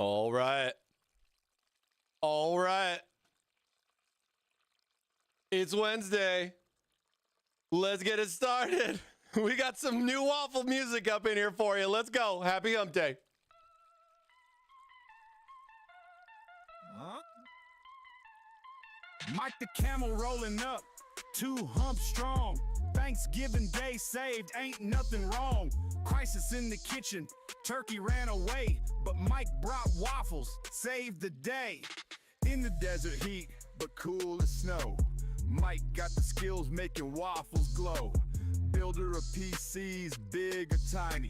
All right. All right. It's Wednesday. Let's get it started. We got some new waffle music up in here for you. Let's go. Happy Hump Day. Mike the Camel rolling up, 2 humps strong. Thanksgiving Day saved, ain't nothing wrong. Crisis in the kitchen, turkey ran away, but Mike brought waffles, saved the day. In the desert heat, but cool as snow, Mike got the skills making waffles glow. Builder of PCs, big or tiny,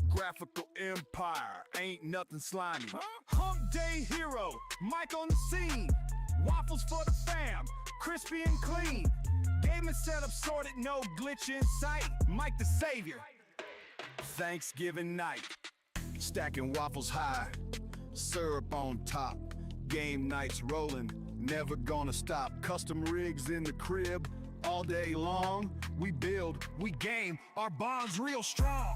graphical empire, ain't nothing slimy. Hump Day hero, Mike on the scene. Waffles for the fam, crispy and clean. Gaming setup sorted, no glitch in sight. Mike the savior. Thanksgiving night, stacking waffles high, syrup on top. Game nights rolling, never gonna stop. Custom rigs in the crib, all day long. We build, we game, our bond's real strong.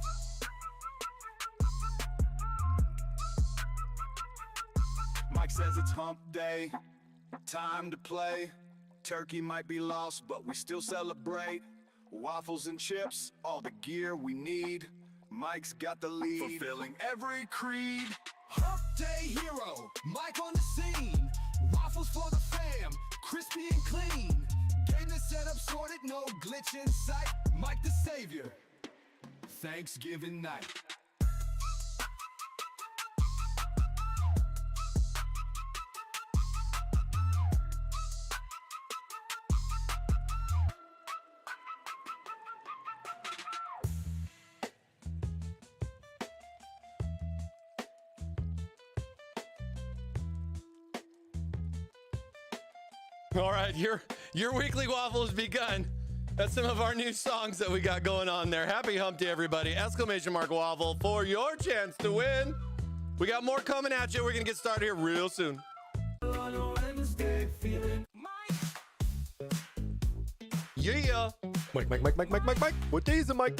Mike says it's hump day, time to play. Turkey might be lost, but we still celebrate. Waffles and chips, all the gear we need. Mike's got the lead, fulfilling every creed. Hump Day hero, Mike on the scene. Waffles for the fam, crispy and clean. Game the setup sorted, no glitch in sight. Mike the savior, Thanksgiving night. All right, your weekly waffle has begun. That's some of our new songs that we got going on there. Happy Hump Day, everybody. Exclamation mark waffle for your chance to win. We got more coming at you. We're going to get started here real soon. Yeah. Mike. What day is it, Mike?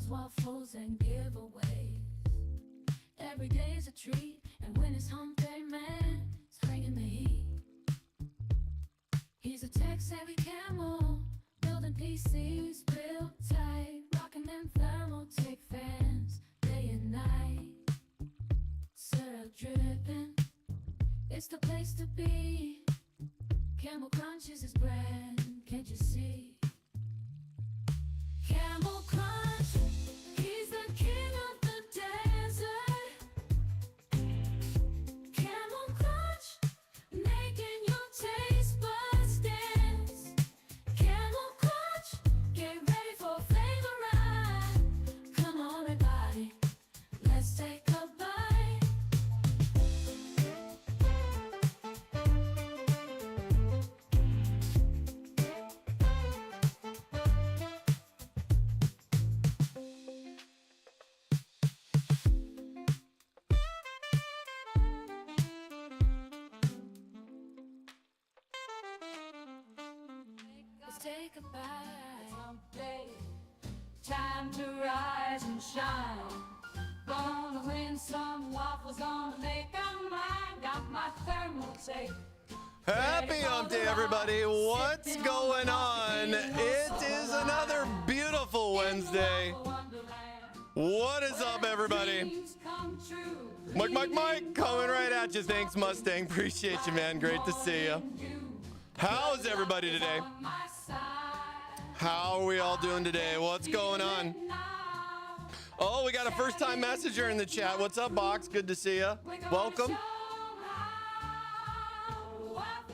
Waffles and giveaways. Every day's a treat, and when it's hump day, man, it's bringing the heat. He's a tech-savvy camel, building PCs built tight, rocking them Thermaltake fans day and night. Syrup dripping, it's the place to be. Camel crunches his bread, can't you see? Camel crunch, he's the king of the desert. Camel crunch, making your taste buds dance. Camel crunch, get ready for a flavor ride. Come on everybody, let's take a bite. Take a bite. Hump Day, time to rise and shine. Gonna win some waffles, gonna make 'em mine. Got my Thermaltake. Happy hump day, everybody. What's going on? It is another beautiful Wednesday. What is up, everybody? Mike, coming right at you. Thanks, Mustang. Appreciate you, man. Great to see you. How's everybody today? How are we all doing today? What's going on? Oh, we got a first-time messenger in the chat. What's up, Box? Good to see you. Welcome.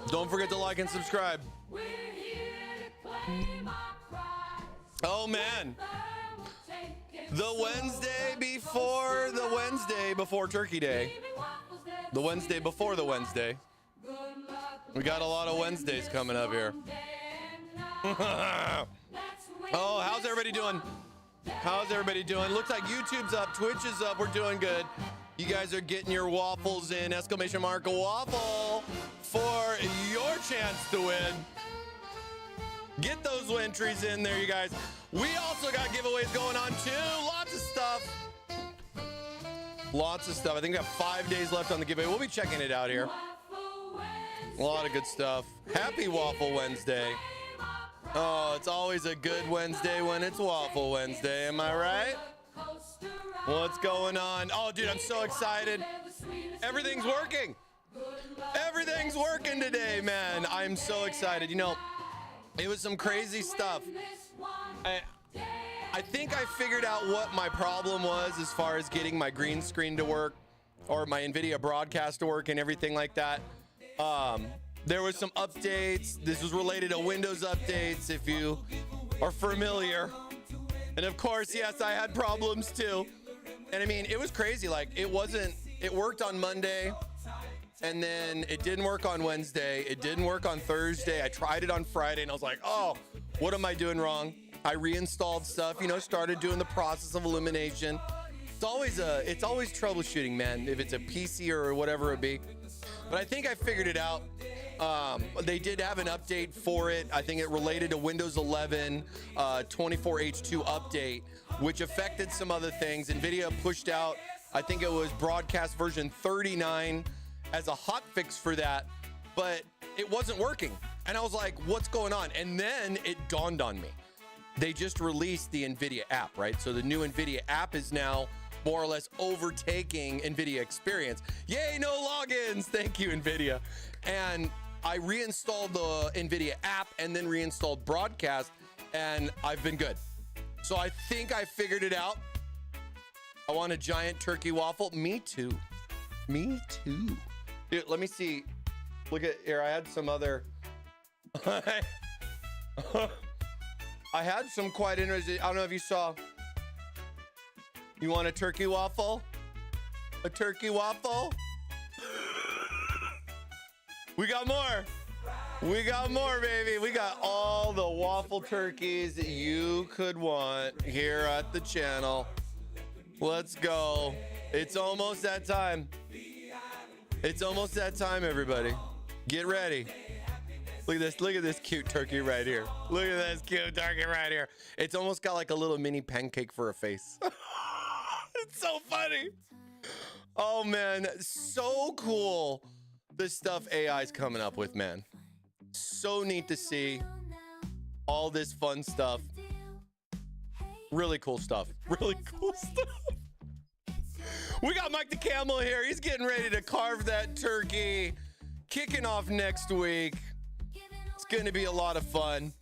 Don't forget to like and subscribe. Oh, man. The Wednesday before Turkey Day. The Wednesday before the Wednesday. We got a lot of Wednesdays coming up here. Oh, how's everybody doing? How's everybody doing? Looks like YouTube's up, Twitch is up. We're doing good. You guys are getting your waffles in. Exclamation mark waffle for your chance to win. Get those entries in there, you guys. We also got giveaways going on too. Lots of stuff. Lots of stuff. I think we have 5 days left on the giveaway. We'll be checking it out here. A lot of good stuff. Happy Waffle Wednesday. Oh, it's always a good Wednesday when it's Waffle Wednesday. Am I right? What's going on? Oh, dude, I'm so excited. Everything's working. Everything's working today, man. I'm so excited. You know, it was some crazy stuff. I think I figured out what my problem was as far as getting my green screen to work or my NVIDIA broadcast to work and everything like that. There was some updates. This was related to Windows updates, if you are familiar. And of course, yes, I had problems too. And I mean, it was crazy. Like, it worked on Monday, and then it didn't work on Wednesday. It didn't work on Thursday. I tried it on Friday, and I was like, oh, what am I doing wrong? I reinstalled stuff, you know, started doing the process of elimination. It's always troubleshooting, man, if it's a PC or whatever it be. But I think I figured it out. They did have an update for it. I think it related to Windows 11 24H2 update, which affected some other things. NVIDIA pushed out, I think it was broadcast version 39 as a hotfix for that, but it wasn't working. And I was like, what's going on? And then it dawned on me. They just released the NVIDIA app, right? So the new NVIDIA app is now more or less overtaking NVIDIA experience. Yay, no logins. Thank you, NVIDIA. And I reinstalled the NVIDIA app and then reinstalled broadcast, and I've been good. So I think I figured it out. I want a giant turkey waffle. Me too. Me too. Dude, let me see. Look at here. I had some other. I had some quite interesting. I don't know if you saw. You want a turkey waffle? A turkey waffle? We got more. We got more, baby. We got all the waffle turkeys that you could want here at the channel. Let's go. It's almost that time. It's almost that time, everybody. Get ready. Look at this. Look at this cute turkey right here. Look at this cute turkey right here. It's almost got like a little mini pancake for a face. It's so funny. Oh, man. So cool. The stuff AI's coming up with, man. So neat to see all this fun stuff. Really cool stuff. Really cool stuff. We got Mike the Camel here. He's getting ready to carve that turkey. Kicking off next week. It's going to be a lot of fun.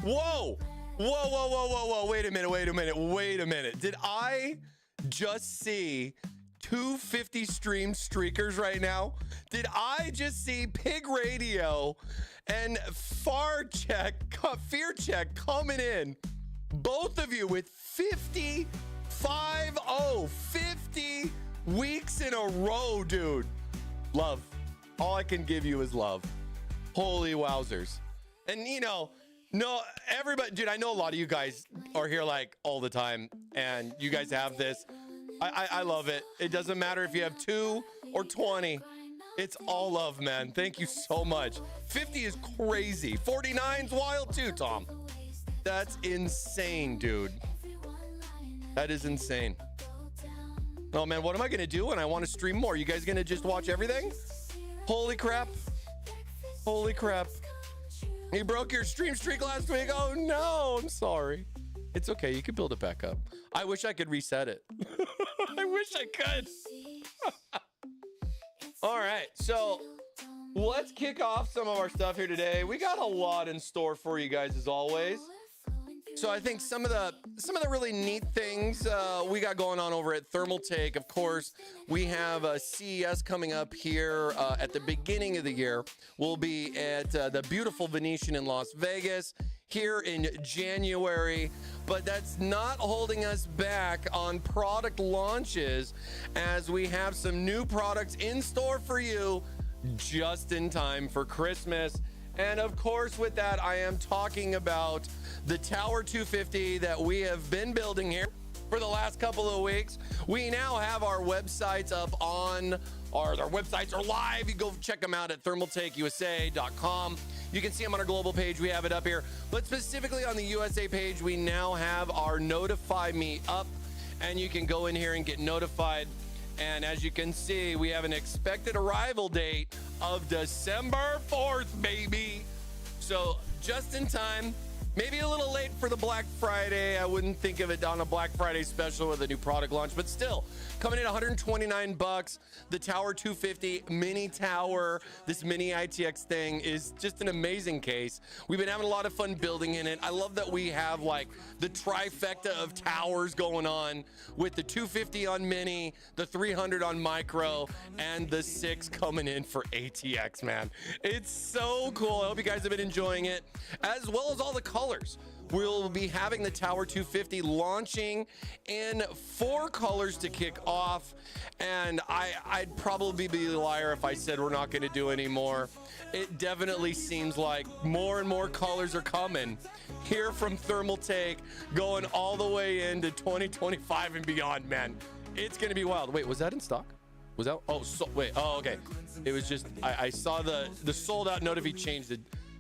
Whoa. Whoa. Wait a minute. Did I just see 250 stream streakers right now? Did I just see Pig Radio and Fear Check coming in? Both of you with 50 weeks in a row, dude. Love. All I can give you is love. Holy wowzers. And you know, no, everybody, dude, I know a lot of you guys are here like all the time, and you guys have this. I love it. It doesn't matter if you have 2 or 20. It's all love, man. Thank you so much. 50 is crazy. 49's wild too, Tom. That's insane, dude. That is insane. Oh, man, what am I going to do when I want to stream more? You guys going to just watch everything? Holy crap. Holy crap. You broke your stream streak last week. Oh no, I'm sorry. It's okay. You can build it back up. I wish I could reset it. I wish I could. All right, so let's kick off some of our stuff here today. We got a lot in store for you guys as always. So I think some of the really neat things we got going on over at Thermaltake. Of course, we have CES coming up here at the beginning of the year. We'll be at the beautiful Venetian in Las Vegas here in January, but that's not holding us back on product launches, as we have some new products in store for you just in time for Christmas. And of course, with that, I am talking about the Tower 250 that we have been building here for the last couple of weeks. We now have our websites up on, our websites are live. You go check them out at thermaltakeusa.com. You can see them on our global page. We have it up here. But specifically on the USA page, we now have our Notify Me up, and you can go in here and get notified. And as you can see, we have an expected arrival date of December 4th, baby. So just in time, maybe a little late for the Black Friday. I wouldn't think of it on a Black Friday special with a new product launch, but still coming in $129. The Tower 250 mini tower, this Mini-ITX thing is just an amazing case. We've been having a lot of fun building in it. I love that we have like the trifecta of towers going on with the 250 on mini, the 300 on micro, and the 6 coming in for ATX, man. It's so cool. I hope you guys have been enjoying it, as well as all the colors. We'll be having the Tower 250 launching in 4 colors to kick off, and I'd probably be a liar if I said we're not going to do any more. It definitely seems like more and more colors are coming here from Thermaltake, going all the way into 2025 and beyond, man. It's going to be wild. Wait, was that in stock? Was that? Oh, so, wait. Oh, okay. It was just, I saw the sold out note if he changed it.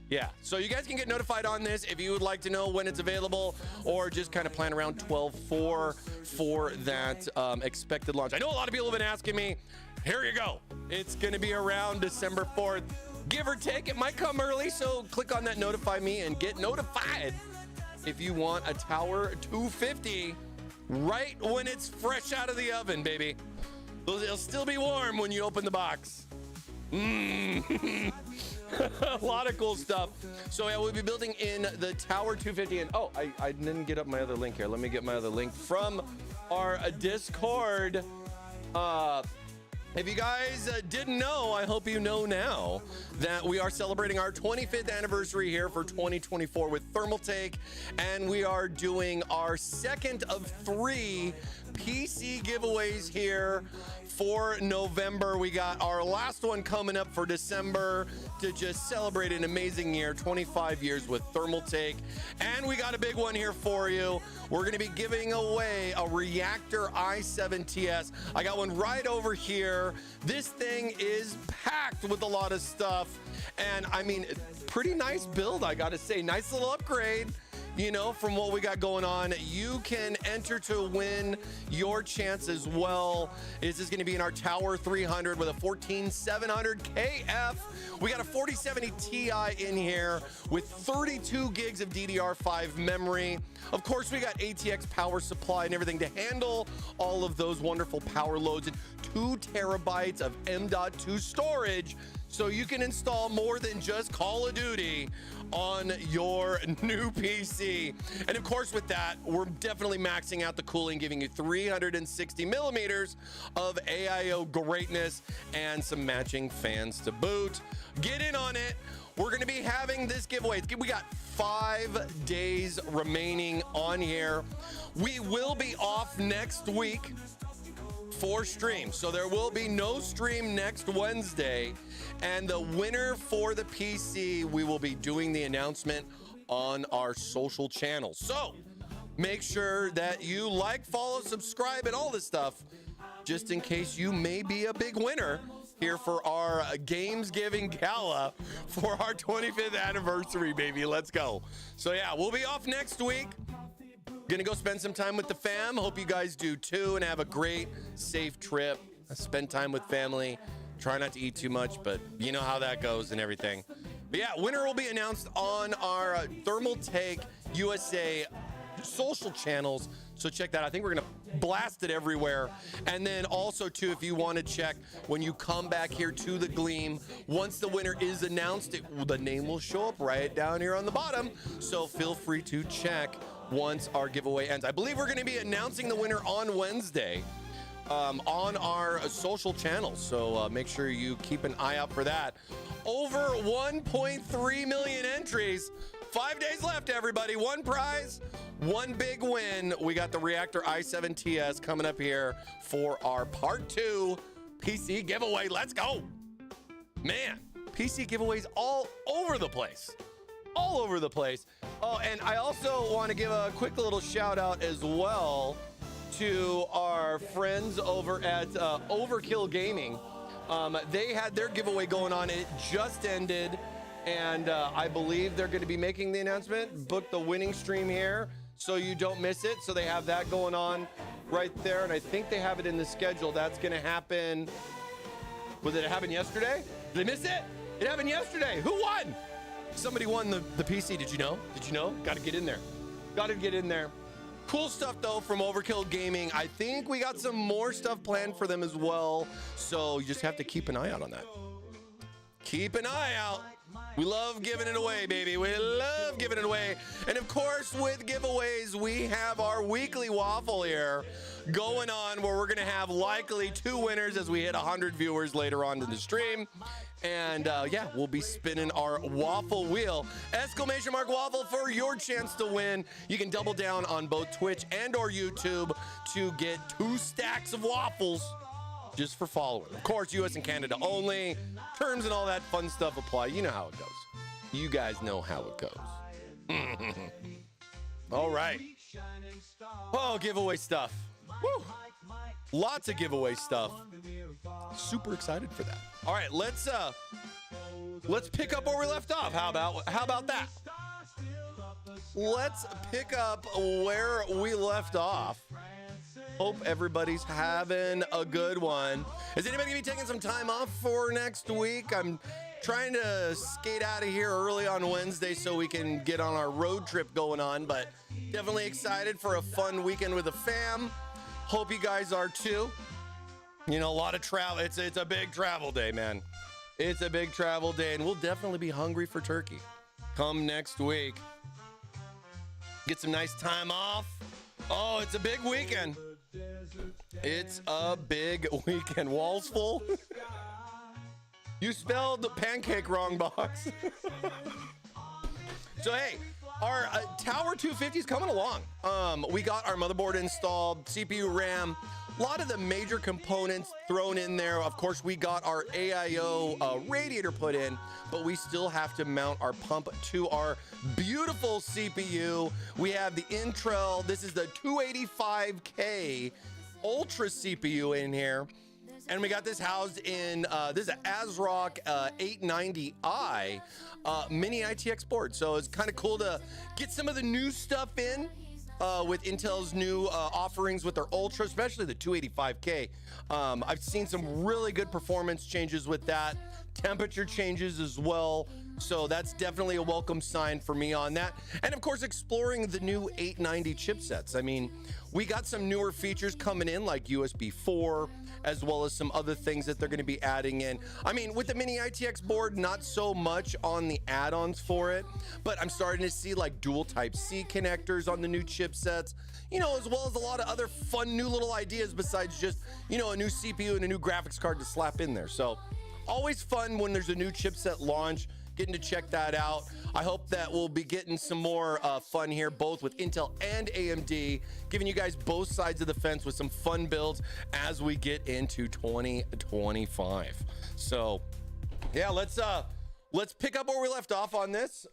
Yeah, so you guys can get notified on this if you would like to know when it's available, or just kind of plan around 12/4 for that expected launch. I know a lot of people have been asking me. Here you go. It's going to be around December 4th, give or take. It might come early, so click on that Notify Me and get notified if you want a Tower 250 right when it's fresh out of the oven, baby. It'll still be warm when you open the box. A lot of cool stuff. So yeah, we'll be building in the Tower 250, and oh, I didn't get up my other link here. Let me get my other link from our Discord. If you guys didn't know, I hope you know now that we are celebrating our 25th anniversary here for 2024 with Thermaltake, and we are doing our second of 3 PC giveaways here for November. We got our last one coming up for December to just celebrate an amazing year, 25 years with Thermaltake. And we got a big one here for you. We're going to be giving away a Reactor i7-TS. I got one right over here. This thing is packed with a lot of stuff. And I mean, pretty nice build, I got to say. Nice little upgrade, you know, from what we got going on. You can enter to win. Your chance as well is going to be in our Tower 300 with a 14700 KF. We got a 4070 Ti in here with 32 gigs of DDR5 memory. Of course, we got ATX power supply and everything to handle all of those wonderful power loads, and 2 terabytes of M.2 storage, so you can install more than just Call of Duty on your new PC. And of course, with that, we're definitely maxing out the cooling, giving you 360 millimeters of AIO greatness and some matching fans to boot. Get in on it. We're going to be having this giveaway. We got 5 days remaining on here. We will be off next week for stream, so there will be no stream next Wednesday, and the winner for the PC, we will be doing the announcement on our social channels. So make sure that you like, follow, subscribe, and all this stuff, just in case you may be a big winner here for our Gamesgiving Gala for our 25th anniversary, baby. Let's go. So yeah, we'll be off next week. Gonna go spend some time with the fam. Hope you guys do too, and have a great, safe trip. Spend time with family. Try not to eat too much, but you know how that goes and everything. But yeah, winner will be announced on our Thermaltake USA social channels. So check that. I think we're going to blast it everywhere. And then also, too, if you want to check when you come back here to the Gleam, once the winner is announced, the name will show up right down here on the bottom. So feel free to check once our giveaway ends. I believe we're going to be announcing the winner on Wednesday on our social channels. So make sure you keep an eye out for that. Over 1.3 million entries. 5 days left, everybody. One prize, one big win. We got the Reactor i7-TS coming up here for our part 2 PC giveaway. Let's go. Man, PC giveaways all over the place. All over the place. Oh, and I also want to give a quick little shout out as well to our friends over at Overkill Gaming. They had their giveaway going on. It just ended. And I believe they're going to be making the announcement. Book the winning stream here so you don't miss it. So they have that going on right there. And I think they have it in the schedule. That's going to happen. Was it happen yesterday? Did they miss it? It happened yesterday. Who won? Somebody won the PC. Did you know? Did you know? Got to get in there. Got to get in there. Cool stuff, though, from Overkill Gaming. I think we got some more stuff planned for them as well. So you just have to keep an eye out on that. Keep an eye out. We love giving it away, baby. We love giving it away. And of course, with giveaways, we have our weekly waffle here going on where we're going to have likely 2 winners as we hit 100 viewers later on in the stream. And yeah, we'll be spinning our waffle wheel. Exclamation mark waffle for your chance to win. You can double down on both Twitch and or YouTube to get 2 stacks of waffles just for following. Of course, US and Canada only. Terms and all that fun stuff apply. You know how it goes. You guys know how it goes. All right. Oh, giveaway stuff. Woo. Lots of giveaway stuff. Super excited for that. All right, let's pick up where we left off. How about that? Let's pick up where we left off. Hope everybody's having a good one. Is anybody gonna be taking some time off for next week? I'm trying to skate out of here early on Wednesday so we can get on our road trip going on, but definitely excited for a fun weekend with the fam. Hope you guys are too. You know, a lot of travel. It's a big travel day, man. It's a big travel day, and we'll definitely be hungry for turkey come next week. Get some nice time off. Oh, it's a big weekend. It's a big weekend. Walls full. You spelled the pancake wrong, box. So, hey, our Tower 250 is coming along. We got our motherboard installed, CPU, RAM, a lot of the major components thrown in there. Of course, we got our AIO radiator put in, but we still have to mount our pump to our beautiful CPU. We have the Intel. This is the 285K Ultra CPU in here. And we got this housed in, this is an ASRock 890i Mini-ITX board. So it's kind of cool to get some of the new stuff in with Intel's new offerings with their Ultra, especially the 285K. I've seen some really good performance changes with that. Temperature changes as well. So that's definitely a welcome sign for me on that. And of course, exploring the new 890 chipsets. I mean, we got some newer features coming in like USB 4, as well as some other things that they're going to be adding in. I mean, with the Mini-ITX board, not so much on the add-ons for it, but I'm starting to see like dual Type-C connectors on the new chipsets, you know, as well as a lot of other fun new little ideas besides just, you know, a new CPU and a new graphics card to slap in there. So always fun when there's a new chipset launch, getting to check that out. I hope that we'll be getting some more fun here, both with Intel and AMD, giving you guys both sides of the fence with some fun builds as we get into 2025. So yeah, let's pick up where we left off on this.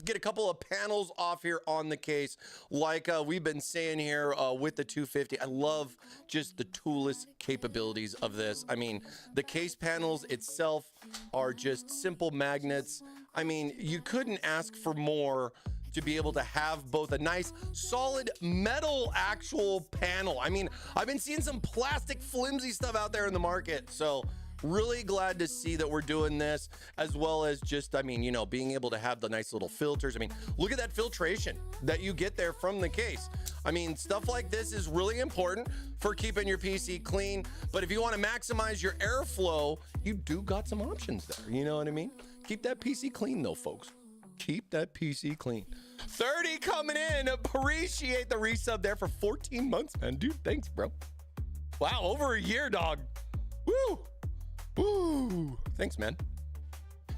Get a couple of panels off here on the case. Like we've been saying here with the 250, I love just the toolless capabilities of this. I mean, the case panels itself are just simple magnets. I mean, you couldn't ask for more to be able to have both a nice solid metal actual panel. I mean, I've been seeing some plastic flimsy stuff out there in the market. So really glad to see that we're doing this, as well as just, I mean, you know, being able to have the nice little filters. I mean, look at that filtration that you get there from the case. I mean, stuff like this is really important for keeping your PC clean. But if you want to maximize your airflow, you do got some options there. You know what I mean? Keep that PC clean though, folks. Keep that PC clean. 30 coming in. Appreciate the resub there for 14 months, man. Dude, thanks, bro. Wow, over a year, dog. Woo. Woo. Thanks, man.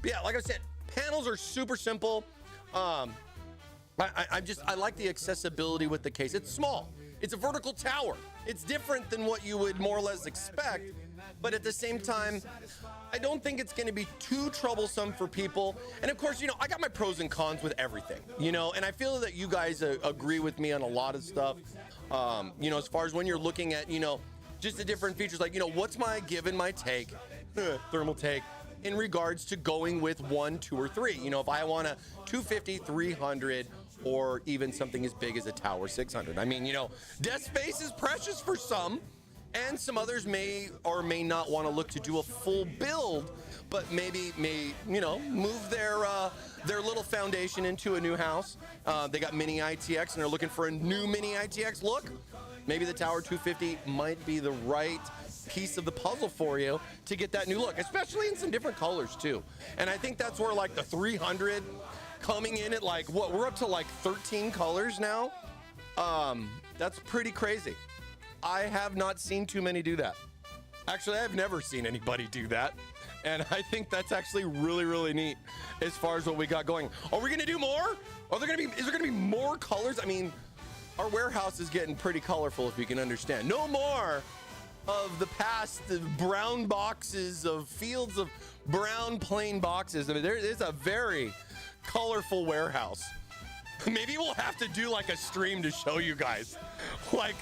But yeah, like I said, panels are super simple. I like the accessibility with the case. It's small. It's a vertical tower. It's different than what you would more or less expect. But at the same time, I don't think it's going to be too troublesome for people. And of course, you know, I got my pros and cons with everything, you know, and I feel that you guys agree with me on a lot of stuff. You know, as far as when you're looking at, you know, just the different features, like, you know, what's my give and my take, Thermaltake, in regards to going with 1, 2, or 3. You know, if I want a 250, 300, or even something as big as a Tower 600. I mean, you know, desk space is precious for some, and some others may or may not want to look to do a full build, but maybe you know, move their little foundation into a new house. They got Mini-ITX and they're looking for a new Mini-ITX look. Maybe the Tower 250 might be the right piece of the puzzle for you to get that new look, especially in some different colors too. And I think that's where like the 300 coming in at like, what, we're up to like 13 colors now. That's pretty crazy. I have not seen too many do that. Actually, I've never seen anybody do that. And I think that's actually really, really neat as far as what we got going. Are we gonna do more? Is there gonna be more colors? I mean, our warehouse is getting pretty colorful, if you can understand. No more of the past brown boxes of fields of brown plain boxes. I mean, there is a very colorful warehouse. Maybe we'll have to do like a stream to show you guys, like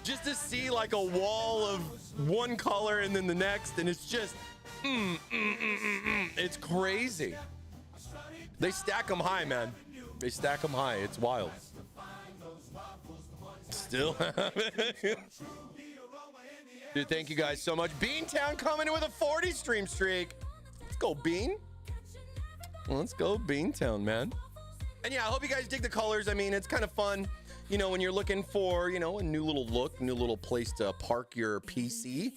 just to see like a wall of one color and then the next, and it's just it's crazy. They stack them high, man. They stack them high. It's wild. Still dude, thank you guys so much. Beantown coming in with a 40 stream streak. Let's go, Bean. Let's go, Beantown, man. And yeah, I hope you guys dig the colors. I mean, it's kind of fun, you know, when you're looking for, you know, a new little look, new little place to park your PC.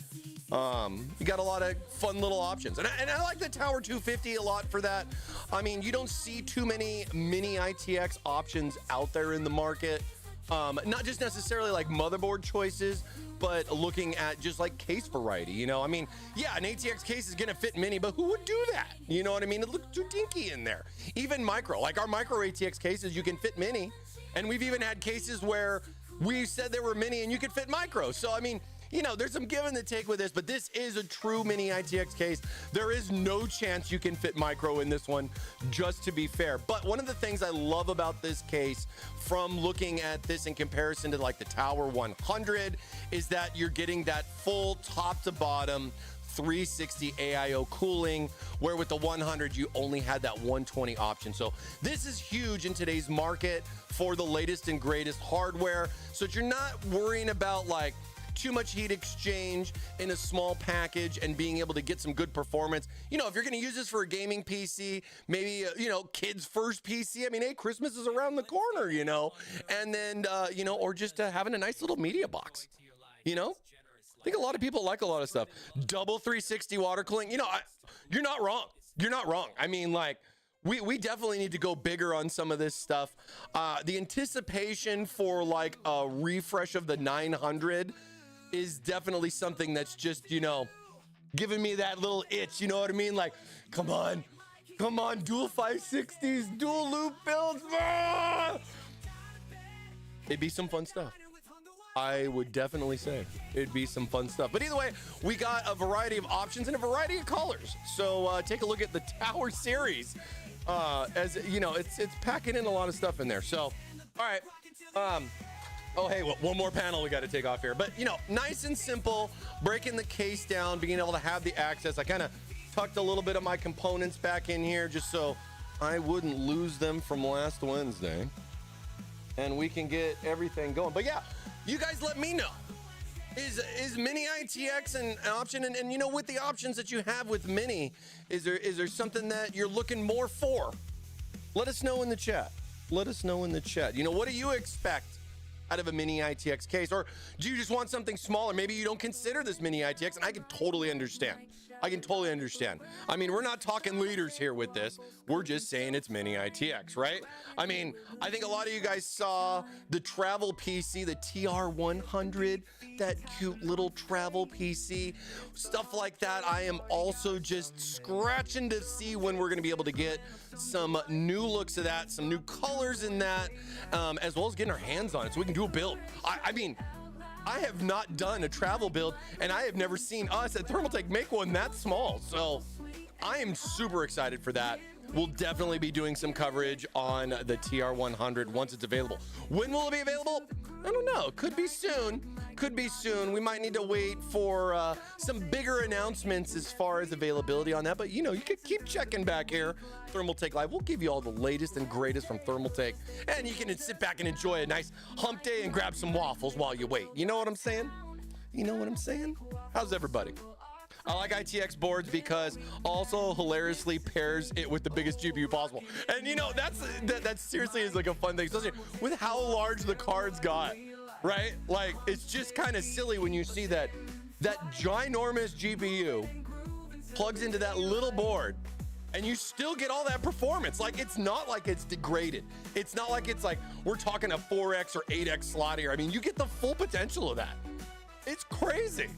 You got a lot of fun little options. And I like the Tower 250 a lot for that. I mean, you don't see too many Mini-ITX options out there in the market. Not just necessarily like motherboard choices, but looking at just like case variety, you know? I mean, yeah, an ATX case is gonna fit mini, but who would do that? You know what I mean? It looks too dinky in there. Even micro, like our micro ATX cases, you can fit mini. And we've even had cases where we said they were mini and you could fit micro. So, I mean, you know, there's some give and the take with this, but this is a true Mini-ITX case. There is no chance you can fit micro in this one, just to be fair. But one of the things I love about this case, from looking at this in comparison to like the Tower 100, is that you're getting that full top to bottom 360 AIO cooling, where with the 100 you only had that 120 option. So this is huge in today's market for the latest and greatest hardware, so that you're not worrying about like too much heat exchange in a small package and being able to get some good performance. You know, if you're going to use this for a gaming PC, maybe, you know, kids' first PC. I mean, hey, Christmas is around the corner, you know, and then, you know, or just having a nice little media box, you know? I think a lot of people like a lot of stuff. Double 360 water cooling. You know, you're not wrong. You're not wrong. I mean, like, we definitely need to go bigger on some of this stuff. The anticipation for like a refresh of the 900 is definitely something that's just, you know, giving me that little itch. You know what I mean? Like, come on, dual 560s, dual loop builds. Ah! It'd be some fun stuff. I would definitely say it'd be some fun stuff. But either way, we got a variety of options and a variety of colors. So take a look at the Tower series. As you know, it's packing in a lot of stuff in there. So, all right. Oh, hey, one more panel we got to take off here. But, you know, nice and simple, breaking the case down, being able to have the access. I kind of tucked a little bit of my components back in here just so I wouldn't lose them from last Wednesday. And we can get everything going. But yeah, you guys let me know. Is Mini-ITX an option? And you know, with the options that you have with Mini, is there something that you're looking more for? Let us know in the chat. Let us know in the chat. You know, what do you expect out of a Mini-ITX case? Or do you just want something smaller? Maybe you don't consider this Mini-ITX, and I can totally understand. I can totally understand. I mean, we're not talking liters here with this. We're just saying it's Mini-ITX, right? I mean, I think a lot of you guys saw the travel PC, the TR100, that cute little travel PC, stuff like that. I am also just scratching to see when we're gonna be able to get some new looks of that, some new colors in that, as well as getting our hands on it so we can do a build. I mean, I have not done a travel build, and I have never seen us at Thermaltake make one that small. So I am super excited for that. We'll definitely be doing some coverage on the TR100 once it's available. When will it be available? I don't know. Could be soon. Could be soon. We might need to wait for some bigger announcements as far as availability on that. But, you know, you could keep checking back here. Thermaltake Live. We'll give you all the latest and greatest from Thermaltake. And you can sit back and enjoy a nice hump day and grab some waffles while you wait. You know what I'm saying? You know what I'm saying? How's everybody? I like ITX boards because also hilariously pairs it with the biggest GPU possible. And you know, that seriously is like a fun thing, especially with how large the cards got, right? Like, it's just kind of silly when you see that ginormous GPU plugs into that little board and you still get all that performance. Like, it's not like it's degraded. It's not like it's like we're talking a 4X or 8X slot here. I mean, you get the full potential of that. It's crazy.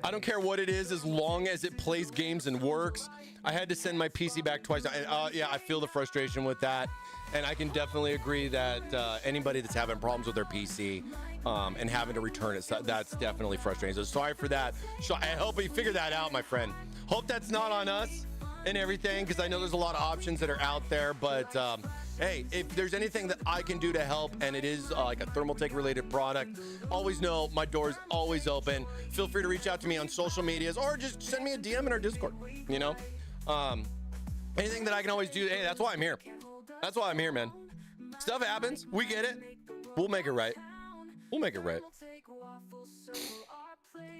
I don't care what it is as long as it plays games and works. I had to send my PC back twice. Yeah, I feel the frustration with that. And I can definitely agree that anybody that's having problems with their PC and having to return it, that's definitely frustrating. So sorry for that. So I hope you figure that out, my friend. Hope that's not on us and everything, because I know there's a lot of options that are out there. But hey, if there's anything that I can do to help, and it is like a Thermaltake related product, always know my door is always open. Feel free to reach out to me on social medias or just send me a DM in our Discord, you know? Anything that I can always do, hey, that's why I'm here. That's why I'm here, man. Stuff happens. We get it. We'll make it right. We'll make it right.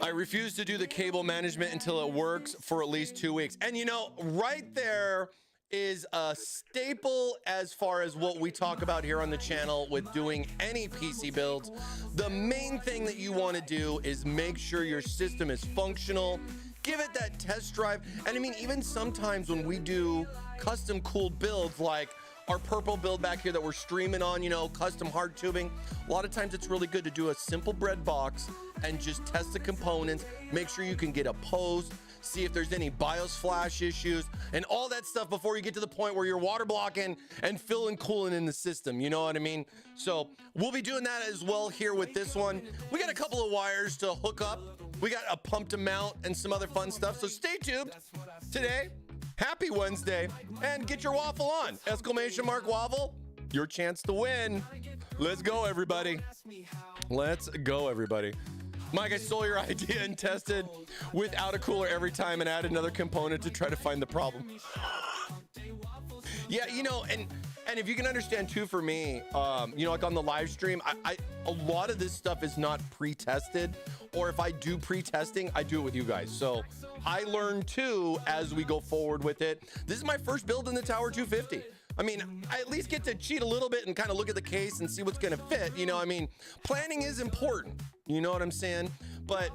I refuse to do the cable management until it works for at least 2 weeks. And you know, right there is a staple as far as what we talk about here on the channel with doing any PC builds. The main thing that you want to do is make sure your system is functional. Give it that test drive. And I mean, even sometimes when we do custom cooled builds, like our purple build back here that we're streaming on, you know, custom hard tubing, a lot of times it's really good to do a simple bread box and just test the components, make sure you can get a post, see if there's any BIOS flash issues and all that stuff before you get to the point where you're water blocking and filling coolant in the system. You know what I mean? So we'll be doing that as well here with this one. We got a couple of wires to hook up. We got a pump to mount and some other fun stuff. So stay tuned today. Happy Wednesday, and get your waffle on. Exclamation mark waffle, your chance to win. Let's go, everybody. Let's go, everybody. Mike, I stole your idea and tested without a cooler every time and added another component to try to find the problem. Yeah, you know, and if you can understand too, for me, you know, like on the live stream, a lot of this stuff is not pre-tested, or if I do pre-testing, I do it with you guys. So I learn too as we go forward with it. This is my first build in the Tower 250. I mean, I at least get to cheat a little bit and kind of look at the case and see what's gonna fit. You know, I mean, planning is important. You know what I'm saying? But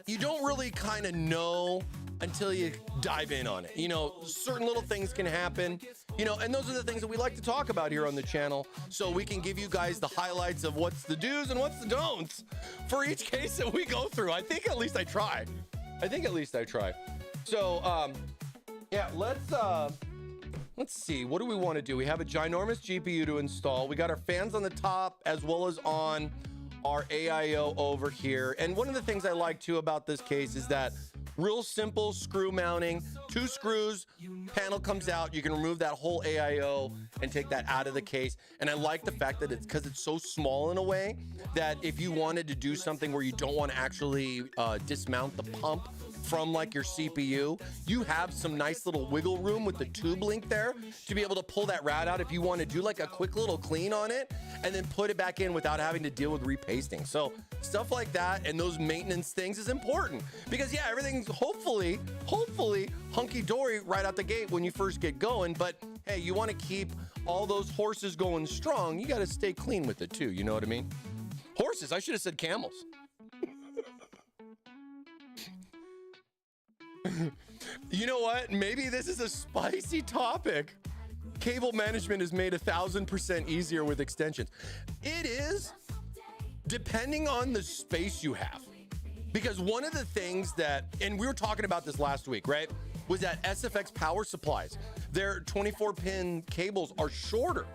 you don't really kind of know until you dive in on it. You know, certain little things can happen, you know, and those are the things that we like to talk about here on the channel, so we can give you guys the highlights of what's the do's and what's the don'ts for each case that we go through. I think at least I try. So, yeah, let's see. What do we want to do? We have a ginormous GPU to install. We got our fans on the top as well as on our AIO over here. And one of the things I like too about this case is that real simple screw mounting, 2 screws, panel comes out. You can remove that whole AIO and take that out of the case. And I like the fact that it's because it's so small in a way that if you wanted to do something where you don't want to actually dismount the pump from like your CPU, you have some nice little wiggle room with the tube link there to be able to pull that rad out if you want to do like a quick little clean on it and then put it back in without having to deal with repasting. So stuff like that and those maintenance things is important because yeah, everything's hopefully hunky-dory right out the gate when you first get going. But hey, you want to keep all those horses going strong, you got to stay clean with it too. You know what I mean? Horses, I should have said camels. You know what? Maybe this is a spicy topic. Cable management is made 1,000% easier with extensions. It is, depending on the space you have. Because one of the things that, and we were talking about this last week, right? Was that SFX power supplies. Their 24-pin cables are shorter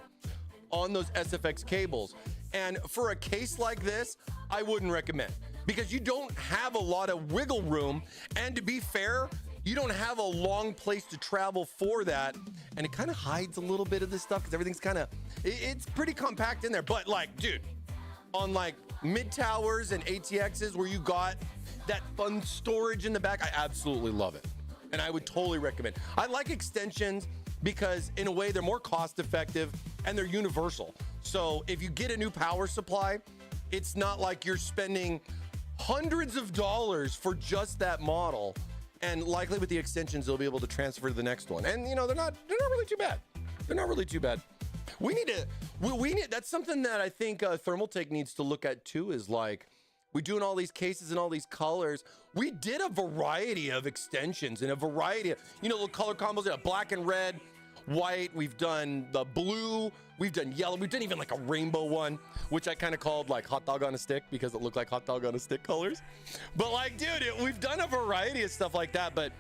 on those SFX cables. And for a case like this, I wouldn't recommend because you don't have a lot of wiggle room. And to be fair, you don't have a long place to travel for that. And it kind of hides a little bit of this stuff because everything's kind of, it's pretty compact in there. But like, dude, on like mid towers and ATXs where you got that fun storage in the back, I absolutely love it. And I would totally recommend. I like extensions because in a way they're more cost effective and they're universal. So if you get a new power supply, it's not like you're spending hundreds of dollars for just that model. And likely with the extensions, they'll be able to transfer to the next one. And you know, they're not really too bad. They're not really too bad. We need, that's something that I think Thermaltake needs to look at too, is like, we're doing all these cases and all these colors. We did a variety of extensions and a variety of, you know, little color combos, black and red, white. We've done the blue, we've done yellow. We've done even like a rainbow one, which I kind of called like hot dog on a stick because it looked like hot dog on a stick colors. But like, dude, we've done a variety of stuff like that. But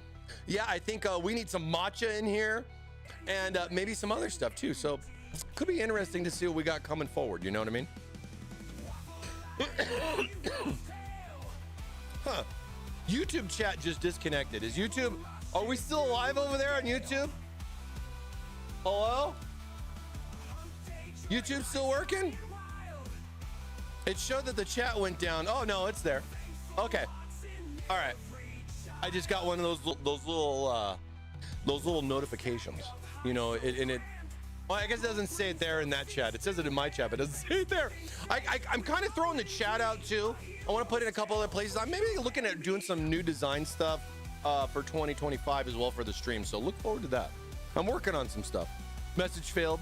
yeah, I think we need some matcha in here and maybe some other stuff too. So it could be interesting to see what we got coming forward. You know what I mean? Huh. YouTube chat just disconnected. Is YouTube, are we still alive over there on YouTube? Hello? YouTube still working? It showed that the chat went down. Oh no, it's there. Okay. All right. I just got one of those little notifications. You know, well, I guess it doesn't say it there in that chat. It says it in my chat, but it doesn't say it there. I'm kind of throwing the chat out too. I want to put in a couple other places. I'm maybe looking at doing some new design stuff for 2025 as well for the stream. So look forward to that. I'm working on some stuff. Message failed.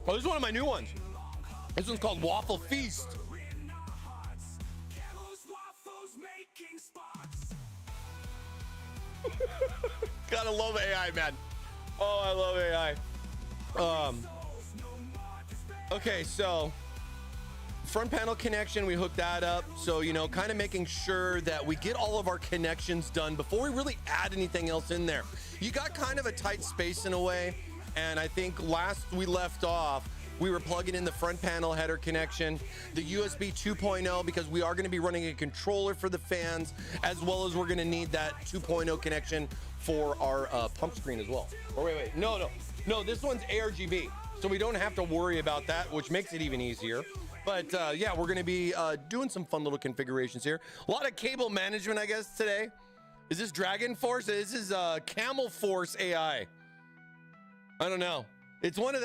Oh, this is one of my new ones. This one's called Waffle Feast. Gotta love AI, man. Oh, I love AI. Okay, so front panel connection, we hooked that up. So, you know, kind of making sure that we get all of our connections done before we really add anything else in there. You got kind of a tight space in a way. And I think last we left off, we were plugging in the front panel header connection, the USB 2.0, because we are going to be running a controller for the fans, as well as we're going to need that 2.0 connection for our pump screen as well. Or wait, no, this one's ARGB, so we don't have to worry about that, which makes it even easier. But yeah, we're going to be doing some fun little configurations here. A lot of cable management, I guess, today. Is this Dragon Force? This is Camel Force AI. I don't know. It's one of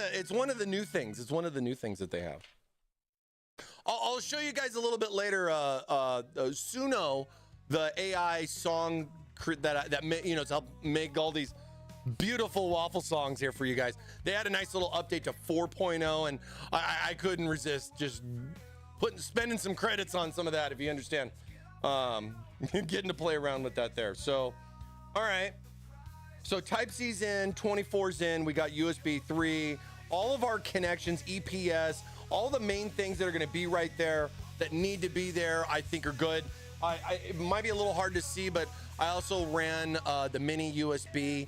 the new things. It's one of the new things that they have. I'll show you guys a little bit later. Suno, the AI song that you know, to help make all these beautiful waffle songs here for you guys. They had a nice little update to 4.0, and I couldn't resist just spending some credits on some of that, if you understand. Getting to play around with that there. So, all right. So Type-C's in, 24's in, we got USB 3, all of our connections, EPS, all the main things that are gonna be right there that need to be there, I think are good. It might be a little hard to see, but I also ran the mini USB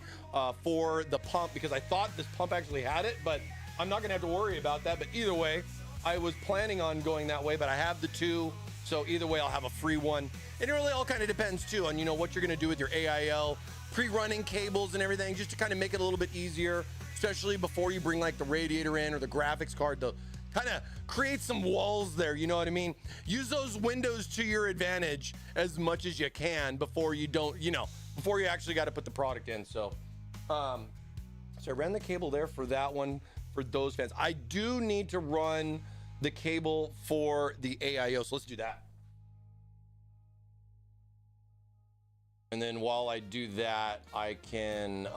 for the pump because I thought this pump actually had it, but I'm not gonna have to worry about that. But either way, I was planning on going that way, but I have the two. So either way, I'll have a free one. And it really all kind of depends too on, you know, what you're gonna do with your AIO, pre-running cables and everything, just to kind of make it a little bit easier especially before you bring like the radiator in or the graphics card to kind of create some walls there, you know what I mean? Use those windows to your advantage as much as you can before you don't, you know, before you actually got to put the product in. So so I ran the cable there for that one for those fans. I do need to run the cable for the AIO, so let's do that. And then while I do that, I can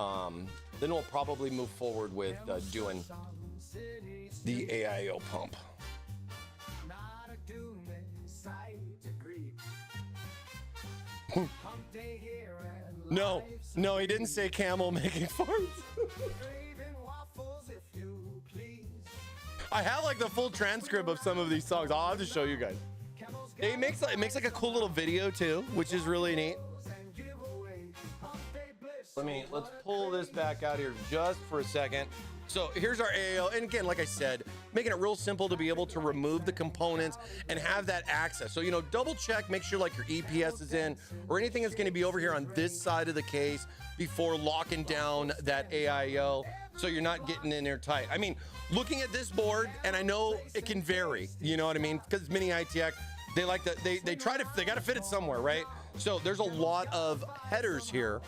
then we'll probably move forward with doing the AIO pump. No, no, he didn't say camel making farts. I have like the full transcript of some of these songs. I'll have to show you guys. It makes like a cool little video too, which is really neat. Let's pull this back out here just for a second. So here's our AIO, and again, like I said, making it real simple to be able to remove the components and have that access. So, you know, double check, make sure like your EPS is in or anything that's going to be over here on this side of the case before locking down that AIO, so you're not getting in there tight. I mean, looking at this board, and I know it can vary, you know what I mean? Because Mini-ITX, they like to, they got to fit it somewhere, right? So there's a lot of headers here,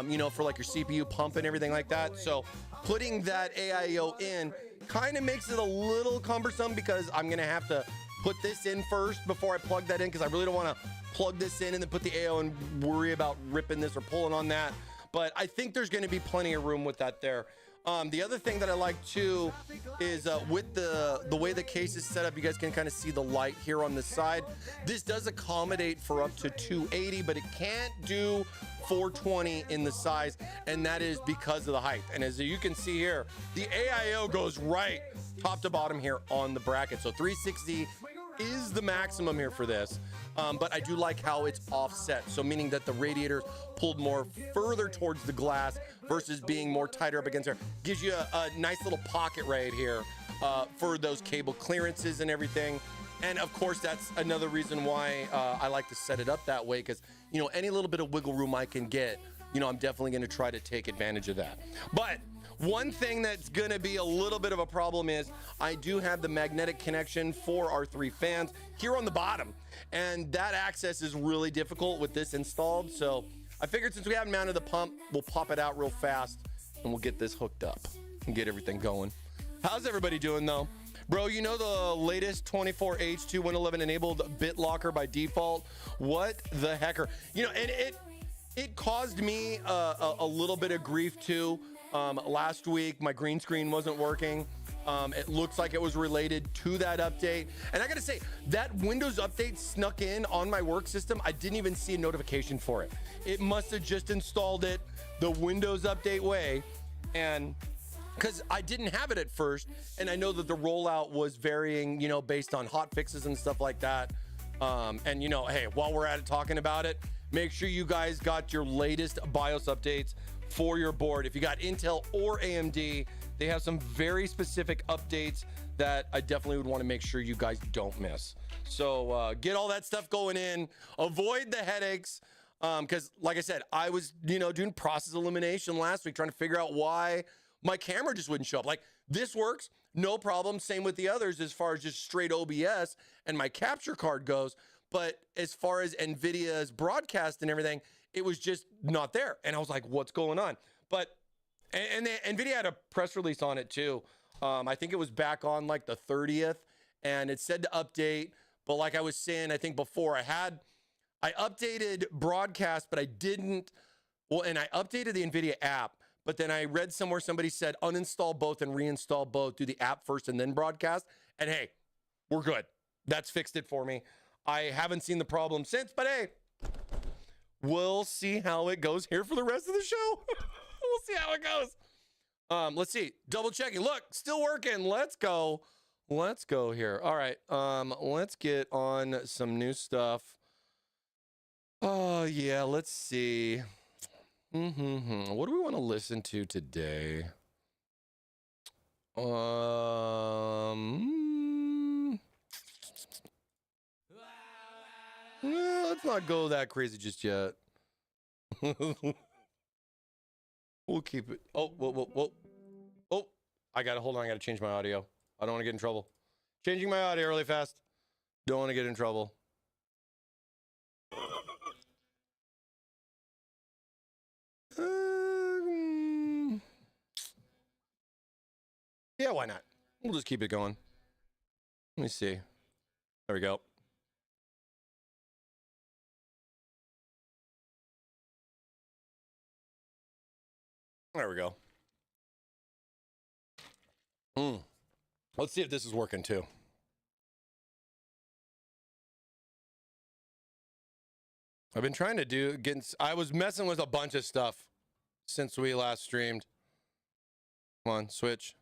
you know, for like your CPU pump and everything like that. So putting that AIO in kind of makes it a little cumbersome because I'm going to have to put this in first before I plug that in, because I really don't want to plug this in and then put the AIO and worry about ripping this or pulling on that. But I think there's going to be plenty of room with that there. The other thing that I like too is with the way the case is set up, you guys can kind of see the light here on the side. This does accommodate for up to 280, but it can't do 420 in the size, and that is because of the height. And as you can see here, the AIO goes right top to bottom here on the bracket. So 360 is the maximum here for this. But I do like how it's offset, so meaning that the radiator's pulled more further towards the glass versus being more tighter up against there. Gives you a nice little pocket right here for those cable clearances and everything. And of course, that's another reason why I like to set it up that way, because, you know, any little bit of wiggle room I can get, you know, I'm definitely going to try to take advantage of that. But one thing that's going to be a little bit of a problem is I do have the magnetic connection for our 3 fans here on the bottom, and that access is really difficult with this installed. So I figured since we haven't mounted the pump, we'll pop it out real fast and we'll get this hooked up and get everything going. How's everybody doing though? Bro, you know the latest 24H2111 enabled BitLocker by default? What the hecker? You know, and it caused me a little bit of grief too. Last week, my green screen wasn't working. It looks like it was related to that update. And I gotta say, that Windows update snuck in on my work system. I didn't even see a notification for it. It must have just installed it the Windows update way. And because I didn't have it at first, and I know that the rollout was varying, you know, based on hot fixes and stuff like that. And, you know, hey, while we're at it talking about it, make sure you guys got your latest BIOS updates for your board. If you got Intel or AMD, they have some very specific updates that I definitely would want to make sure you guys don't miss. So get all that stuff going in, avoid the headaches, because like I said, I was, you know, doing process elimination last week, trying to figure out why my camera just wouldn't show up. Like, this works, no problem. Same with the others as far as just straight OBS and my capture card goes. But as far as NVIDIA's broadcast and everything, it was just not there. And I was like, what's going on? But, and NVIDIA had a press release on it too. I think it was back on like the 30th, and it said to update. But like I was saying, I think before, I updated broadcast, but I didn't, well, and I updated the NVIDIA app. But then I read somewhere somebody said uninstall both and reinstall both, do the app first and then broadcast. And hey, we're good. That's fixed it for me. I haven't seen the problem since, but hey, we'll see how it goes here for the rest of the show. We'll see how it goes. Let's see. Double checking. Look, still working. Let's go. Let's go here. All right. Let's get on some new stuff. Oh, yeah. Let's see. What do we want to listen to today? Let's not go that crazy just yet. We'll keep it. Oh, whoa. Oh, I gotta hold on. I gotta change my audio. I don't want to get in trouble. Changing my audio really fast. Don't want to get in trouble. Yeah, why not? We'll just keep it going. Let me see. There we go. There we go. Let's see if this is working too. I've been trying to I was messing with a bunch of stuff since we last streamed. Come on, switch.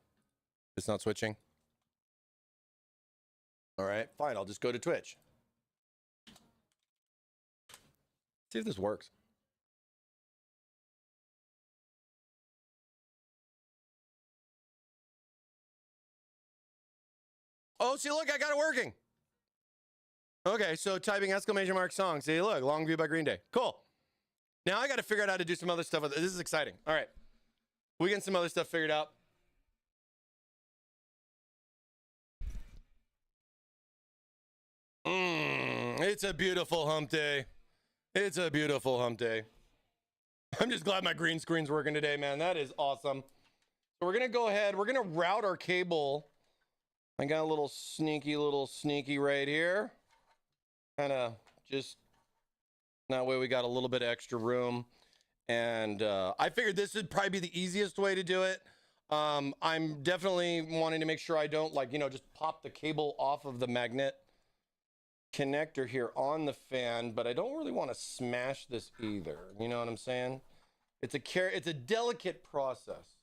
It's not switching. All right, fine. I'll just go to Twitch. See if this works. Oh, see, look, I got it working. Okay, so typing exclamation mark song. See, look, Long View by Green Day. Cool. Now I got to figure out how to do some other stuff with it. This is exciting. All right. We get some other stuff figured out. It's a beautiful hump day. It's a beautiful hump day. I'm just glad my green screen's working today, man. That is awesome. So we're going to go ahead. We're going to route our cable. I got a little sneaky right here. Kind of just that way we got a little bit of extra room. And I figured this would probably be the easiest way to do it. I'm definitely wanting to make sure I don't just pop the cable off of the magnet connector here on the fan, but I don't really want to smash this either. You know what I'm saying? It's a delicate process.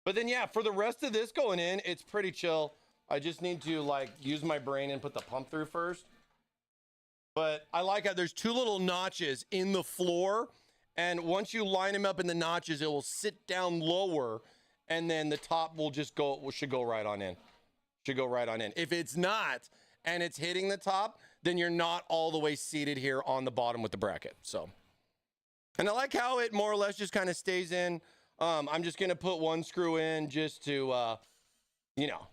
But then yeah, for the rest of this going in, it's pretty chill. I just need to use my brain and put the pump through first. But I like how there's two little notches in the floor, and once you line them up in the notches, it will sit down lower, and then the top will should go right on in. Should go right on in. If it's not, and it's hitting the top, then you're not all the way seated here on the bottom with the bracket. So, and I like how it more or less just kind of stays in. I'm just going to put one screw in just to,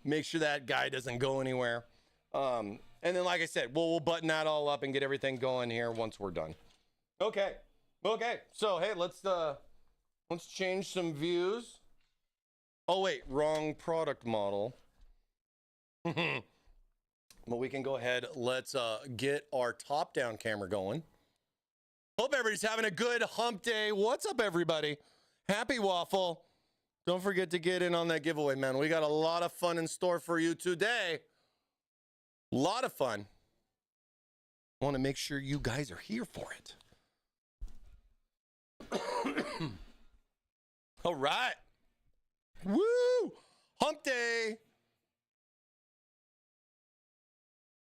make sure that guy doesn't go anywhere. And then, like I said, we'll button that all up and get everything going here once we're done. Okay. So, hey, let's change some views. Oh, wait, wrong product model. But we can go ahead. Let's get our top-down camera going. Hope everybody's having a good hump day. What's up, everybody? Happy Waffle. Don't forget to get in on that giveaway, man. We got a lot of fun in store for you today. A lot of fun. I want to make sure you guys are here for it. All right. Woo! Hump day.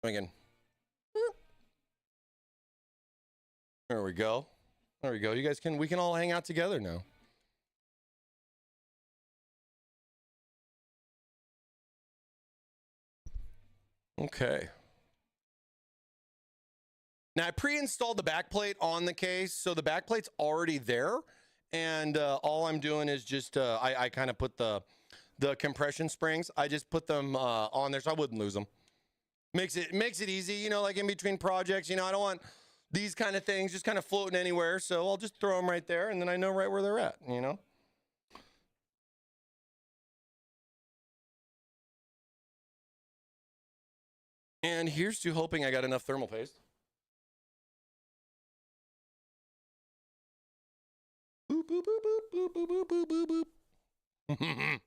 Again. There we go. There we go. You guys we can all hang out together now. Okay. Now I pre-installed the backplate on the case, so the backplate's already there, and all I'm doing is just I kind of put the compression springs. I just put them on there so I wouldn't lose them. Makes it easy, like in between projects. I don't want these kind of things just kind of floating anywhere, so I'll just throw them right there, and then I know right where they're at. And here's to hoping I got enough thermal paste. Boop, boop, boop, boop, boop, boop, boop, boop, boop.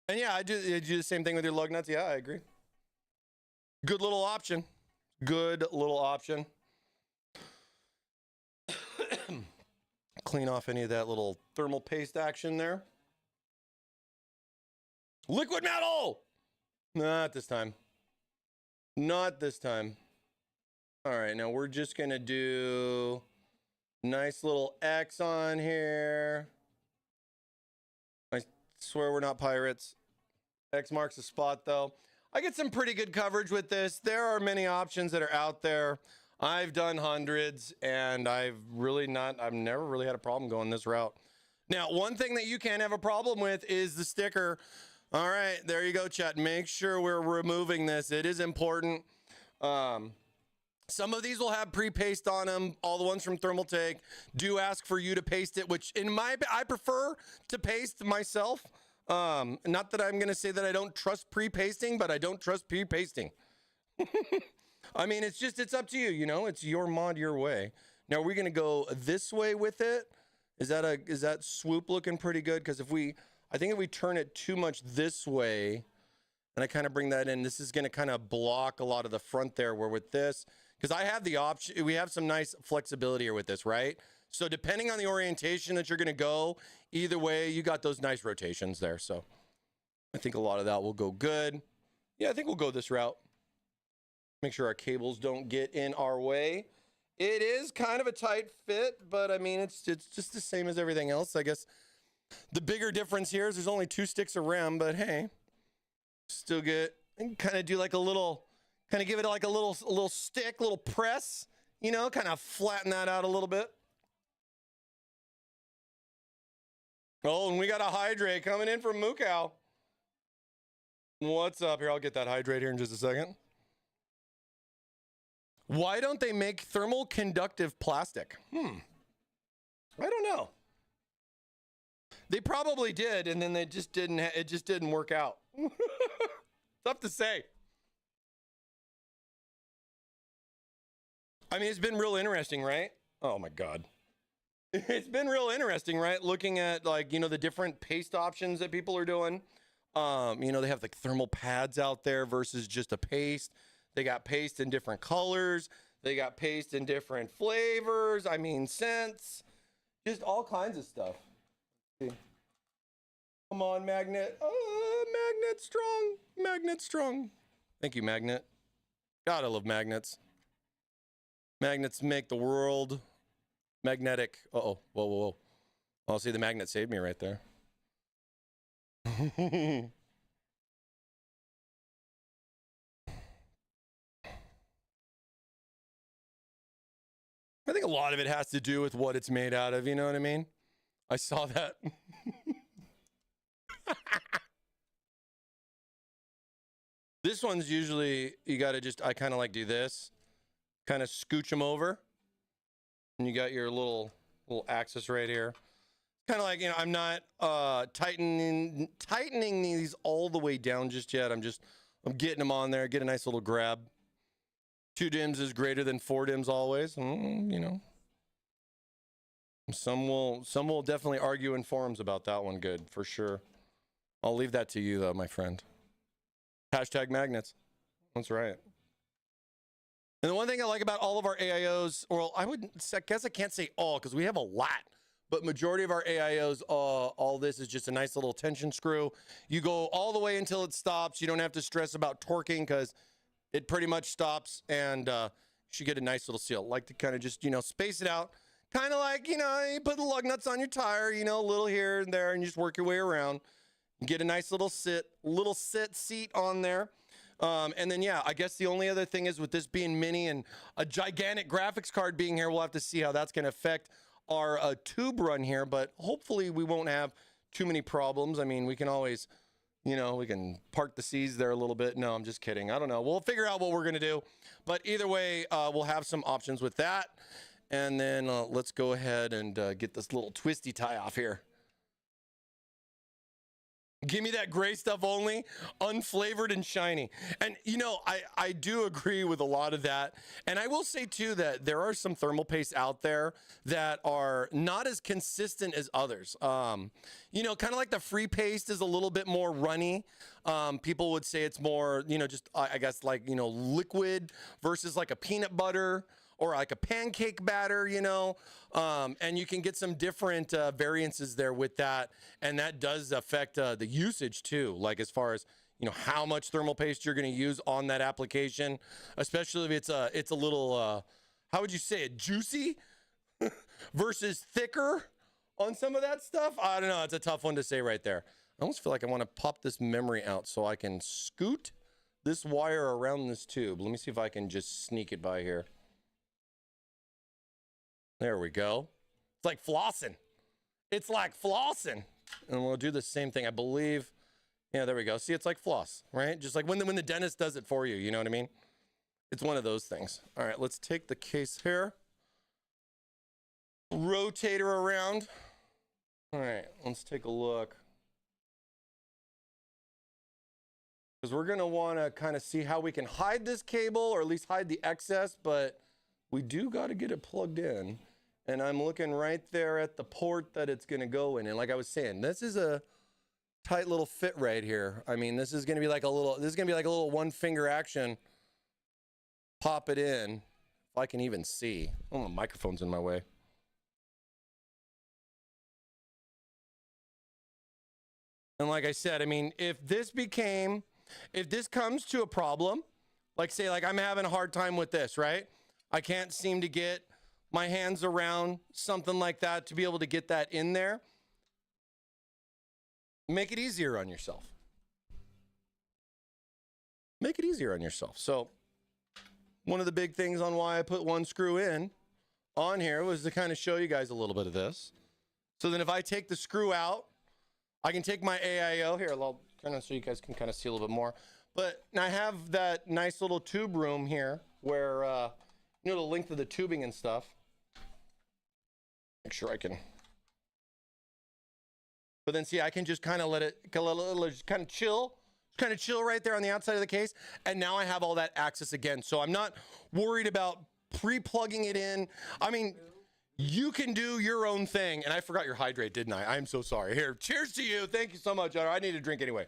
And yeah, I do the same thing with your lug nuts. Yeah, I agree. Good little option. Good little option. Clean off any of that little thermal paste action there. Liquid metal! Not this time. Not this time. All right, now we're just going to do nice little X on here. I swear we're not pirates. X marks the spot, though. I get some pretty good coverage with this. There are many options that are out there. I've done hundreds, and I've never really had a problem going this route. Now, one thing that you can't have a problem with is the sticker. All right, there you go, chat. Make sure we're removing this. It is important. Some of these will have pre-paste on them. All the ones from Thermaltake do ask for you to paste it, which I prefer to paste myself. Not that I'm going to say that I don't trust pre-pasting, but I don't trust pre-pasting. I mean, it's up to you, you know, it's your mod, your way. Now we're going to go this way with it. Is that swoop looking pretty good? Because I think if we turn it too much this way, and I kind of bring that in, this is going to kind of block a lot of the front there, where with this, because I have the option, we have some nice flexibility here with this, right? So depending on the orientation that you're going to go, either way, you got those nice rotations there. So I think a lot of that will go good. Yeah, I think we'll go this route. Make sure our cables don't get in our way. It is kind of a tight fit, but I mean, it's just the same as everything else. I guess the bigger difference here is there's only 2 sticks of RAM, but hey, still get, and kind of do like a little, kind of give it like a little stick, little press, you know, kind of flatten that out a little bit. Oh, and we got a hydrate coming in from Mukau. What's up here? I'll get that hydrate here in just a second. Why don't they make thermal conductive plastic? I don't know. They probably did, and then they just didn't. It just didn't work out. Tough to say. I mean, it's been real interesting, right? Oh my God. It's been real interesting, right? Looking at, like, you know, the different paste options that people are doing. You know, they have like thermal pads out there versus just a paste. They got paste in different colors. They got paste in different flavors. I mean, scents, just all kinds of stuff. Come on, Magnet. Oh, Magnet strong. Magnet strong. Thank you, Magnet. God, I love magnets. Magnets make the world magnetic. Uh-oh. Whoa, whoa, whoa. Oh, see, the magnet saved me right there. I think a lot of it has to do with what it's made out of, you know what I mean? I saw that. This one's usually, you got to just, I kind of like do this, kind of scooch them over, and you got your little axis right here. Kind of like, you know, I'm not tightening these all the way down just yet. I'm getting them on there, get a nice little grab. 2 dims is greater than 4 dims always. You know, some will definitely argue in forums about that one. Good for sure. I'll leave that to you though, my friend. Hashtag magnets. That's right. And the one thing I like about all of our AIOs, or I guess I can't say all because we have a lot, but majority of our AIOs, all this is just a nice little tension screw. You go all the way until it stops. You don't have to stress about torquing because it pretty much stops, and you should get a nice little seal. Like to kind of just, you know, space it out. Kind of like, you know, you put the lug nuts on your tire, you know, a little here and there, and you just work your way around. Get a nice little seat on there. And then, yeah, I guess the only other thing is with this being mini and a gigantic graphics card being here, we'll have to see how that's going to affect our tube run here. But hopefully we won't have too many problems. I mean, we can always, you know, we can park the C's there a little bit. No, I'm just kidding. I don't know. We'll figure out what we're going to do. But either way, we'll have some options with that. And then let's go ahead and get this little twisty tie off here. Give me that gray stuff only, unflavored and shiny. And, you know, I do agree with a lot of that. And I will say, too, that there are some thermal pastes out there that are not as consistent as others. You know, kind of like the free paste is a little bit more runny. People would say it's more, you know, just, I guess, like, you know, liquid versus like a peanut butter or like a pancake batter, you know, and you can get some different variances there with that, and that does affect the usage too, like as far as, you know, how much thermal paste you're going to use on that application, especially if it's a little, how would you say it, juicy versus thicker on some of that stuff. I don't know, it's a tough one to say right there. I almost feel like I want to pop this memory out so I can scoot this wire around this tube. Let me see if I can just sneak it by here. There we go. It's like flossing. it's like flossing. And we'll do the same thing, I believe. Yeah, there we go. See, it's like floss, right? Just like when the dentist does it for you, you know what I mean? It's one of those things. All right, let's take the case here. Rotate her around. All right, let's take a look. Because we're going to want to kind of see how we can hide this cable, or at least hide the excess, but we do got to get it plugged in. And I'm looking right there at the port that it's going to go in. And like I was saying, this is a tight little fit right here. I mean, this is going to be like a little one finger action. Pop it in. If I can even see. Oh, the microphone's in my way. And like I said, I mean, if this comes to a problem, like say, like I'm having a hard time with this, right? I can't seem to get my hands around something like that to be able to get that in there. Make it easier on yourself. Make it easier on yourself. So one of the big things on why I put one screw in on here was to kind of show you guys a little bit of this. So then if I take the screw out, I can take my AIO here. I'll kind of so you guys can kind of see a little bit more. But I have that nice little tube room here where, you know, the length of the tubing and stuff. Make sure I can. But then see, I can just kind of let it kind of chill right there on the outside of the case. And now I have all that access again. So I'm not worried about pre-plugging it in. I mean, you can do your own thing. And I forgot your hydrate, didn't I? I'm so sorry. Here, cheers to you. Thank you so much. I need a drink anyway.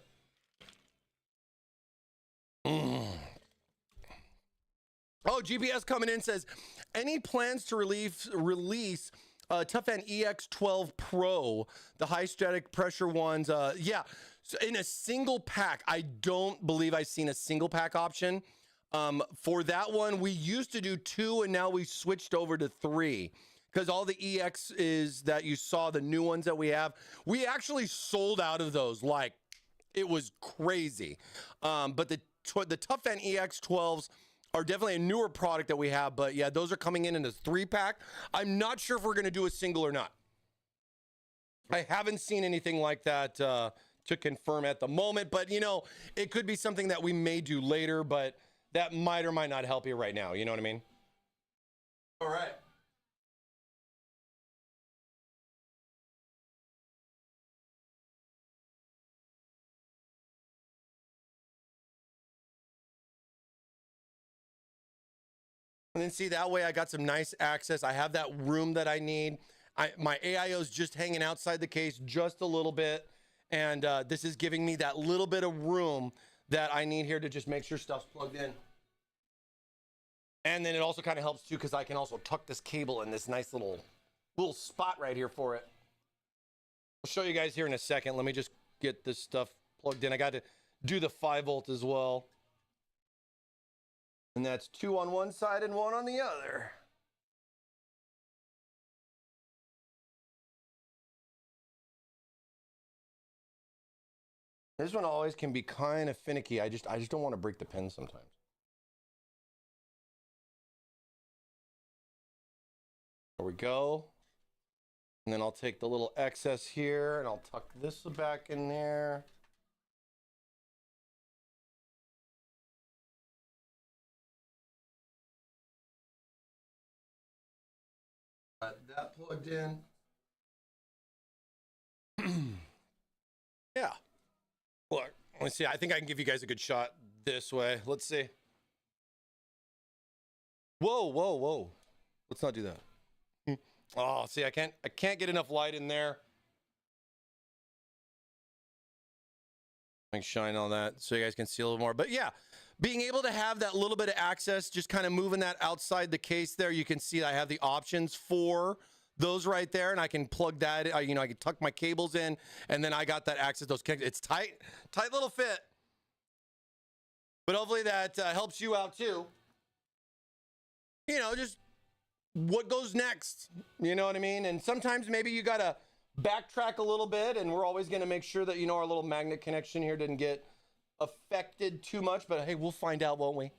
Oh, GPS coming in says, any plans to release Tough N EX12 Pro, the high static pressure ones? Yeah, so in a single pack. I don't believe I've seen a single pack option. For that one, we used to do 2 and now we switched over to 3. Because all the EX is that you saw, the new ones that we have, we actually sold out of those. Like, it was crazy. But the Tough N EX12s are definitely a newer product that we have. But yeah, those are coming in a 3-pack. I'm not sure if we're going to do a single or not. I haven't seen anything like that to confirm at the moment. But, you know, it could be something that we may do later. But that might or might not help you right now. You know what I mean? All right. And then see, that way I got some nice access. I have that room that I need. My AIO is just hanging outside the case just a little bit. And this is giving me that little bit of room that I need here to just make sure stuff's plugged in. And then it also kind of helps too, because I can also tuck this cable in this nice little spot right here for it. I'll show you guys here in a second. Let me just get this stuff plugged in. I got to do the 5-volt as well. And that's 2 on one side and 1 on the other. This one always can be kind of finicky. I just don't want to break the pin sometimes. There we go. And then I'll take the little excess here and I'll tuck this back in there. Got that plugged in. Yeah. Look, let's see. I think I can give you guys a good shot this way. Let's see. Whoa, whoa, whoa. Let's not do that. Oh, see, I can't get enough light in there. Let me shine on that so you guys can see a little more. But yeah, being able to have that little bit of access, just kind of moving that outside the case there, you can see I have the options for those right there, and I can plug that, you know, I can tuck my cables in, and then I got that access, those connections. It's tight little fit. But hopefully that helps you out too. You know, just what goes next, you know what I mean? And sometimes maybe you got to backtrack a little bit, and we're always going to make sure that, you know, our little magnet connection here didn't get affected too much, but hey, we'll find out, won't we?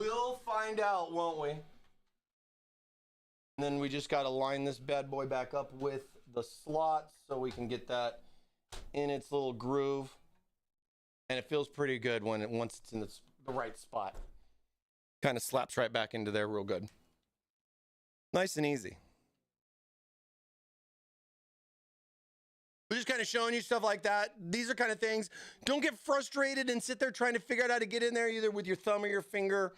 We'll find out, won't we? And then we just got to line this bad boy back up with the slots so we can get that in its little groove. And it feels pretty good when once it's in the right spot. Kind of slaps right back into there real good. Nice and easy. We're just kind of showing you stuff like that. These are kind of things. Don't get frustrated and sit there trying to figure out how to get in there either with your thumb or your finger.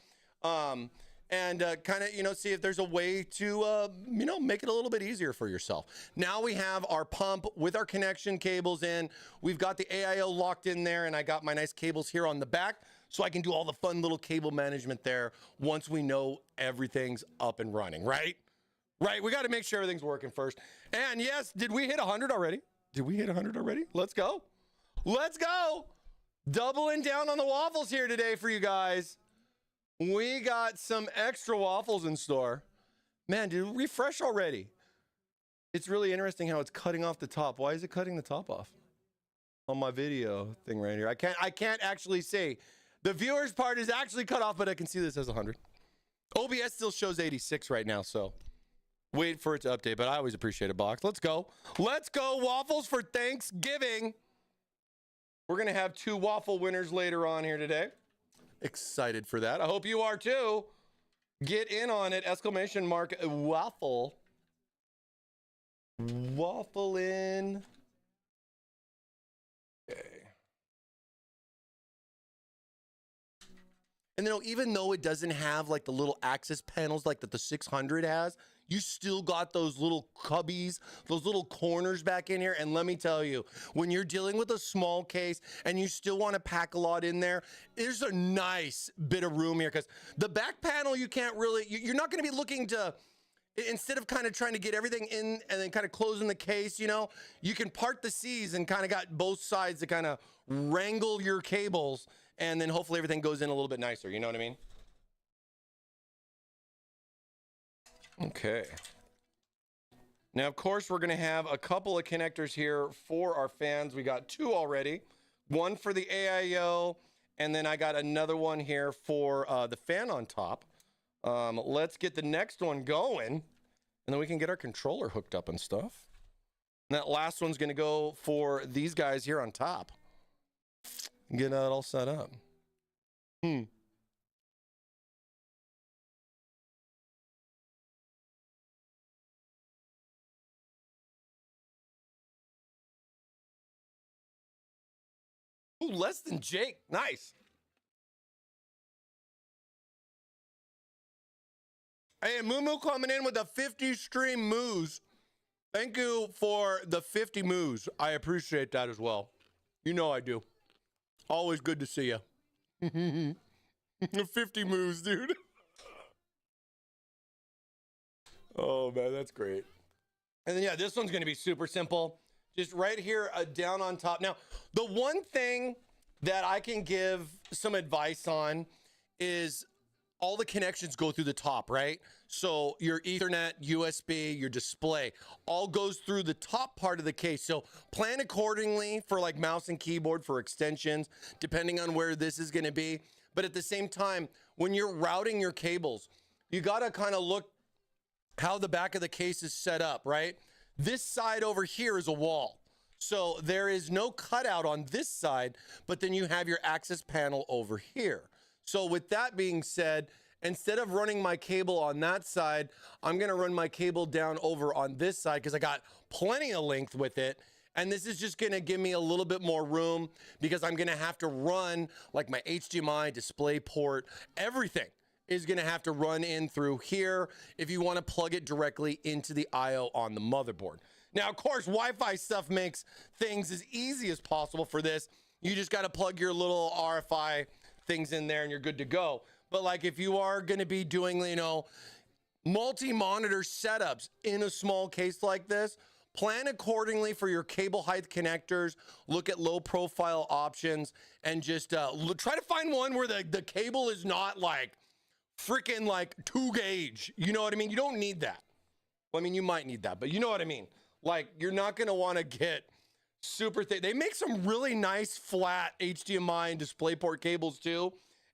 And kind of, see if there's a way to, make it a little bit easier for yourself. Now we have our pump with our connection cables in. We've got the AIO locked in there, and I got my nice cables here on the back so I can do all the fun little cable management there once we know everything's up and running, right? Right, we got to make sure everything's working first. And yes, did we hit 100 already? Did we hit 100 already? Let's go. Let's go. Doubling down on the waffles here today for you guys. We got some extra waffles in store. Man, dude, refresh already. It's really interesting how it's cutting off the top. Why is it cutting the top off? On my video thing right here. I can't actually see. The viewers part is actually cut off, but I can see this as 100. OBS still shows 86 right now, so wait for it to update, but I always appreciate a box. Let's go. Let's go. Waffles for Thanksgiving. We're going to have 2 waffle winners later on here today. Excited for that. I hope you are too. Get in on it. Exclamation mark waffle. Waffle in. Okay. And even though it doesn't have like the little access panels like that the 600 has, you still got those little cubbies, those little corners back in here. And let me tell you, when you're dealing with a small case and you still want to pack a lot in there, there's a nice bit of room here because the back panel, you can't really, you're not going to be looking to, instead of kind of trying to get everything in and then kind of closing the case, you can part the C's and kind of got both sides to kind of wrangle your cables. And then hopefully everything goes in a little bit nicer. You know what I mean? Okay. Now, of course, we're going to have a couple of connectors here for our fans. We got 2 already. One for the AIO, and then I got another one here for the fan on top. Let's get the next one going, and then we can get our controller hooked up and stuff. And that last one's going to go for these guys here on top. Get that all set up. Ooh, less than Jake. Nice. Hey, Moo coming in with a 50 stream moos. Thank you for the 50 moos. I appreciate that as well. You know I do. Always good to see you. 50 moves, dude. Oh, man, that's great. And then, yeah, this one's going to be super simple. Just right here, down on top. Now, the one thing that I can give some advice on is all the connections go through the top, right? So your Ethernet, USB, your display, all goes through the top part of the case. So plan accordingly for like mouse and keyboard for extensions, depending on where this is going to be. But at the same time, when you're routing your cables, you got to kind of look how the back of the case is set up, right? This side over here is a wall. So there is no cutout on this side, but then you have your access panel over here. So with that being said, instead of running my cable on that side, I'm going to run my cable down over on this side because I got plenty of length with it. And this is just going to give me a little bit more room because I'm going to have to run like my HDMI, display port, everything is going to have to run in through here if you want to plug it directly into the IO on the motherboard. Now, of course, Wi-Fi stuff makes things as easy as possible for this. You just got to plug your little RFI things in there and you're good to go. But like if you are going to be doing, you know, multi-monitor setups in a small case like this, plan accordingly for your cable height connectors, look at low profile options, and just try to find one where the cable is not like freaking like 2 gauge. You know what I mean? You don't need that. Well, I mean, you might need that, but you know what I mean? Like, you're not going to want to get super thick. They make some really nice flat HDMI and DisplayPort cables too.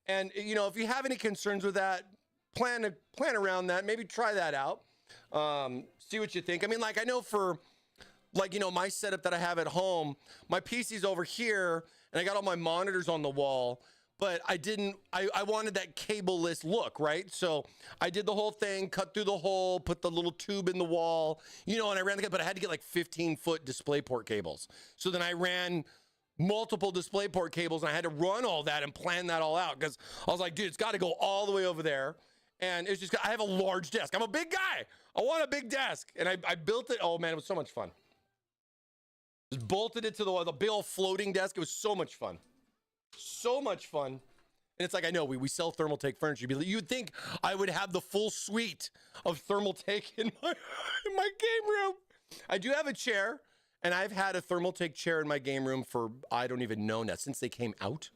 And, you know, if you have any concerns with that, plan around that. Maybe try that out. See what you think. I mean, like, I know for like, you know, my setup that I have at home, my PC's over here and I got all my monitors on the wall, but I wanted that cableless look, right? So I did the whole thing, cut through the hole, put the little tube in the wall, you know, and I ran the, but I had to get like 15-foot DisplayPort cables. So then I ran multiple DisplayPort cables and I had to run all that and plan that all out because I was like, dude, it's got to go all the way over there. And it's just, I have a large desk. I'm a big guy. I want a big desk. And I built it. Oh man, it was so much fun. Just bolted it to the big old floating desk. It was so much fun. So much fun. And it's like, I know we sell Thermaltake furniture. You'd think I would have the full suite of Thermaltake in my game room. I do have a chair, and I've had a Thermaltake chair in my game room for, I don't even know now, since they came out.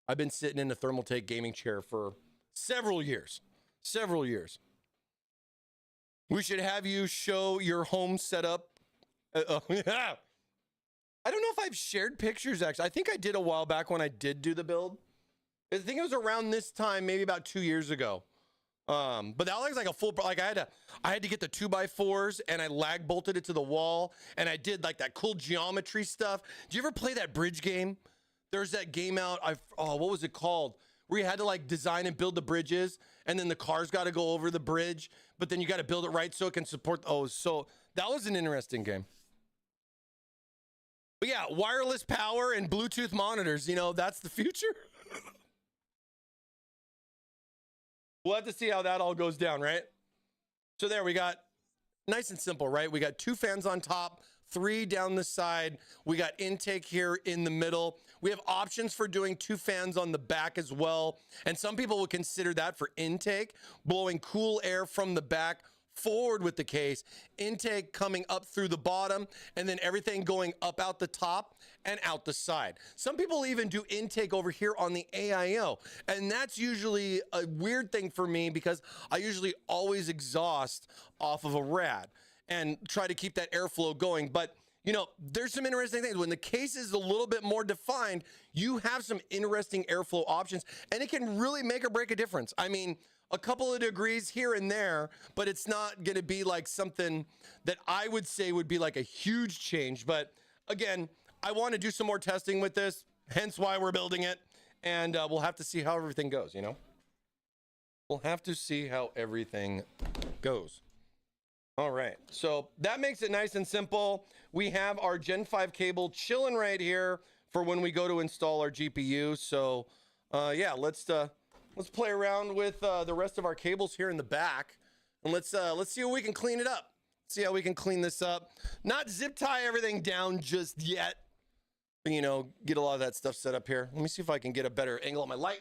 I've been sitting in a Thermaltake gaming chair for several years. Several years. We should have you show your home setup. Yeah. I don't know if I've shared pictures, actually. I think I did a while back when I did do the build. I think it was around this time, maybe about 2 years ago. But that was like a full, like I had to get the 2x4s and I lag bolted it to the wall and I did like that cool geometry stuff. Did you ever play that bridge game? There's that game out, what was it called? Where you had to like design and build the bridges and then the cars got to go over the bridge, but then you got to build it right so it can support, so that was an interesting game. But yeah, wireless power and Bluetooth monitors, you know, that's the future. We'll have to see how that all goes down, right? So there we got, nice and simple, right? We got 2 fans on top, 3 down the side. We got intake here in the middle. We have options for doing 2 fans on the back as well. And some people would consider that for intake, blowing cool air from the back forward with the case, intake coming up through the bottom, and then everything going up out the top and out the side. Some people even do intake over here on the AIO, and that's usually a weird thing for me because I usually always exhaust off of a rad and try to keep that airflow going. But you know, there's some interesting things. When the case is a little bit more defined, you have some interesting airflow options, and it can really make or break a difference. I mean, a couple of degrees here and there, but it's not going to be like something that I would say would be like a huge change. But again, I want to do some more testing with this, hence why we're building it. And we'll have to see how everything goes, you know? We'll have to see how everything goes. All right, so that makes it nice and simple. We have our Gen 5 cable chilling right here for when we go to install our GPU. So yeah, let's play around with the rest of our cables here in the back, and let's see how we can clean it up. See how we can clean this up. Not zip tie everything down just yet, but, you know, get a lot of that stuff set up here. Let me see if I can get a better angle on my light.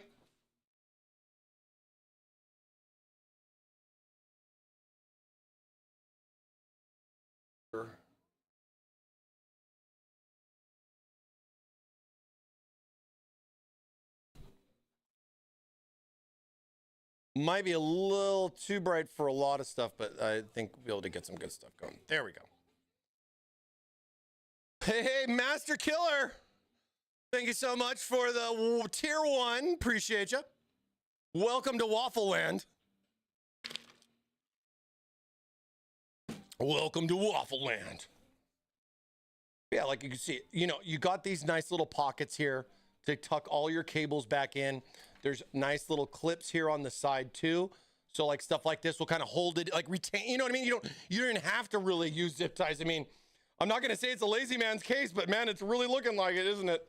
Might be a little too bright for a lot of stuff, but I think we'll be able to get some good stuff going. There we go. Hey, Master Killer. Thank you so much for the tier 1. Appreciate you. Welcome to Waffle Land. Welcome to Waffle Land. Yeah, like you can see, you know, you got these nice little pockets here to tuck all your cables back in. There's nice little clips here on the side too. So like stuff like this will kind of hold it, like retain, you know what I mean? You don't even have to really use zip ties. I mean, I'm not gonna say it's a lazy man's case, but man, it's really looking like it, isn't it?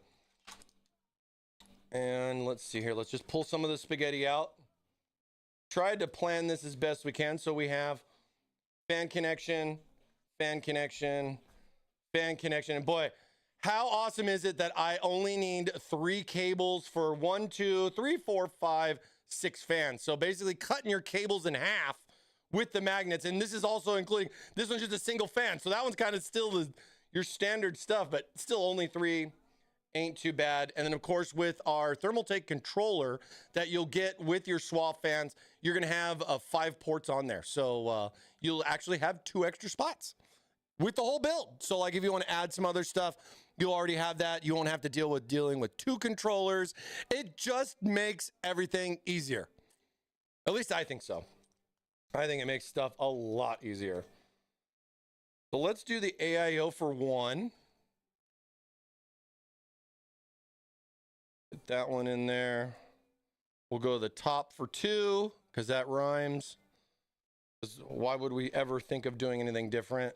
And let's see here. Let's just pull some of the spaghetti out. Tried to plan this as best we can. So we have fan connection, fan connection, fan connection. And boy, how awesome is it that I only need 3 cables for 1, 2, 3, 4, 5, 6 fans. So basically cutting your cables in half with the magnets. And this is also including, this one's just a single fan. So that one's kind of still your standard stuff, but still only 3 ain't too bad. And then of course with our Thermaltake controller that you'll get with your swap fans, you're gonna have 5 ports on there. So you'll actually have 2 extra spots with the whole build. So like if you want to add some other stuff, you'll already have that. You won't have to dealing with 2 controllers. It just makes everything easier. At least I think so. I think it makes stuff a lot easier. So let's do the AIO for 1. Put that one in there. We'll go to the top for 2 because that rhymes. Why would we ever think of doing anything different?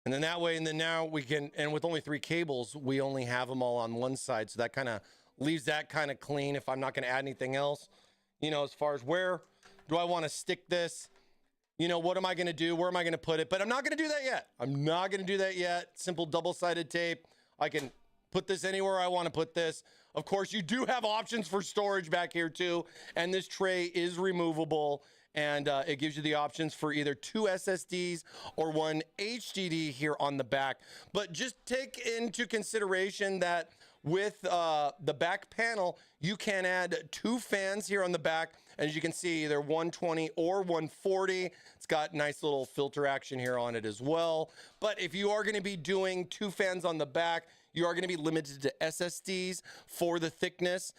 And then that way, and then now we can, and with only 3 cables, we only have them all on one side. So that kind of leaves that kind of clean if I'm not going to add anything else. You know, as far as where do I want to stick this? You know, what am I going to do? Where am I going to put it? But I'm not going to do that yet. I'm not going to do that yet. Simple double-sided tape. I can put this anywhere I want to put this. Of course, you do have options for storage back here too. And this tray is removable. And it gives you the options for either 2 SSDs or 1 HDD here on the back. But just take into consideration that with the back panel, you can add 2 fans here on the back. As you can see, either 120 or 140. It's got nice little filter action here on it as well. But if you are going to be doing 2 fans on the back, you are going to be limited to SSDs for the thickness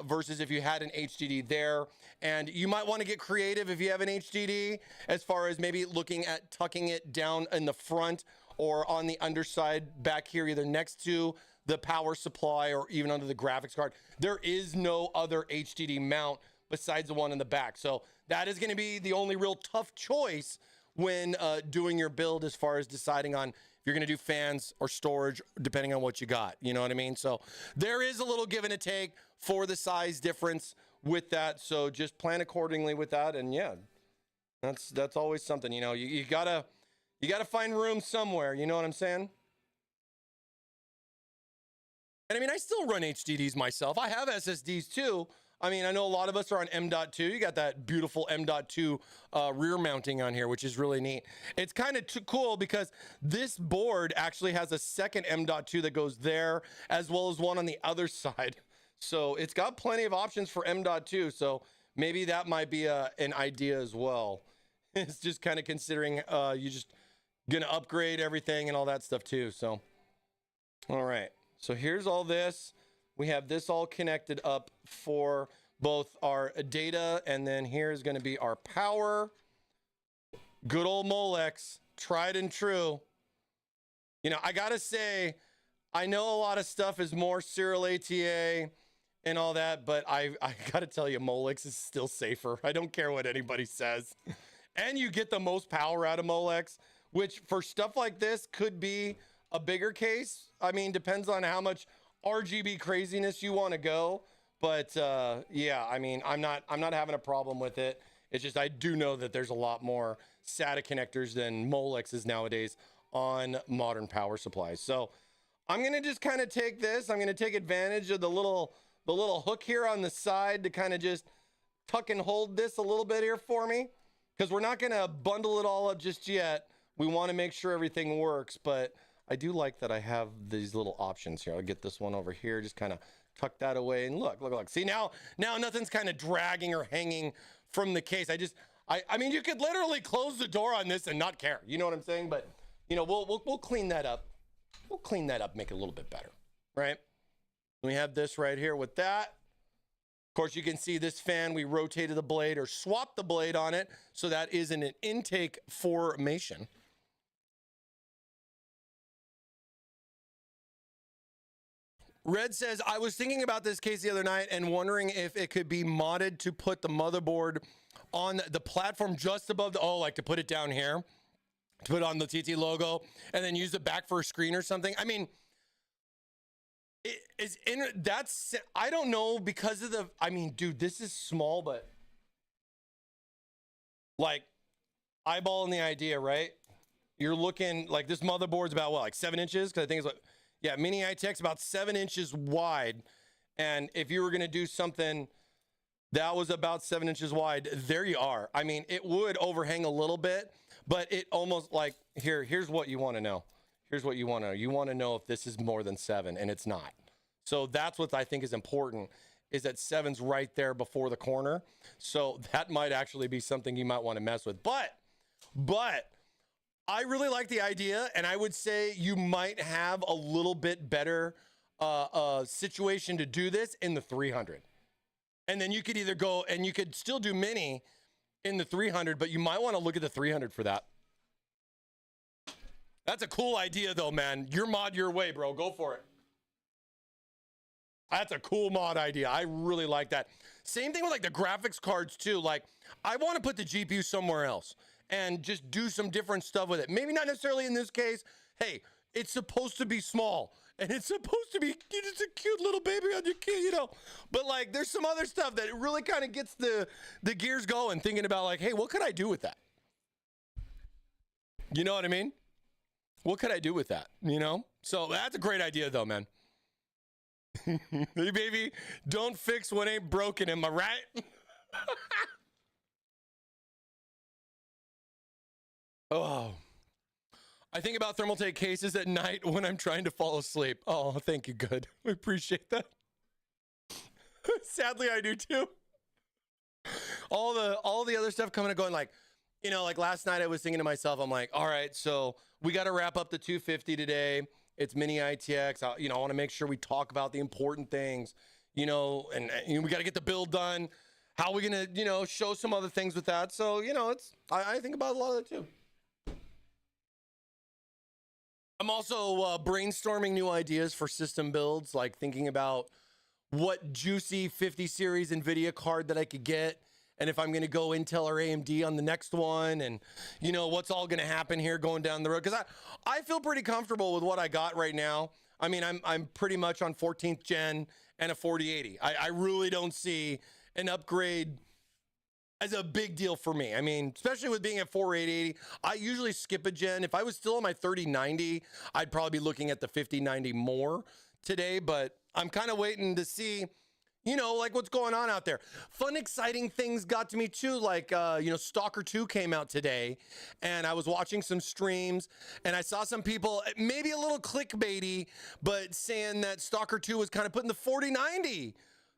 versus if you had an HDD there. And you might want to get creative if you have an HDD as far as maybe looking at tucking it down in the front or on the underside back here, either next to the power supply or even under the graphics card. There is no other HDD mount besides the one in the back. So that is going to be the only real tough choice when doing your build as far as deciding on if you're going to do fans or storage, depending on what you got. You know what I mean? So there is a little give and a take for the size difference with that. So just plan accordingly with that. And yeah, that's always something, you know, you gotta find room somewhere. You know what I'm saying? And I mean, I still run HDDs myself. I have SSDs too. I mean, I know a lot of us are on M.2. You got that beautiful M.2 rear mounting on here, which is really neat. It's kind of cool because this board actually has a second M.2 that goes there, as well as one on the other side. So it's got plenty of options for M.2. So maybe that might be an idea as well. It's just kind of considering you just going to upgrade everything and all that stuff too. So, all right. So here's all this. We have this all connected up for both our data, and then here's going to be our power. Good old Molex, tried and true. You know, I got to say, I know a lot of stuff is more serial ATA and all that, but I got to tell you, Molex is still safer. I don't care what anybody says. And you get the most power out of Molex, which for stuff like this could be a bigger case. I mean, depends on how much RGB craziness you want to go, but yeah, I mean, I'm not having a problem with it. It's just I do know that there's a lot more SATA connectors than Molexes nowadays on modern power supplies. So I'm gonna just kind of take this. I'm gonna take advantage of the little hook here on the side to kind of just tuck and hold this a little bit here for me, because we're not gonna bundle it all up just yet. We want to make sure everything works, but I do like that I have these little options here. I'll get this one over here, just kind of tuck that away, and look. See, now nothing's kind of dragging or hanging from the case. I mean, you could literally close the door on this and not care. You know what I'm saying? But you know, we'll clean that up. We'll clean that up, make it a little bit better, right? We have this right here with that. Of course, you can see this fan, we rotated the blade or swapped the blade on it, so that is in an intake formation. Red says, I was thinking about this case the other night and wondering if it could be modded to put the motherboard on the platform just above the, like to put it down here, to put on the TT logo and then use the back for a screen or something. I mean, I don't know, because of the, I mean, dude, this is small, but like eyeballing the idea, right? You're looking like this motherboard's about what, like 7 inches? Because I think it's like, yeah, Mini-ITX about 7 inches wide. And if you were going to do something that was about 7 inches wide, there you are. I mean, it would overhang a little bit, but it almost like, here's what you want to know. Here's what you want to know. You want to know if this is more than 7, and it's not. So that's what I think is important, is that 7's right there before the corner. So that might actually be something you might want to mess with. But I really like the idea, and I would say you might have a little bit better situation to do this in the 300. And then you could either go, and you could still do mini in the 300, but you might want to look at the 300 for that. That's a cool idea though, man. Your mod your way, bro. Go for it. That's a cool mod idea. I really like that. Same thing with like the graphics cards too. Like I want to put the GPU somewhere else and just do some different stuff with it. Maybe not necessarily in this case. Hey, it's supposed to be small and it's supposed to be just a cute little baby on your kid, you know. But like there's some other stuff that really kind of gets the gears going, thinking about like, hey, what could I do with that? You know what I mean? What could I do with that? You know? So that's a great idea though, man. Hey, baby, don't fix what ain't broken, am I right? Oh, I think about Thermaltake cases at night when I'm trying to fall asleep. Oh, thank you, good. We appreciate that. Sadly, I do too. All the other stuff coming and going, like, you know, like last night I was thinking to myself, I'm like, all right, so we got to wrap up the 250 today. It's Mini-ITX. I want to make sure we talk about the important things, you know, and we got to get the build done. How are we going to, you know, show some other things with that? So, you know, I think about a lot of that too. I'm also brainstorming new ideas for system builds, like thinking about what juicy 50 series NVIDIA card that I could get. And if I'm going to go Intel or AMD on the next one, and you know what's all going to happen here going down the road, because I feel pretty comfortable with what I got right now. I mean, I'm pretty much on 14th gen and a 4080. I really don't see an upgrade as a big deal for me. I mean, especially with being at 4880, I usually skip a gen. If I was still on my 3090, I'd probably be looking at the 5090 more today. But I'm kind of waiting to see, you know, like what's going on out there. Fun, exciting things got to me too. Like, you know, Stalker 2 came out today and I was watching some streams and I saw some people, maybe a little clickbaity, but saying that Stalker 2 was kind of putting the 4090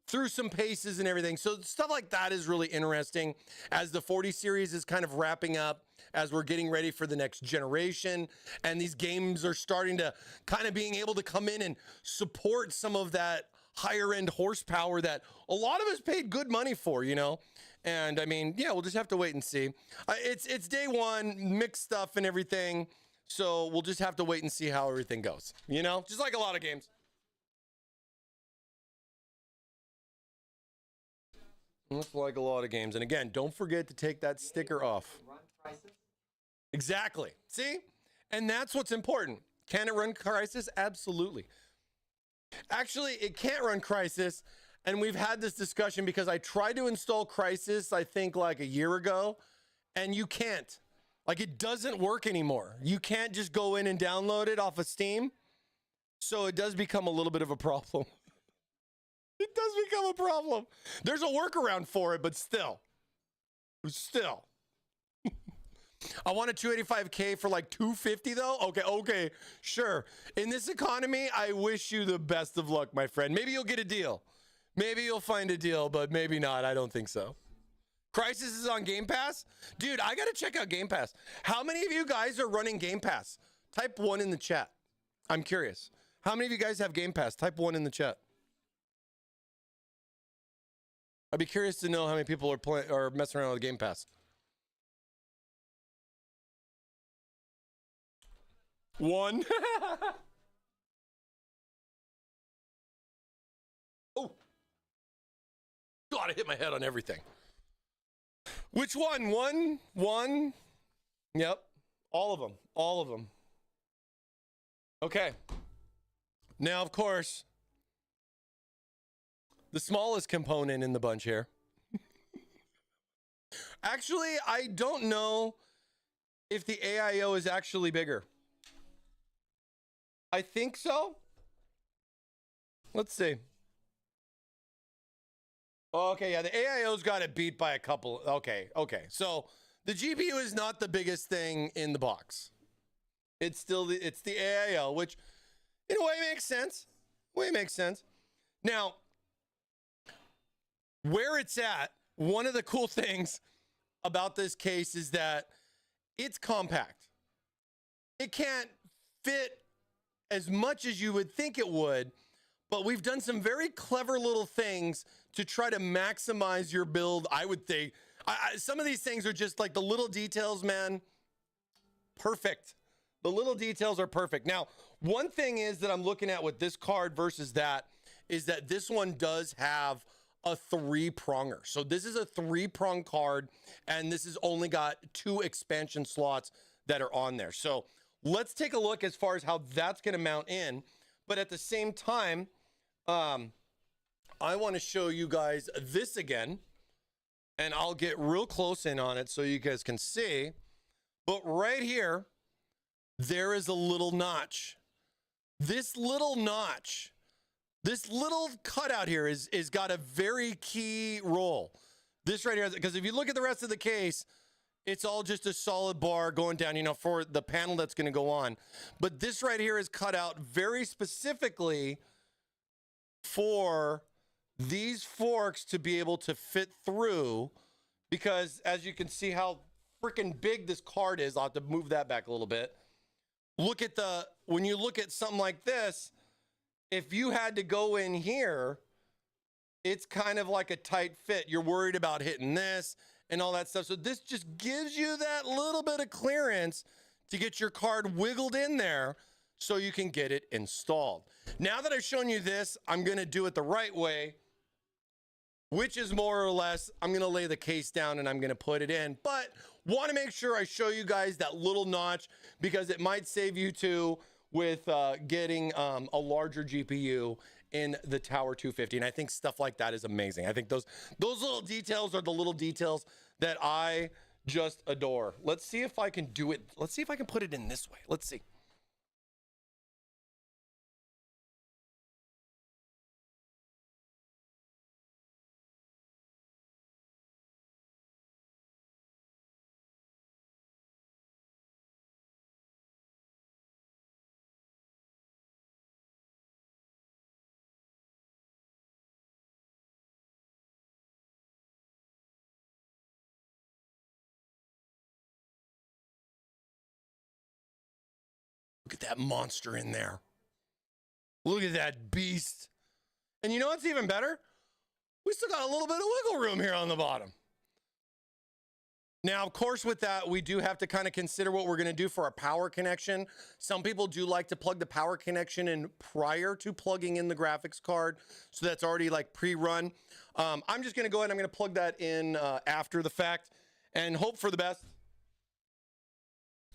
through some paces and everything. So stuff like that is really interesting as the 40 series is kind of wrapping up, as we're getting ready for the next generation. And these games are starting to kind of being able to come in and support some of that higher end horsepower that a lot of us paid good money for, you know? And I mean, yeah, we'll just have to wait and see. It's day one, mixed stuff and everything. So we'll just have to wait and see how everything goes, you know? Just like a lot of games. Looks like a lot of games. And again, don't forget to take that sticker off. Exactly. See? And that's what's important. Can it run Crysis? Absolutely. Actually, it can't run Crysis. And we've had this discussion because I tried to install Crysis, I think like a year ago, and you can't. Like it doesn't work anymore. You can't just go in and download it off of Steam. So it does become a little bit of a problem. It does become a problem. There's a workaround for it, but still. I want a 285K for like 250 though. Okay, sure. In this economy, I wish you the best of luck, my friend. Maybe you'll get a deal. Maybe you'll find a deal, but maybe not. I don't think so. Crysis is on Game Pass? Dude, I gotta check out Game Pass. How many of you guys are running Game Pass? Type 1 in the chat. I'm curious. How many of you guys have Game Pass? Type 1 in the chat. I'd be curious to know how many people are playing or messing around with Game Pass. One. Oh. God, I hit my head on everything. Which one? One. Yep. All of them. Okay. Now, of course, the smallest component in the bunch here. Actually, I don't know if the AIO is actually bigger. I think so. Let's see. Okay, yeah, the AIO's got it beat by a couple. Okay. So the GPU is not the biggest thing in the box. It's still the AIO, which in a way makes sense. Now, where it's at, one of the cool things about this case is that it's compact. It can't fit as much as you would think it would, but we've done some very clever little things to try to maximize your build. I would think some of these things are just like the little details, man. Perfect. The little details are perfect. Now, one thing is that I'm looking at with this card versus that is that this one does have a 3-pronger. So this is a 3-prong card, and this has only got 2 expansion slots that are on there. So let's take a look as far as how that's going to mount in. But at the same time, I want to show you guys this again, and I'll get real close in on it so you guys can see. But right here, there is a little notch. This little notch, this little cutout here is got a very key role. This right here, because if you look at the rest of the case, it's all just a solid bar going down, you know, for the panel that's going to go on. But this right here is cut out very specifically for these forks to be able to fit through, because as you can see how freaking big this card is. I'll have to move that back a little bit. Look at when you look at something like this, if you had to go in here, it's kind of like a tight fit. You're worried about hitting this and all that stuff. So this just gives you that little bit of clearance to get your card wiggled in there so you can get it installed. Now that I've shown you this, I'm going to do it the right way, which is more or less, I'm going to lay the case down and I'm going to put it in. But want to make sure I show you guys that little notch, because it might save you too with getting a larger GPU in the Tower 250. And I think stuff like that is amazing. I think those little details are the little details that I just adore. Let's see if I can do it. Let's see if I can put it in this way. Let's see. Look at that monster in there. Look at that beast. And you know what's even better? We still got a little bit of wiggle room here on the bottom. Now, of course, with that, we do have to kind of consider what we're going to do for our power connection. Some people do like to plug the power connection in prior to plugging in the graphics card, so that's already like pre-run. I'm just going to go ahead and I'm going to plug that in after the fact and hope for the best.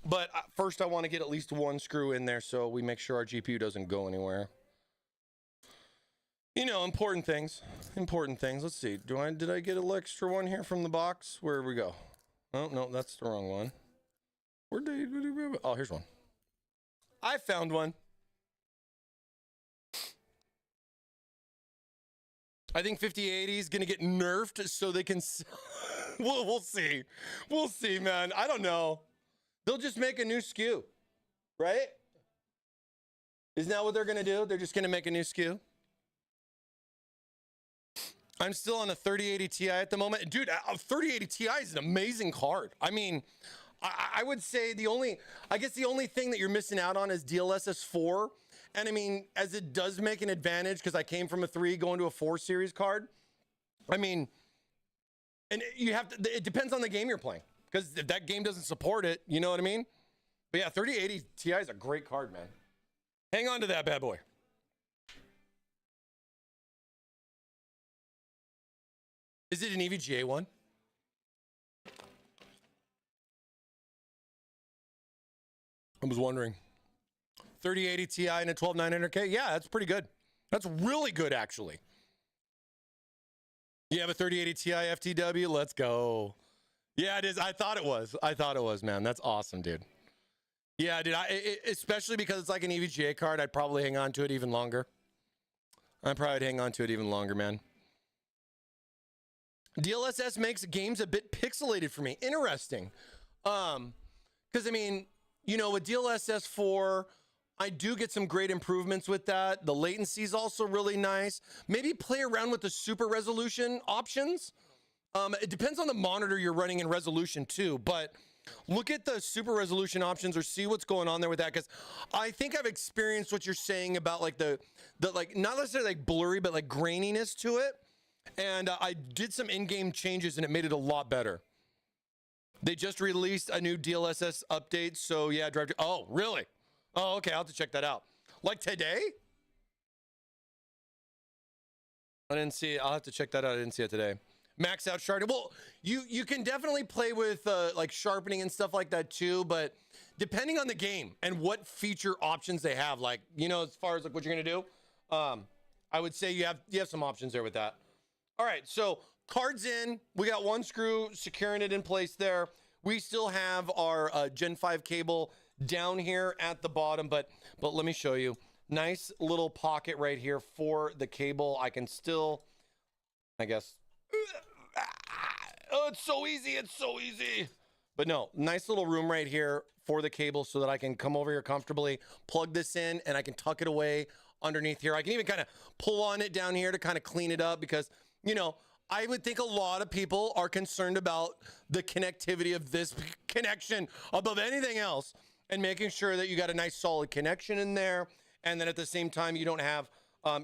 But first, I want to get at least one screw in there so we make sure our GPU doesn't go anywhere. You know, important things. Important things. Let's see. Did I get an extra one here from the box? Where we go? Oh, no, that's the wrong one. Oh, here's one. I found one. I think 5080 is going to get nerfed so they can... we'll see. We'll see, man. I don't know. They'll just make a new SKU, right? Isn't that what they're going to do? They're just going to make a new SKU. I'm still on a 3080 Ti at the moment. Dude, a 3080 Ti is an amazing card. I mean, I would say the only thing that you're missing out on is DLSS 4. And I mean, as it does make an advantage, because I came from a 3 going to a 4 series card. I mean, and you have to, it depends on the game you're playing. Because if that game doesn't support it, you know what I mean? But yeah, 3080 Ti is a great card, man. Hang on to that bad boy. Is it an EVGA one? I was wondering. 3080 Ti and a 12900K? Yeah, that's pretty good. That's really good, actually. You have a 3080 Ti FTW? Let's go. Yeah, it is. I thought it was, man. That's awesome, dude. Yeah, dude. Especially because it's like an EVGA card, I'd probably hang on to it even longer. Man. DLSS makes games a bit pixelated for me. Interesting. Because, I mean, you know, with DLSS 4, I do get some great improvements with that. The latency is also really nice. Maybe play around with the super resolution options. It depends on the monitor you're running in resolution too, but look at the super resolution options or see what's going on there with that. Cause I think I've experienced what you're saying about like the like, not necessarily like blurry, but like graininess to it. And I did some in-game changes and it made it a lot better. They just released a new DLSS update. So yeah, drive. Oh, really? Oh, okay. I'll have to check that out. Like today? I didn't see it. I'll have to check that out. I didn't see it today. Max out sharpening. Well, you can definitely play with like sharpening and stuff like that too, but depending on the game and what feature options they have, like, you know, as far as like what you're gonna do, I would say you have some options there with that. All right, so cards in. We got one screw securing it in place there. We still have our Gen 5 cable down here at the bottom, but let me show you. Nice little pocket right here for the cable. I can still, I guess. Oh, it's so easy. It's so easy. But no, nice little room right here for the cable so that I can come over here comfortably, plug this in, and I can tuck it away underneath here. I can even kind of pull on it down here to kind of clean it up because, you know, I would think a lot of people are concerned about the connectivity of this connection above anything else and making sure that you got a nice solid connection in there. And then at the same time, you don't have,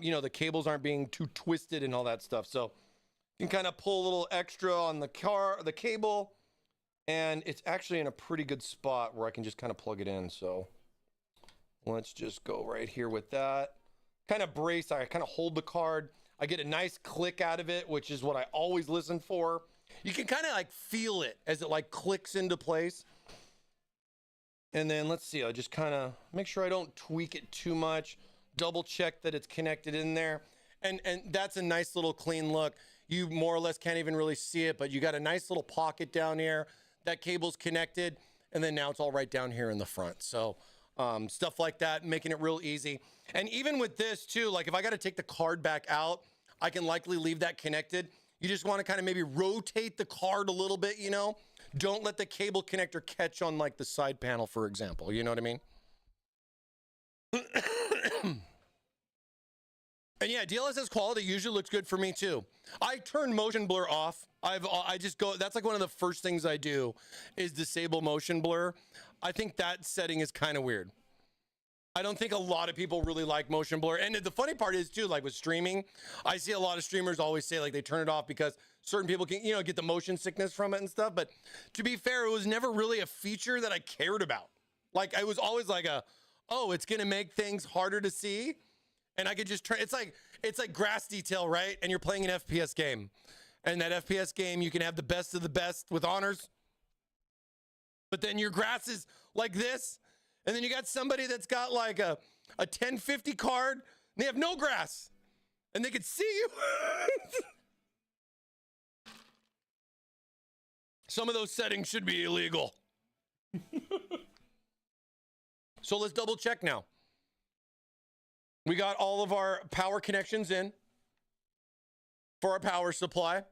you know, the cables aren't being too twisted and all that stuff. So you can kind of pull a little extra on the cable, and it's actually in a pretty good spot where I can just kind of plug it in. So let's just go right here with that. Kind of brace, I kind of hold the card. I get a nice click out of it, which is what I always listen for. You can kind of like feel it as it like clicks into place. And then let's see, I just kind of make sure I don't tweak it too much. Double check that it's connected in there. And that's a nice little clean look. You more or less can't even really see it, but you got a nice little pocket down here. That cable's connected. And then now it's all right down here in the front. So stuff like that, making it real easy. And even with this too, like if I got to take the card back out, I can likely leave that connected. You just want to kind of maybe rotate the card a little bit, you know? Don't let the cable connector catch on like the side panel, for example. You know what I mean? And yeah, DLSS quality usually looks good for me too. I turn motion blur off. I just go, that's like one of the first things I do is disable motion blur. I think that setting is kind of weird. I don't think a lot of people really like motion blur. And the funny part is too, like with streaming, I see a lot of streamers always say like they turn it off because certain people can, you know, get the motion sickness from it and stuff. But to be fair, it was never really a feature that I cared about. Like I was always like oh, it's gonna make things harder to see. And I could just turn, it's like grass detail, right? And you're playing an FPS game. And that FPS game, you can have the best of the best with honors. But then your grass is like this. And then you got somebody that's got like a 1050 card, and they have no grass, and they could see you. Some of those settings should be illegal. So let's double check now. We got all of our power connections in for our power supply.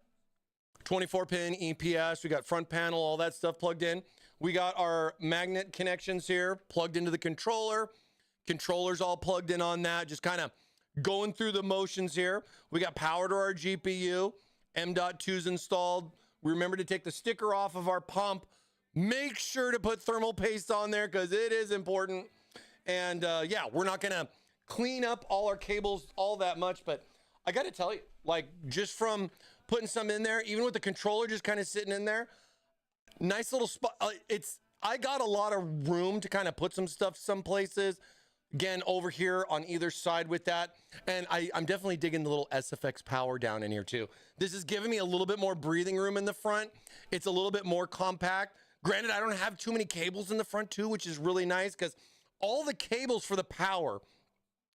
24-pin EPS, we got front panel, all that stuff plugged in. We got our magnet connections here plugged into the controller. Controller's all plugged in on that, just kind of going through the motions here. We got power to our GPU. M.2's installed. Remember to take the sticker off of our pump. Make sure to put thermal paste on there because it is important. And yeah, we're not going to clean up all our cables all that much, but I got to tell you, like just from putting some in there, even with the controller just kind of sitting in there, nice little spot. I got a lot of room to kind of put some stuff some places. Again, over here on either side with that. And I'm definitely digging the little SFX power down in here too. This is giving me a little bit more breathing room in the front. It's a little bit more compact. Granted, I don't have too many cables in the front too, which is really nice because all the cables for the power,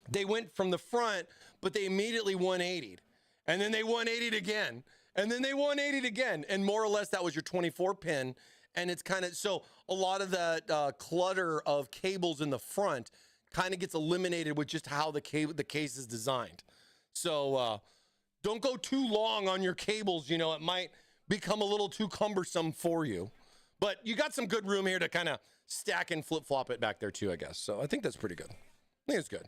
they went from the front, but they immediately 180'd. And then they 180'd again. And then they 180'd again. And more or less that was your 24-pin. And it's kind of, so a lot of that clutter of cables in the front kind of gets eliminated with just how the case is designed. So don't go too long on your cables. You know, it might become a little too cumbersome for you. But you got some good room here to kind of stack and flip-flop it back there too, I guess. So I think that's pretty good. I think it's good.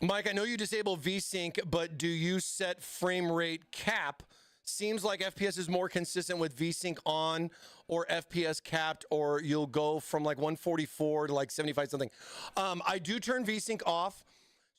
Mike, I know you disable VSync, but do you set frame rate cap? Seems like FPS is more consistent with VSync on or FPS capped, or you'll go from like 144 to like 75 something. I do turn VSync off.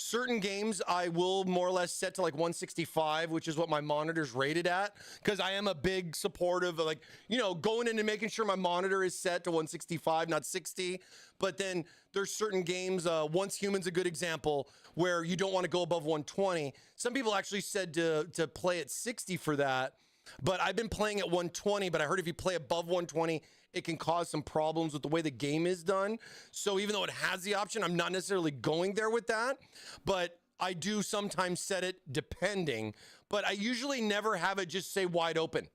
Certain games I will more or less set to like 165, which is what my monitor's rated at, because I am a big supporter of, like, you know, going in and making sure my monitor is set to 165, not 60. But then there's certain games, Once Human's a good example, where you don't want to go above 120. Some people actually said to play at 60 for that, but I've been playing at 120, but I heard if you play above 120, it can cause some problems with the way the game is done. So even though it has the option, I'm not necessarily going there with that, but I do sometimes set it depending, but I usually never have it just say wide open.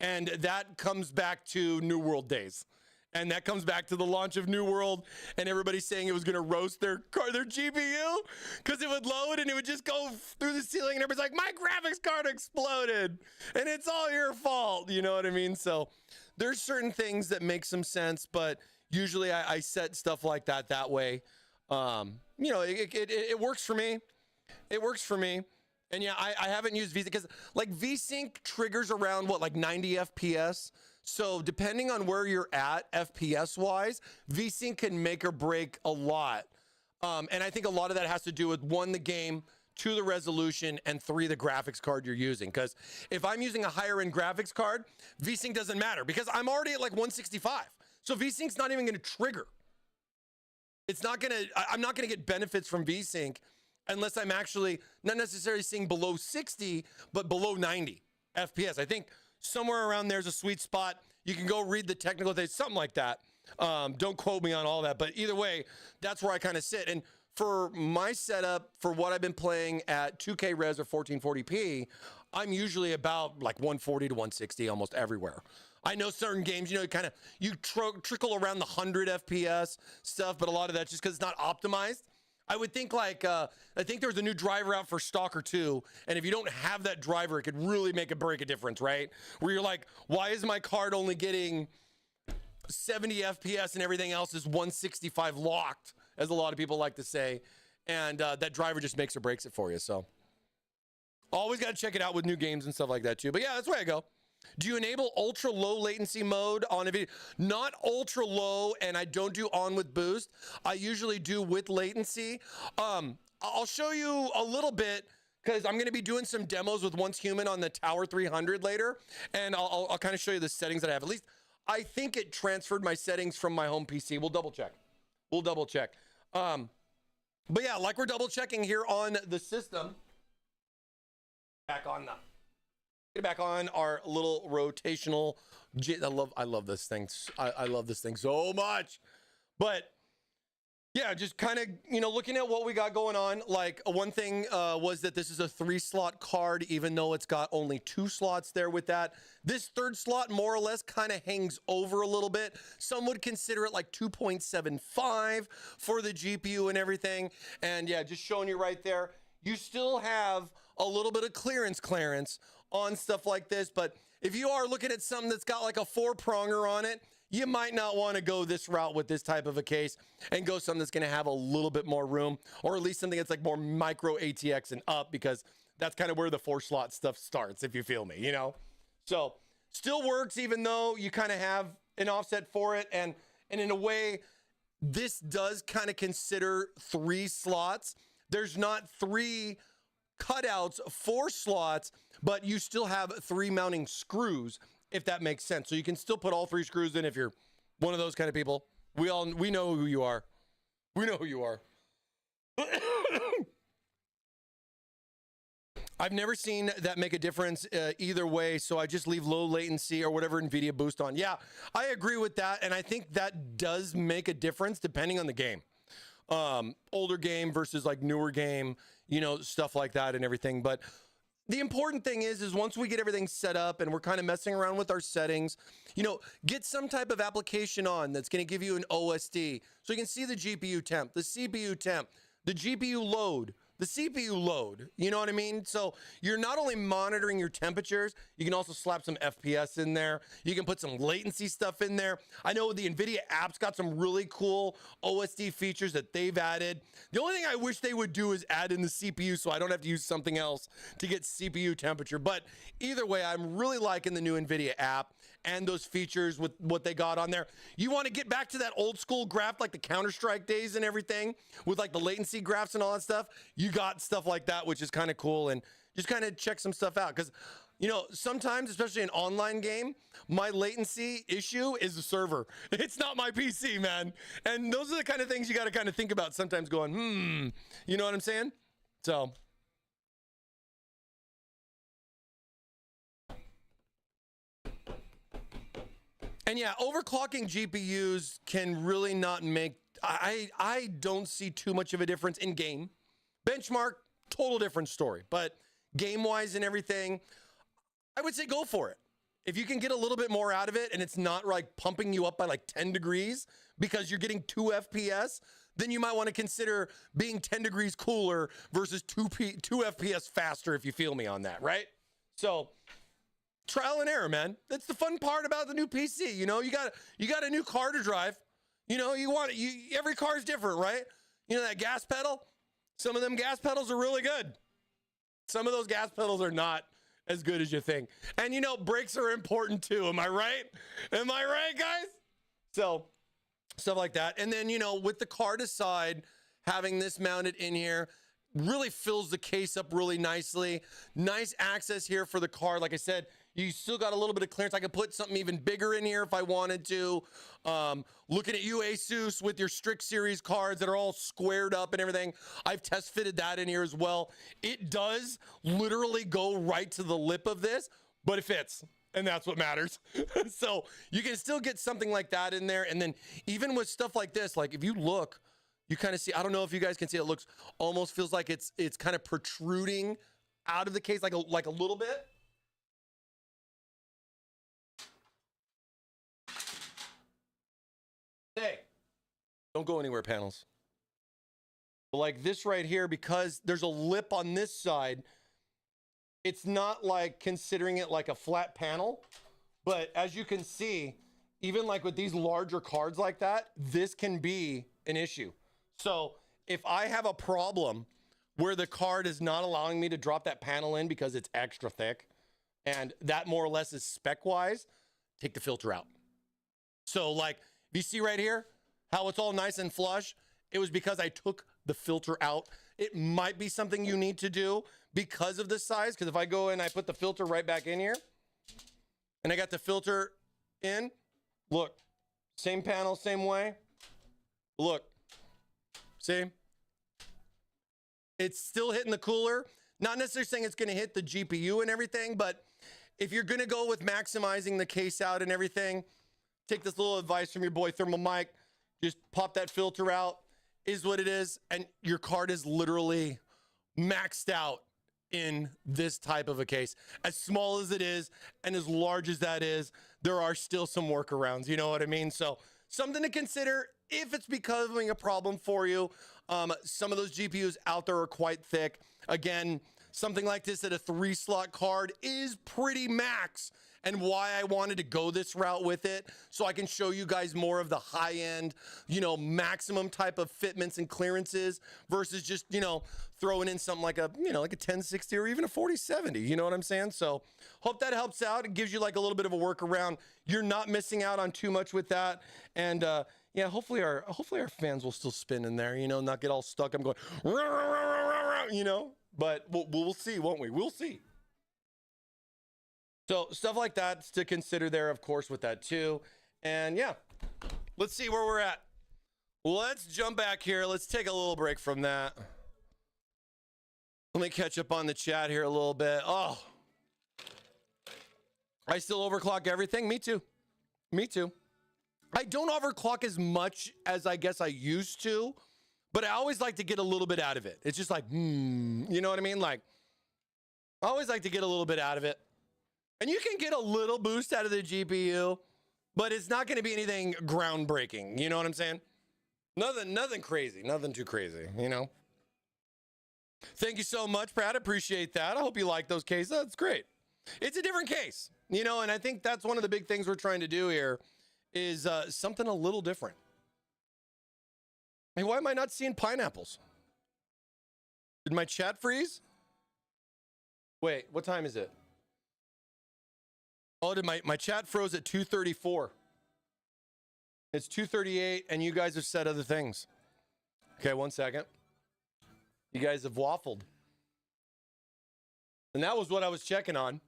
And that comes back to New World days. And that comes back to the launch of New World and everybody saying it was going to roast their GPU because it would load and it would just go through the ceiling and everybody's like, my graphics card exploded and it's all your fault. You know what I mean? So there's certain things that make some sense, but usually I set stuff like that way. You know, it works for me. It works for me. And yeah, I haven't used VSync because like VSync triggers around what, like 90 FPS. So depending on where you're at FPS wise, VSync can make or break a lot. And I think a lot of that has to do with 1, the game, 2, the resolution, and 3, the graphics card you're using. Because if I'm using a higher end graphics card, VSync doesn't matter because I'm already at like 165. So VSync's not even going to trigger. It's not going to, I'm not going to get benefits from VSync unless I'm actually not necessarily seeing below 60, but below 90 FPS. I think somewhere around there's a sweet spot. You can go read the technical things, something like that. Don't quote me on all that, but either way, that's where I kind of sit. And for my setup, for what I've been playing at 2K res or 1440p, I'm usually about like 140 to 160 almost everywhere. I know certain games, you know, you trickle around the 100 FPS stuff, but a lot of that's just because it's not optimized. I would think like, I think there's a new driver out for Stalker 2, and if you don't have that driver, it could really make a break a difference, right? Where you're like, why is my card only getting 70 FPS and everything else is 165 locked, as a lot of people like to say, and that driver just makes or breaks it for you. So always got to check it out with new games and stuff like that too. But yeah, that's where I go. Do you enable ultra low latency mode on a video? Not ultra low, and I don't do on with boost. I usually do with latency. I'll show you a little bit because I'm going to be doing some demos with Once Human on the Tower 300 later, and I'll kind of show you the settings that I have. At least I think it transferred my settings from my home PC. We'll double check. We'll double check. But yeah, like we're double checking here on the system. Back on the. Get back on our little rotational. I love this thing. I love this thing so much. But yeah, just kind of, you know, looking at what we got going on. Like one thing was that this is a 3-slot card, even though it's got only 2 slots there with that. This 3rd slot more or less kind of hangs over a little bit. Some would consider it like 2.75 for the GPU and everything. And yeah, just showing you right there. You still have a little bit of clearance on stuff like this, but if you are looking at something that's got like a 4-pronger on it, you might not want to go this route with this type of a case and go something that's going to have a little bit more room, or at least something that's like more micro ATX and up, because that's kind of where the 4-slot stuff starts, if you feel me, you know? So still works even though you kind of have an offset for it, and in a way, this does kind of consider 3 slots. There's not 3 cutouts, 4 slots, but you still have 3 mounting screws, if that makes sense. So you can still put all 3 screws in if you're one of those kind of people. We know who you are. We know who you are. I've never seen that make a difference either way, so I just leave low latency or whatever NVIDIA boost on. Yeah, I agree with that, and I think that does make a difference depending on the game. Older game versus like newer game, you know, stuff like that and everything. But the important thing is once we get everything set up and we're kind of messing around with our settings, you know, get some type of application on that's going to give you an OSD so you can see the GPU temp, the CPU temp, the GPU load, the CPU load, you know what I mean? So you're not only monitoring your temperatures, you can also slap some FPS in there. You can put some latency stuff in there. I know the NVIDIA app's got some really cool OSD features that they've added. The only thing I wish they would do is add in the CPU so I don't have to use something else to get CPU temperature. But either way, I'm really liking the new NVIDIA app. and those features with what they got on there. You want to get back to that old school graph, like the Counter-Strike days and everything, with like the latency graphs and all that stuff. You got stuff like that, which is kind of cool, and just kind of check some stuff out. Because, you know, sometimes, especially an online game, my latency issue is the server. It's not my PC, man. And those are the kind of things you got to kind of think about sometimes, going, you know what I'm saying? So... And yeah, overclocking GPUs can really not make, I don't see too much of a difference in game. Benchmark, total different story. But game-wise and everything, I would say go for it. If you can get a little bit more out of it and it's not like pumping you up by like 10 degrees because you're getting 2 FPS, then you might want to consider being 10 degrees cooler versus 2 FPS faster, if you feel me on that, right? So... trial and error, man. That's the fun part about the new PC. You know, you got a new car to drive. You know, every car is different, right? You know, that gas pedal, some of them gas pedals are really good. Some of those gas pedals are not as good as you think. And you know, brakes are important too. Am I right? Am I right, guys? So stuff like that. And then, you know, with the card aside, having this mounted in here really fills the case up really nicely. Nice access here for the card. Like I said, you still got a little bit of clearance. I could put something even bigger in here if I wanted to. Looking at you, Asus, with your Strix series cards that are all squared up and everything. I've test fitted that in here as well. It does literally go right to the lip of this, but it fits. And that's what matters. So you can still get something like that in there. And then even with stuff like this, like if you look, you kind of see, I don't know if you guys can see, it looks, almost feels like it's kind of protruding out of the case like a little bit. Hey, don't go anywhere, panels. But like this right here, because there's a lip on this side, it's not like considering it like a flat panel. But as you can see, even like with these larger cards like that, this can be an issue. So if I have a problem where the card is not allowing me to drop that panel in because it's extra thick, and that more or less is spec wise, take the filter out. So like, you see right here how it's all nice and flush? It was because I took the filter out. It might be something you need to do because of the size, because if I go and I put the filter right back in here, and I got the filter in, look, same panel, same way. Look, see? It's still hitting the cooler. Not necessarily saying it's gonna hit the GPU and everything, but if you're gonna go with maximizing the case out and everything, take this little advice from your boy ThermalMike. Just pop that filter out, is what it is, and your card is literally maxed out in this type of a case. As small as it is and as large as that is, there are still some workarounds, you know what I mean? So something to consider if it's becoming a problem for you. Some of those GPUs out there are quite thick. Again, something like this at a 3-slot card is pretty max, and why I wanted to go this route with it, so I can show you guys more of the high end, you know, maximum type of fitments and clearances versus just, you know, throwing in something like a, you know, like a 1060 or even a 4070, you know what I'm saying? So hope that helps out. It gives you like a little bit of a workaround. You're not missing out on too much with that. And yeah, hopefully our fans will still spin in there, you know, not get all stuck. I'm going, you know, but we'll see, won't we? We'll see. So stuff like that to consider there, of course, with that too. And yeah, let's see where we're at. Let's jump back here. Let's take a little break from that. Let me catch up on the chat here a little bit. Oh, I still overclock everything. Me too. Me too. I don't overclock as much as I guess I used to, but I always like to get a little bit out of it. It's just like, you know what I mean? Like, I always like to get a little bit out of it. And you can get a little boost out of the GPU, but it's not going to be anything groundbreaking. You know what I'm saying? Nothing crazy. Nothing too crazy, you know? Thank you so much, Brad. Appreciate that. I hope you like those cases. That's great. It's a different case, you know, and I think that's one of the big things we're trying to do here is something a little different. Hey, why am I not seeing pineapples? Did my chat freeze? Wait, what time is it? Oh, did my chat froze at 2:34. It's 2:38, and you guys have said other things. Okay, 1 second. You guys have waffled. And that was what I was checking on.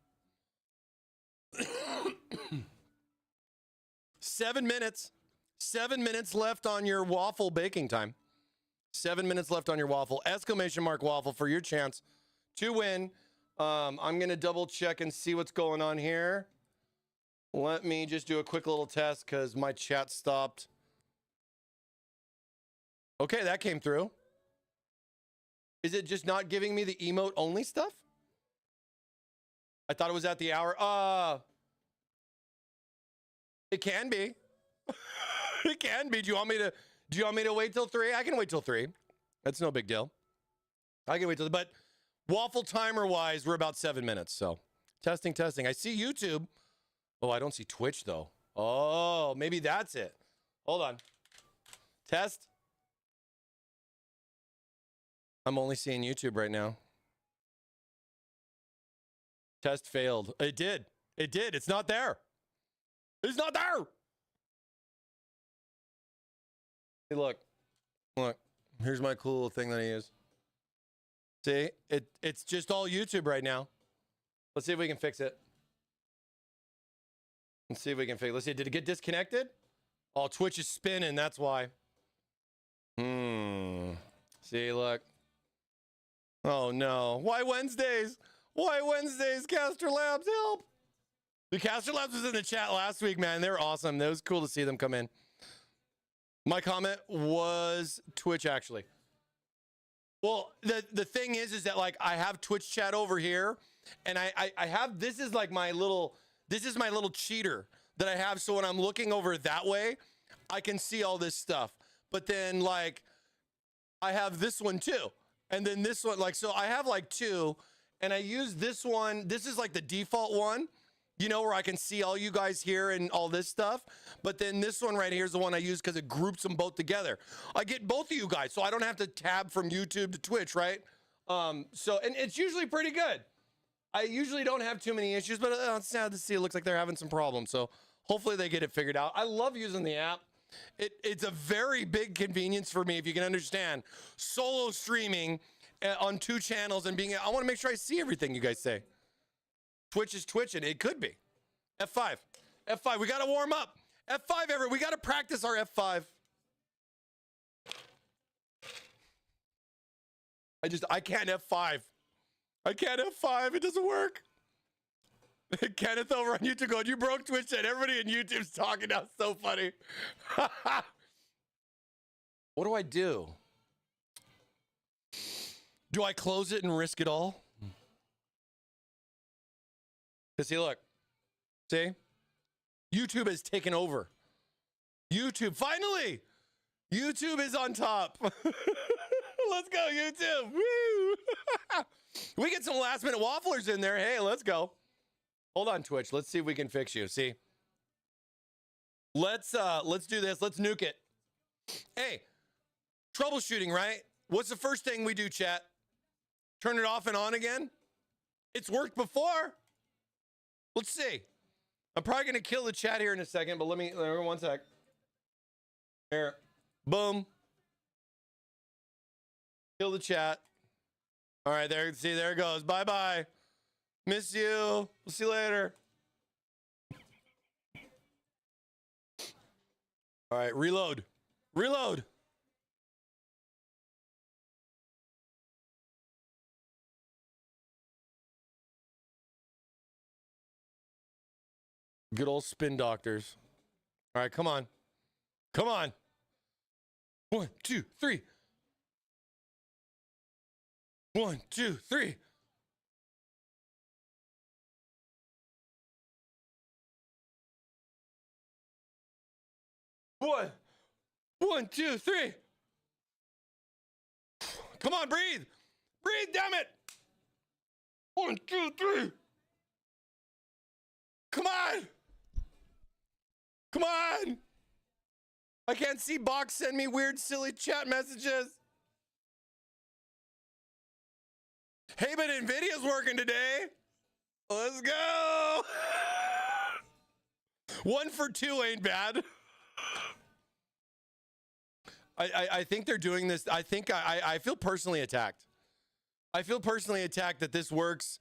7 minutes. 7 minutes left on your waffle baking time. 7 minutes left on your waffle. Exclamation mark waffle for your chance to win. I'm going to double check and see what's going on here. Let me just do a quick little test because my chat stopped. Okay, that came through. Is it just not giving me the emote only stuff? I thought it was at the hour. It can be. It can be. Do you want me to wait till 3? I can wait till 3. That's no big deal. I can wait till, but waffle timer wise, we're about 7 minutes. So testing. I see YouTube. Oh, I don't see Twitch though. Oh, maybe that's it. Hold on. Test. I'm only seeing YouTube right now. Test failed. It did. It's not there. It's not there. Hey, look. Here's my cool little thing that I use. See, it's just all YouTube right now. Let's see if we can fix it. Let's see if we can fix it. Let's see. Did it get disconnected? Oh, Twitch is spinning. That's why. See, look. Oh no. Why Wednesdays? Why Wednesdays? Caster Labs, help. The Caster Labs was in the chat last week, man. They were awesome. It was cool to see them come in. My comment was Twitch, actually. Well, the thing is that like I have Twitch chat over here, and I have, this is like my little cheater that I have. So when I'm looking over that way, I can see all this stuff. But then like I have this one too. And then this one, like, so I have like 2, and I use this one. This is like the default one, you know, where I can see all you guys here and all this stuff. But then this one right here is the one I use because it groups them both together. I get both of you guys, so I don't have to tab from YouTube to Twitch, right? So, and it's usually pretty good. I usually don't have too many issues, but it's sad to see. It looks like they're having some problems. So hopefully they get it figured out. I love using the app. It's a very big convenience for me, if you can understand. Solo streaming on 2 channels and being, I want to make sure I see everything you guys say. Twitch is twitching. It could be. F5. F5. We got to warm up. F5, everyone. We got to practice our F5. I can't F5. I can't F5. It doesn't work. Kenneth over on YouTube going, you broke Twitch and everybody in YouTube's talking now. It's so funny. What do I do? Do I close it and risk it all? Because see, look. See? YouTube has taken over. YouTube, finally! YouTube is on top. Let's go, YouTube. Woo! We get some last minute wafflers in there. Hey, let's go. Hold on, Twitch. Let's see if we can fix you. See? Let's do this. Let's nuke it. Hey, troubleshooting, right? What's the first thing we do, chat? Turn it off and on again? It's worked before. Let's see. I'm probably going to kill the chat here in a second, but let me 1 sec. Here. Boom. Kill the chat. All right, there. See, there it goes. Bye-bye. Miss you. We'll see you later. All right, reload. Reload. Good old spin doctors. All right, come on. Come on. 1, 2, 3. 1, 2, 3. One, 2, 3. Come on, breathe. Breathe, damn it. 1, 2, 3. Come on. Come on. I can't see Box send me weird, silly chat messages. Hey, but NVIDIA's working today. Let's go. 1 for 2 ain't bad. I think they're doing this. I think I feel personally attacked. I feel personally attacked that this works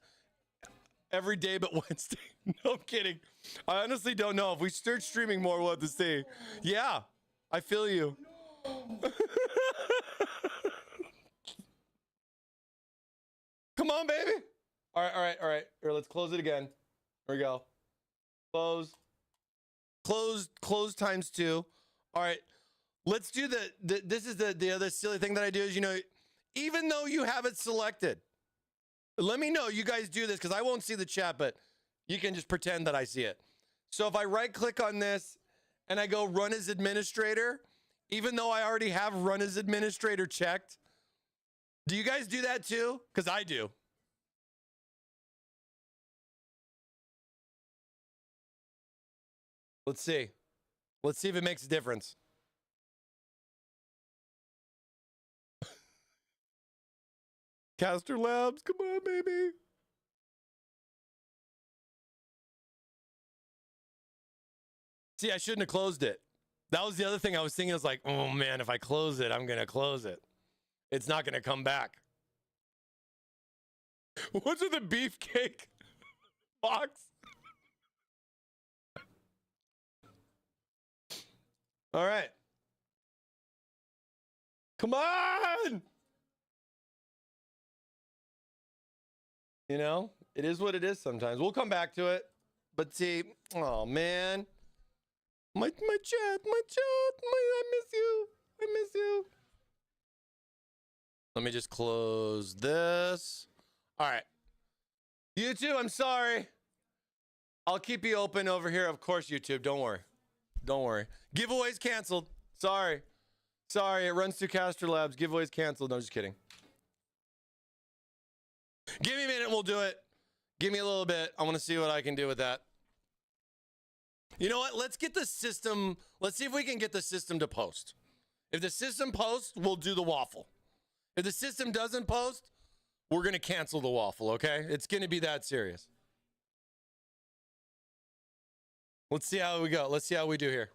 every day but Wednesday. No, I'm kidding. I honestly don't know. If we start streaming more, we'll have to see. Yeah, I feel you. Come on, baby. All right. Here, let's close it again. Here we go. Close times 2. All right. Let's do this is the other silly thing that I do is, you know, even though you have it selected, let me know you guys do this because I won't see the chat, but you can just pretend that I see it. So if I right click on this and I go run as administrator, even though I already have run as administrator checked, do you guys do that too? Because I do. Let's see. Let's see if it makes a difference. Caster Labs, come on, baby. See, I shouldn't have closed it. That was the other thing I was thinking. I was like, oh man, if I close it, I'm going to close it. It's not going to come back. What's with the beefcake box? All right. Come on. You know, it is what it is sometimes. We'll come back to it. But see, oh man. My chat, I miss you. Let me just close this. All right. YouTube, I'm sorry. I'll keep you open over here. Of course, YouTube, don't worry. Giveaways canceled. Sorry, it runs through Caster Labs. Giveaways canceled. No, just kidding. Give me a minute, we'll do it. Give me a little bit. I want to see what I can do with that. You know what? Let's get the system. Let's see if we can get the system to post. If the system posts, we'll do the waffle. If the system doesn't post, we're going to cancel the waffle, okay? It's going to be that serious. Let's see how we go. Let's see how we do here.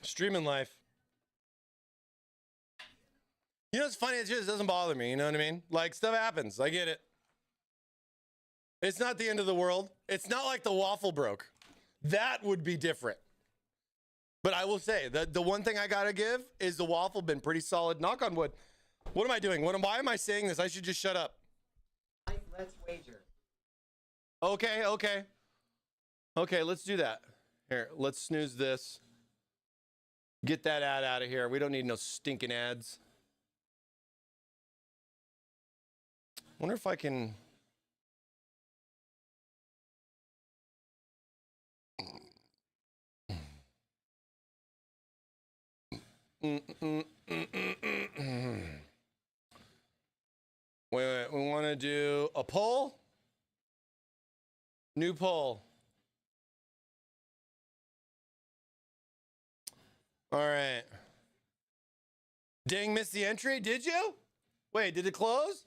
Streaming life. You know what's funny? It just doesn't bother me. You know what I mean? Like, stuff happens. I get it. It's not the end of the world. It's not like the waffle broke. That would be different. But I will say that the one thing I gotta give is the waffle been pretty solid. Knock on wood. What am I doing? Why am I saying this? I should just shut up. Let's wager. Okay, let's do that. Here, let's snooze this. Get that ad out of here. We don't need no stinking ads. Wonder if I can... Wait, we want to do a poll? New poll. All right. Dang, missed the entry. Did you? Wait, did it close?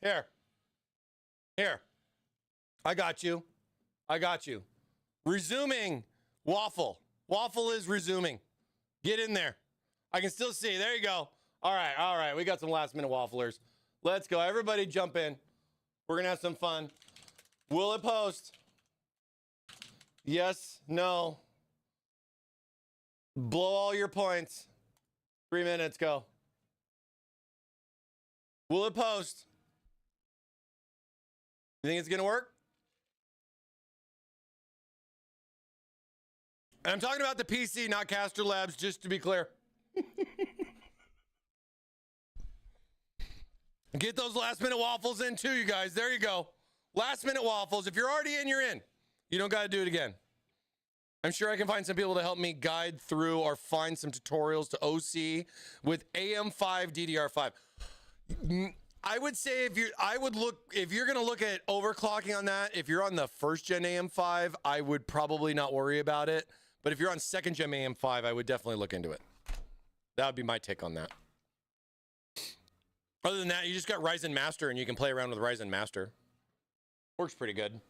Here. I got you. Resuming. Waffle is resuming. Get in there. I can still see. There you go. All right. We got some last minute wafflers. Let's go. Everybody jump in. We're going to have some fun. Will it post? Yes, no. Blow all your points. 3 minutes, go. Will it post? You think it's gonna work? And I'm talking about the PC, not Caster Labs, just to be clear. Get those last minute waffles in too, you guys. There you go. Last minute waffles. If you're already in, you're in. You don't got to do it again. I'm sure I can find some people to help me guide through or find some tutorials to OC with AM5 DDR5. I would say if you're going to look at overclocking on that, if you're on the first gen AM5, I would probably not worry about it. But if you're on second gen AM5, I would definitely look into it. That would be my take on that. Other than that, you just got Ryzen Master and you can play around with Ryzen Master. Works pretty good.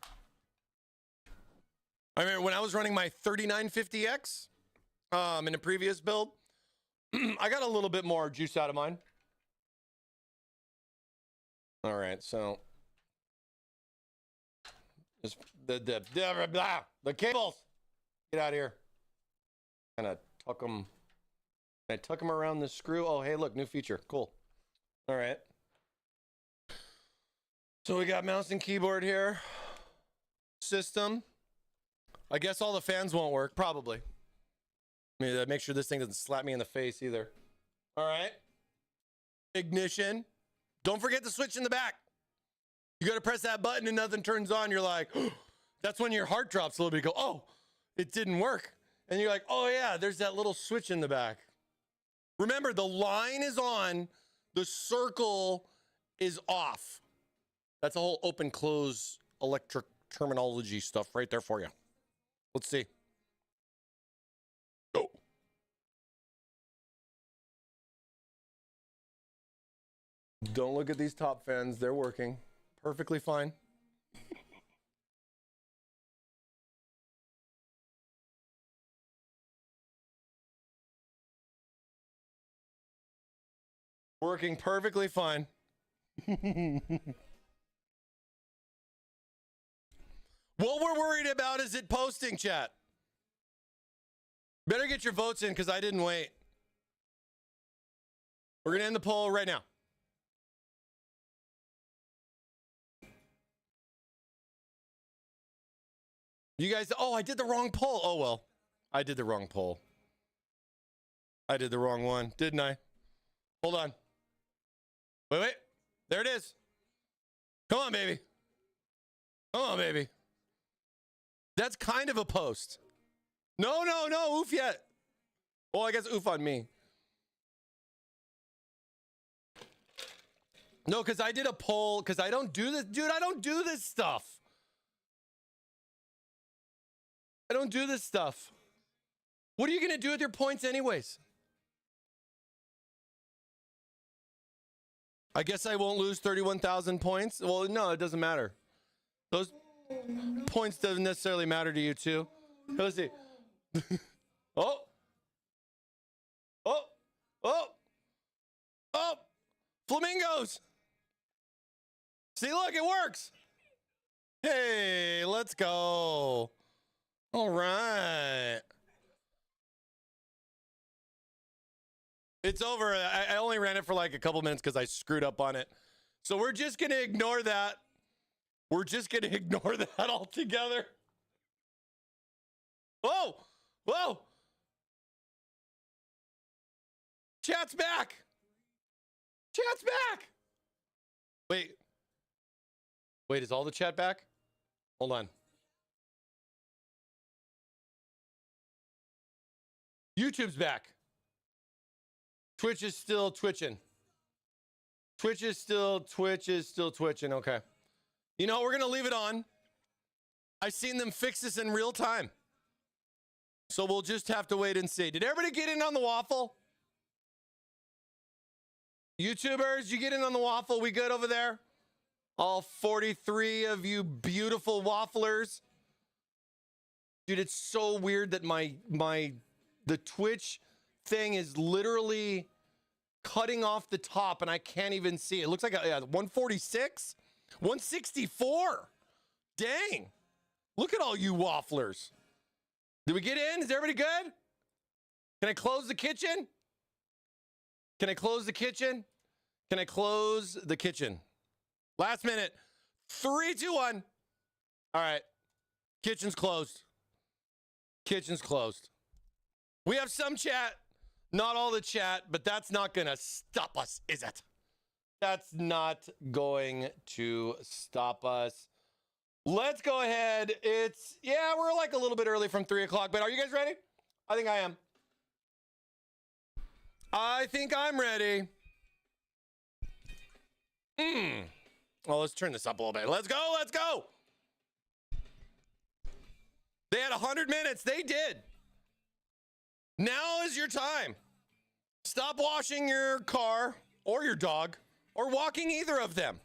I remember when I was running my 3950X in a previous build, I got a little bit more juice out of mine. All right, so just the cables. Get out of here. Kind of tuck them. I tuck them around the screw. Oh, hey, look, new feature. Cool. All right. So we got mouse and keyboard here. System. I guess all the fans won't work, probably. Make sure this thing doesn't slap me in the face either. All right. Ignition. Don't forget the switch in the back. You got to press that button and nothing turns on. You're like, oh, that's when your heart drops a little bit. You go, oh, it didn't work. And you're like, oh yeah, there's that little switch in the back. Remember, the line is on, the circle is off. That's a whole open close electric terminology stuff right there for you. Let's see. Oh. Don't look at these top fans. They're working perfectly fine. Working perfectly fine. What we're worried about is it posting, chat. Better get your votes in because I didn't wait. We're going to end the poll right now. You guys, oh, I did the wrong poll. Oh, well, I did the wrong poll. I did the wrong one, didn't I? Hold on. Wait. There it is. Come on, baby. Come on, baby. That's kind of a post. No, oof yet. Well, I guess oof on me. No, because I did a poll, because I don't do this. Dude, I don't do this stuff. I don't do this stuff. What are you going to do with your points anyways? I guess I won't lose 31,000 points. Well, no, it doesn't matter. Those points doesn't necessarily matter to you too. Let's see. Oh. Flamingos. See, look, it works. Hey, let's go. All right. It's over. I only ran it for like a couple minutes because I screwed up on it. So we're just going to ignore that. We're just going to ignore that altogether. Whoa. Chat's back. Wait, is all the chat back? Hold on. YouTube's back. Twitch is still twitching. Twitch is still twitching. Okay. You know, we're going to leave it on. I've seen them fix this in real time. So we'll just have to wait and see. Did everybody get in on the waffle? YouTubers, you get in on the waffle? We good over there? All 43 of you beautiful wafflers. Dude, it's so weird that the Twitch thing is literally cutting off the top and I can't even see. It looks like 146, 164. Dang. Look at all you wafflers. Did we get in? Is everybody good? Can I close the kitchen? Can I close the kitchen? Last minute. 3, 2, 1. All right. Kitchen's closed. Kitchen's closed. We have some chat, not all the chat, but that's not going to stop us, is it? That's not going to stop us. Let's go ahead. We're like a little bit early from 3 o'clock, but are you guys ready? I think I am. I think I'm ready. Well, let's turn this up a little bit. Let's go. Let's go. They had 100 minutes. They did. Now is your time. Stop washing your car or your dog or walking either of them.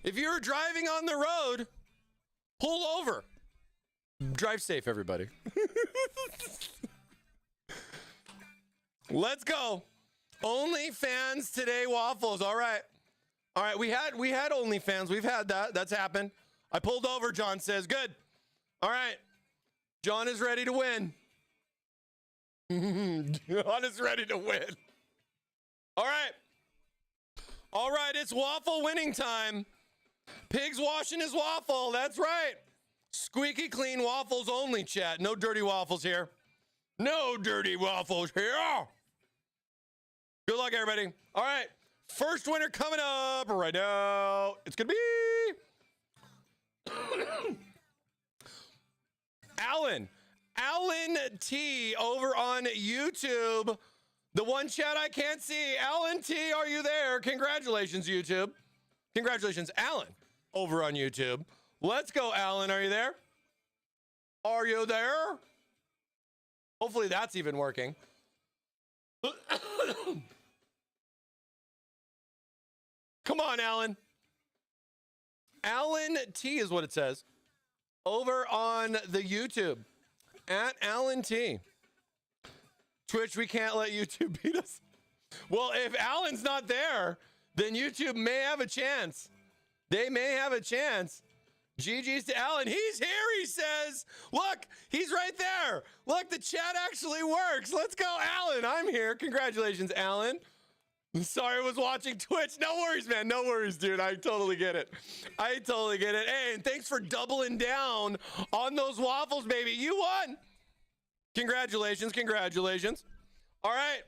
If you're driving on the road, pull over. Drive safe, everybody. Let's go. OnlyFans today waffles. All right. All right. We had OnlyFans. We've had that. That's happened. I pulled over, John says. Good. All right. John is ready to win. John is ready to win. All right. All right. It's waffle winning time. Pig's washing his waffle. That's right. Squeaky clean waffles only, chat. No dirty waffles here. No dirty waffles here. Good luck, everybody. All right. First winner coming up right now. It's going to be Alan T over on YouTube. The one chat I can't see. Alan T, are you there? Congratulations, YouTube. Congratulations, Alan, over on YouTube. Let's go, Alan. Are you there? Are you there? Hopefully that's even working. Come on, Alan. Alan T is what it says. Over on the YouTube. At Alan T. Twitch, we can't let YouTube beat us. Well, if Alan's not there, then YouTube may have a chance. They may have a chance. GG's to Alan. He's here, he says. Look, he's right there. Look, the chat actually works. Let's go, Alan. I'm here. Congratulations, Alan. Sorry I was watching Twitch. No worries, man. No worries, dude. I totally get it. I totally get it. Hey, and thanks for doubling down on those waffles, baby. You won. Congratulations. Congratulations. All right.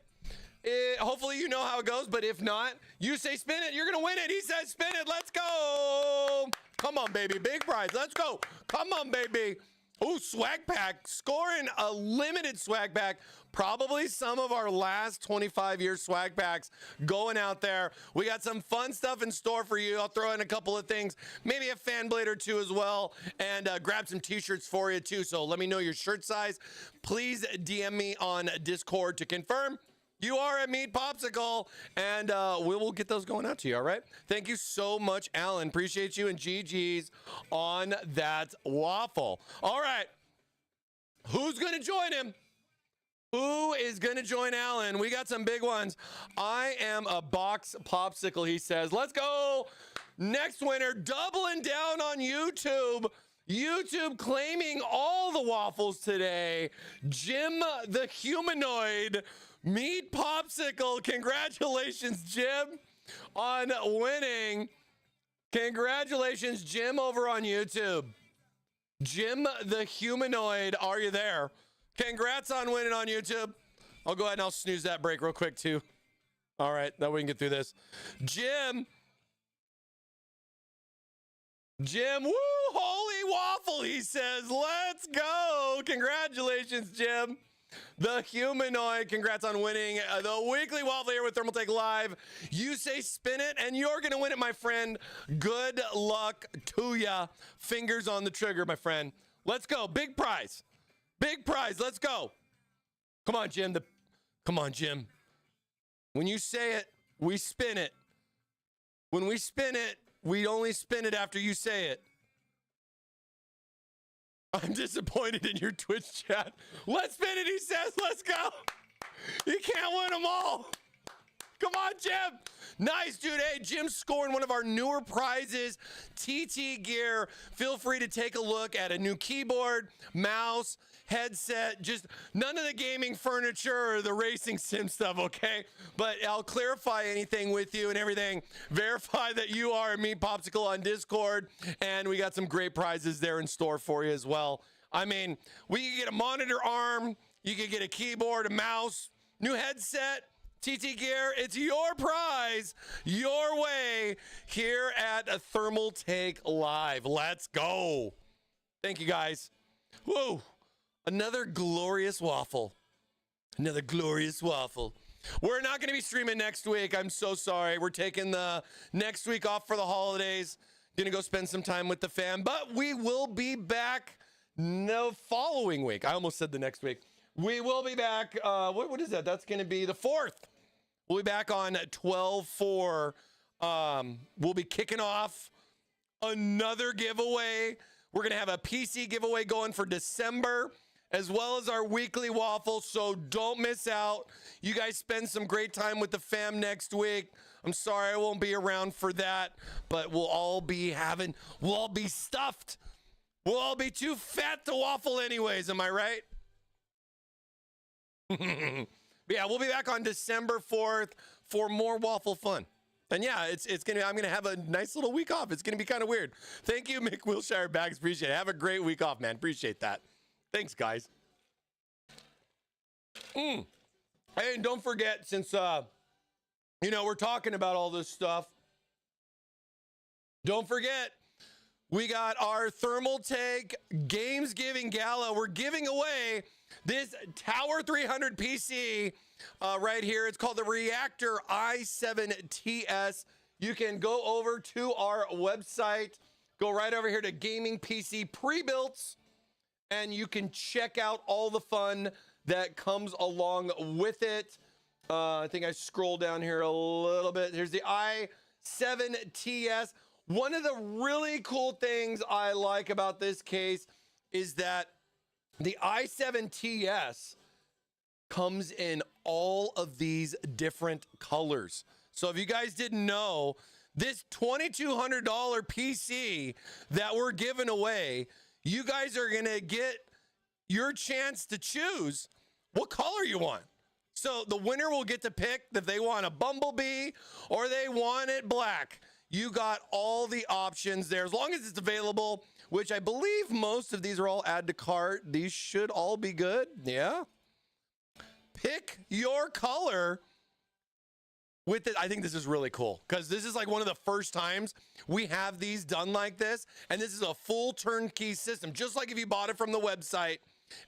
Hopefully you know how it goes, but if not, you say spin it. You're going to win it. He says spin it. Let's go. Come on, baby. Big prize. Let's go. Come on, baby. Ooh, swag pack. Scoring a limited swag pack. Probably some of our last 25-year swag packs going out there. We got some fun stuff in store for you. I'll throw in a couple of things, maybe a fan blade or two as well, and grab some t-shirts for you too. So let me know your shirt size. Please DM me on Discord to confirm you are a Meat Popsicle, and we will get those going out to you, all right? Thank you so much, Alan. Appreciate you, and GG's on that waffle. All right. Who's going to join him? Who is going to join Alan? We got some big ones. I am a box popsicle, he says. Let's go. Next winner, doubling down on YouTube. YouTube claiming all the waffles today. Jim the Humanoid. Meat Popsicle. Congratulations, Jim, on winning. Congratulations, Jim, over on YouTube. Jim the Humanoid, are you there? Congrats on winning on YouTube. I'll go ahead and I'll snooze that break real quick, too. All right, that way we can get through this. Jim, woo, holy waffle, he says. Let's go. Congratulations, Jim. The Humanoid, congrats on winning the weekly waffle here with Thermaltake Live. You say spin it, and you're going to win it, my friend. Good luck to ya. Fingers on the trigger, my friend. Let's go. Big prize. Big prize. Let's go. Come on, Jim. Come on, Jim. When you say it, we spin it. When we spin it, we only spin it after you say it. I'm disappointed in your Twitch chat. Let's spin it, he says. Let's go. You can't win them all. Come on, Jim. Nice, dude. Hey, Jim's scoring one of our newer prizes, TT gear. Feel free to take a look at a new keyboard, mouse, headset, just none of the gaming furniture or the racing sim stuff, okay? But I'll clarify anything with you and everything. Verify that you are a Meat Popsicle on Discord, and we got some great prizes there in store for you as well. I mean, we can get a monitor arm, you can get a keyboard, a mouse, new headset, TT gear. It's your prize, your way here at a Thermaltake Live. Let's go. Thank you, guys. Whoa. Another glorious waffle. Another glorious waffle. We're not going to be streaming next week. I'm so sorry. We're taking the next week off for the holidays. Going to go spend some time with the fam. But we will be back the following week. I almost said the next week. We will be back. What is that? That's going to be the 4th. We'll be back on 12/4. We'll be kicking off another giveaway. We're going to have a PC giveaway going for December, as well as our weekly waffle. So don't miss out. You guys spend some great time with the fam next week. I'm sorry I won't be around for that, but we'll all be stuffed. We'll all be too fat to waffle anyways. Am I right? Yeah, we'll be back on December 4th for more waffle fun. And yeah, I'm gonna have a nice little week off. It's gonna be kind of weird. Thank you, Mick Wilshire Bags. Appreciate it. Have a great week off, man. Appreciate that. Thanks, guys. Hey, and don't forget, since we're talking about all this stuff, don't forget, we got our Thermaltake Gamesgiving Gala. We're giving away this Tower 300 PC right here. It's called the Reactor i7TS. You can go over to our website, go right over here to Gaming PC Pre-Builts, and you can check out all the fun that comes along with it. I think I scroll down here a little bit. Here's the i7TS. One of the really cool things I like about this case is that the i7TS comes in all of these different colors. So if you guys didn't know, this $2,200 PC that we're giving away, you guys are going to get your chance to choose what color you want. So the winner will get to pick if they want a bumblebee or they want it black. You got all the options there as long as it's available, which I believe most of these are all add to cart. These should all be good. Yeah. Pick your color with it. I think this is really cool because this is like one of the first times we have these done like this. And this is a full turnkey system, just like if you bought it from the website,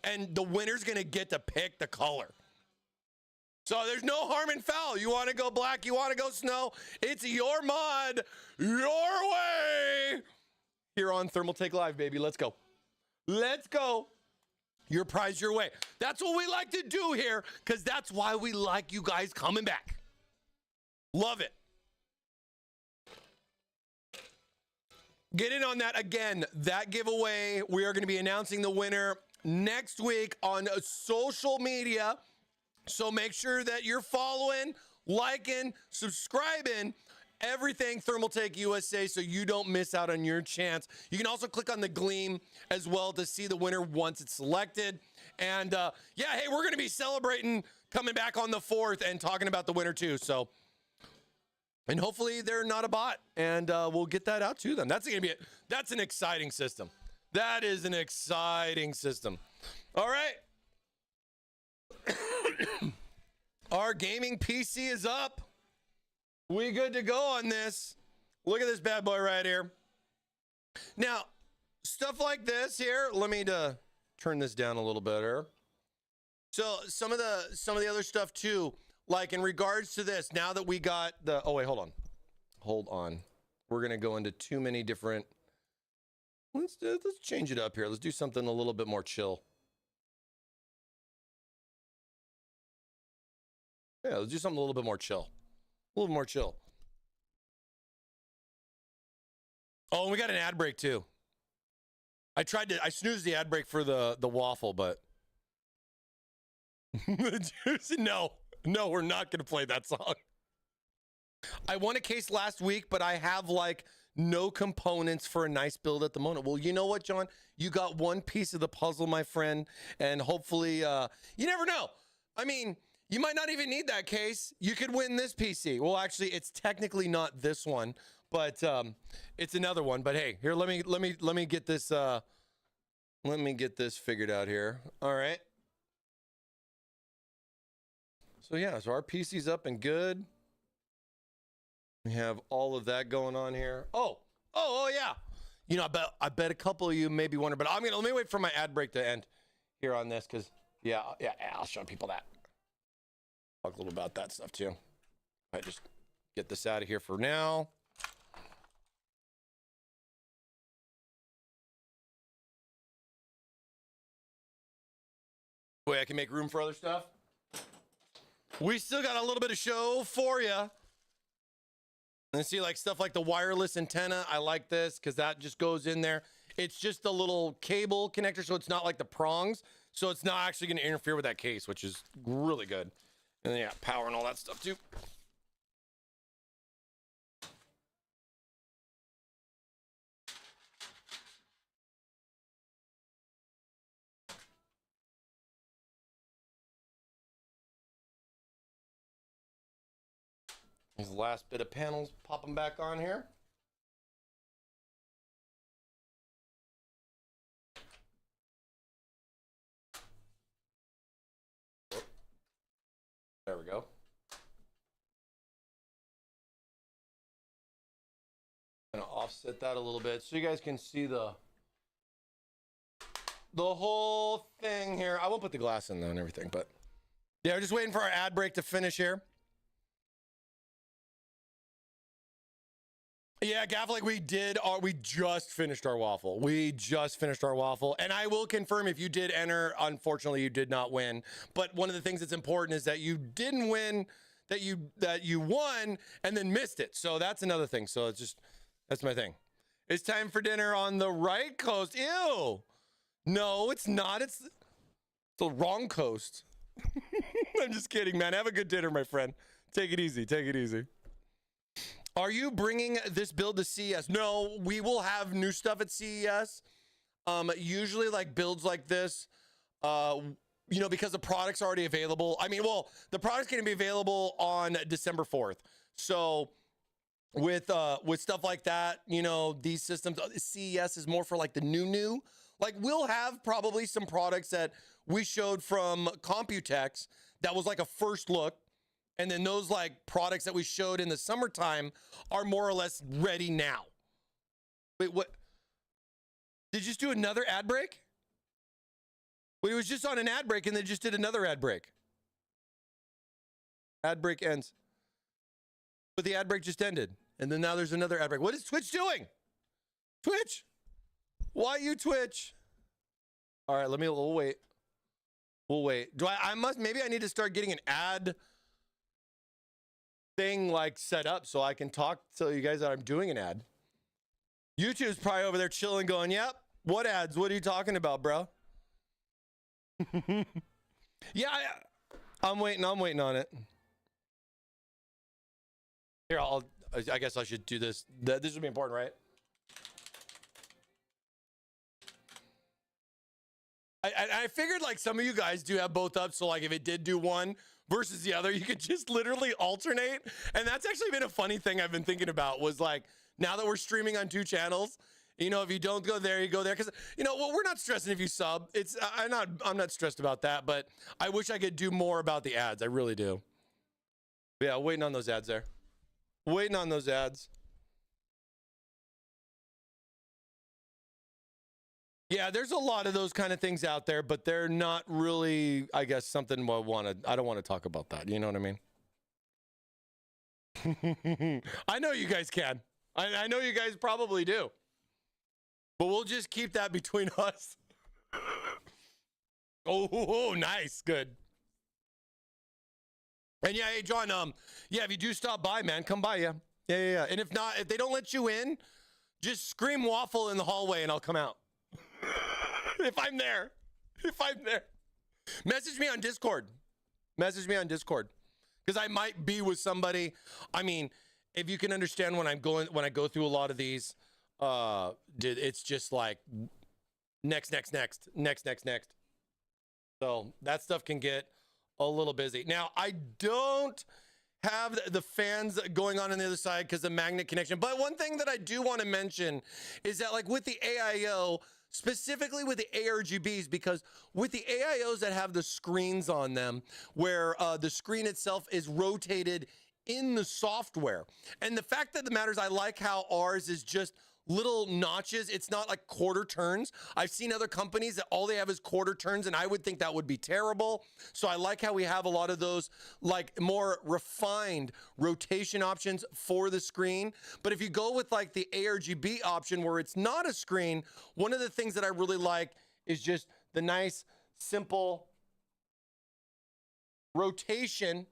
and the winner's going to get to pick the color. So there's no harm in foul. You want to go black, you want to go snow, it's your mod, your way. Here on Thermaltake Live, baby. Let's go. Let's go. Your prize your way. That's what we like to do here because that's why we like you guys coming back. Love it. Get in on that again. That giveaway, we are going to be announcing the winner next week on social media. So make sure that you're following, liking, subscribing, everything Thermaltake USA so you don't miss out on your chance. You can also click on the Gleam as well to see the winner once it's selected. And yeah, hey, we're going to be celebrating coming back on the 4th and talking about the winner too. So, and hopefully they're not a bot, and we'll get that out to them. That's going to be it. That's an exciting system. That is an exciting system. All right. Our gaming PC is up. We good to go on this. Look at this bad boy right here. Now, stuff like this here, let me turn this down a little bit here. So some of the other stuff too, like in regards to this, now that we got the, oh wait, hold on. We're going to go into too many different, let's change it up here. Let's do something a little bit more chill. Yeah, let's do something a little bit more chill. A little more chill. Oh, and we got an ad break too. I snoozed the ad break for the waffle, but no, we're not going to play that song. I won a case last week, but I have like no components for a nice build at the moment. Well, you know what, John? You got one piece of the puzzle, my friend, and hopefully, you never know. I mean, you might not even need that case. You could win this PC. Well, actually, it's technically not this one, but it's another one. But hey, here, let me get this. Let me get this figured out here. All right. So yeah, so our PC's up and good. We have all of that going on here. Oh yeah. You know, I bet a couple of you may be wondering, but let me wait for my ad break to end here on this, because yeah, I'll show people that. Talk a little about that stuff too. I just get this out of here for now. Way I can make room for other stuff. We still got a little bit of show for you. And see, like stuff like the wireless antenna. I like this because that just goes in there. It's just a little cable connector, so it's not like the prongs. So it's not actually going to interfere with that case, which is really good. And then, yeah, power and all that stuff too. Here's the last bit of panels, pop them back on here. There we go. Gonna offset that a little bit so you guys can see the whole thing here. I won't put the glass in though and everything, but yeah, we're just waiting for our ad break to finish here. Yeah, Gav, like we just finished our waffle. And I will confirm, if you did enter, unfortunately you did not win. But one of the things that's important is that you didn't win, that you won and then missed it. So that's another thing. So it's just, that's my thing. It's time for dinner on the right coast. Ew. No, it's not. It's the wrong coast. I'm just kidding, man. Have a good dinner, my friend. Take it easy. Take it easy. Are you bringing this build to CES? No, we will have new stuff at CES. Usually like builds like this, you know, because the product's already available. I mean, well, the product's going to be available on December 4th. So with stuff like that, you know, these systems, CES is more for like the new. Like we'll have probably some products that we showed from Computex that was like a first look. And then those like products that we showed in the summertime are more or less ready now. Wait, what? Did you just do another ad break? Wait, it was just on an ad break and they just did another ad break. Ad break ends. But the ad break just ended. And then now there's another ad break. What is Twitch doing? Twitch? Why you Twitch? All right, we'll wait. We'll wait. Maybe I need to start getting an ad thing like set up so I can talk to you guys that I'm doing an ad. YouTube's probably over there chilling going, yep, what ads? What are you talking about, bro? Yeah, I'm waiting on it. Here, I guess I should do this. This would be important, right? I figured like some of you guys do have both up, so like if it did do one versus the other, you could just literally alternate. And that's actually been a funny thing I've been thinking about, was like, now that we're streaming on 2 channels, you know, if you don't go there, you go there. Because, you know, well, we're not stressing if you sub. I'm not stressed about that, but I wish I could do more about the ads. I really do. But yeah, waiting on those ads there. Waiting on those ads. Yeah, there's a lot of those kind of things out there, but they're not really, I guess, something I don't want to talk about that. You know what I mean? I know you guys can. I know you guys probably do. But we'll just keep that between us. Oh, nice. Good. And yeah, hey, John, yeah, if you do stop by, man, come by, yeah. Yeah. And if not, if they don't let you in, just scream waffle in the hallway and I'll come out. If I'm there. Message me on Discord. Because I might be with somebody. I mean, if you can understand when I go through a lot of these, it's just like next. So that stuff can get a little busy. Now, I don't have the fans going on the other side because of magnet connection. But one thing that I do want to mention is that, like with the AIO, specifically with the ARGBs, because with the AIOs that have the screens on them, where the screen itself is rotated in the software. And the fact that the matter is, I like how ours is just little notches. It's not like quarter turns. I've seen other companies that all they have is quarter turns, and I would think that would be terrible. So I like how we have a lot of those like more refined rotation options for the screen. But if you go with like the ARGB option where it's not a screen, one of the things that I really like is just the nice, simple rotation.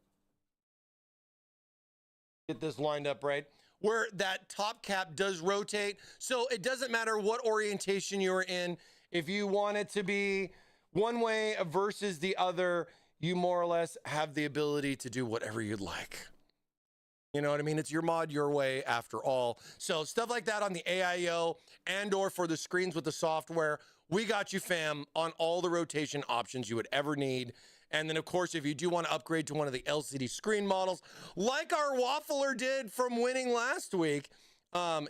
Get this lined up right, where that top cap does rotate. So it doesn't matter what orientation you're in. If you want it to be one way versus the other, you more or less have the ability to do whatever you'd like. You know what I mean? It's your mod, your way after all. So stuff like that on the AIO and or for the screens with the software, we got you, fam, on all the rotation options you would ever need. And then, of course, if you do want to upgrade to one of the LCD screen models, like our Waffler did from winning last week,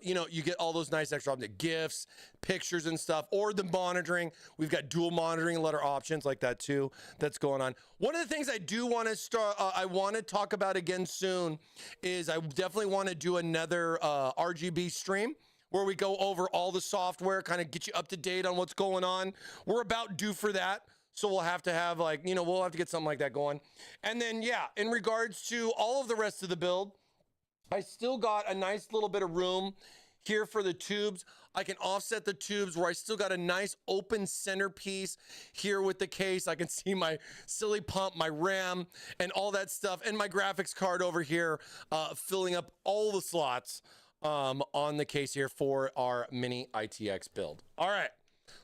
you know, you get all those nice extra options, GIFs, pictures and stuff, or the monitoring. We've got dual monitoring and letter options like that too. That's going on. One of the things I do want to start, I want to talk about again soon is I definitely want to do another RGB stream where we go over all the software, kind of get you up to date on what's going on. We're about due for that. So we'll have to have like, you know, we'll have to get something like that going. And then, yeah, in regards to all of the rest of the build, I still got a nice little bit of room here for the tubes. I can offset the tubes where I still got a nice open centerpiece here with the case. I can see my silly pump, my RAM, and all that stuff, and my graphics card over here, filling up all the slots on the case here for our Mini-ITX build. All right.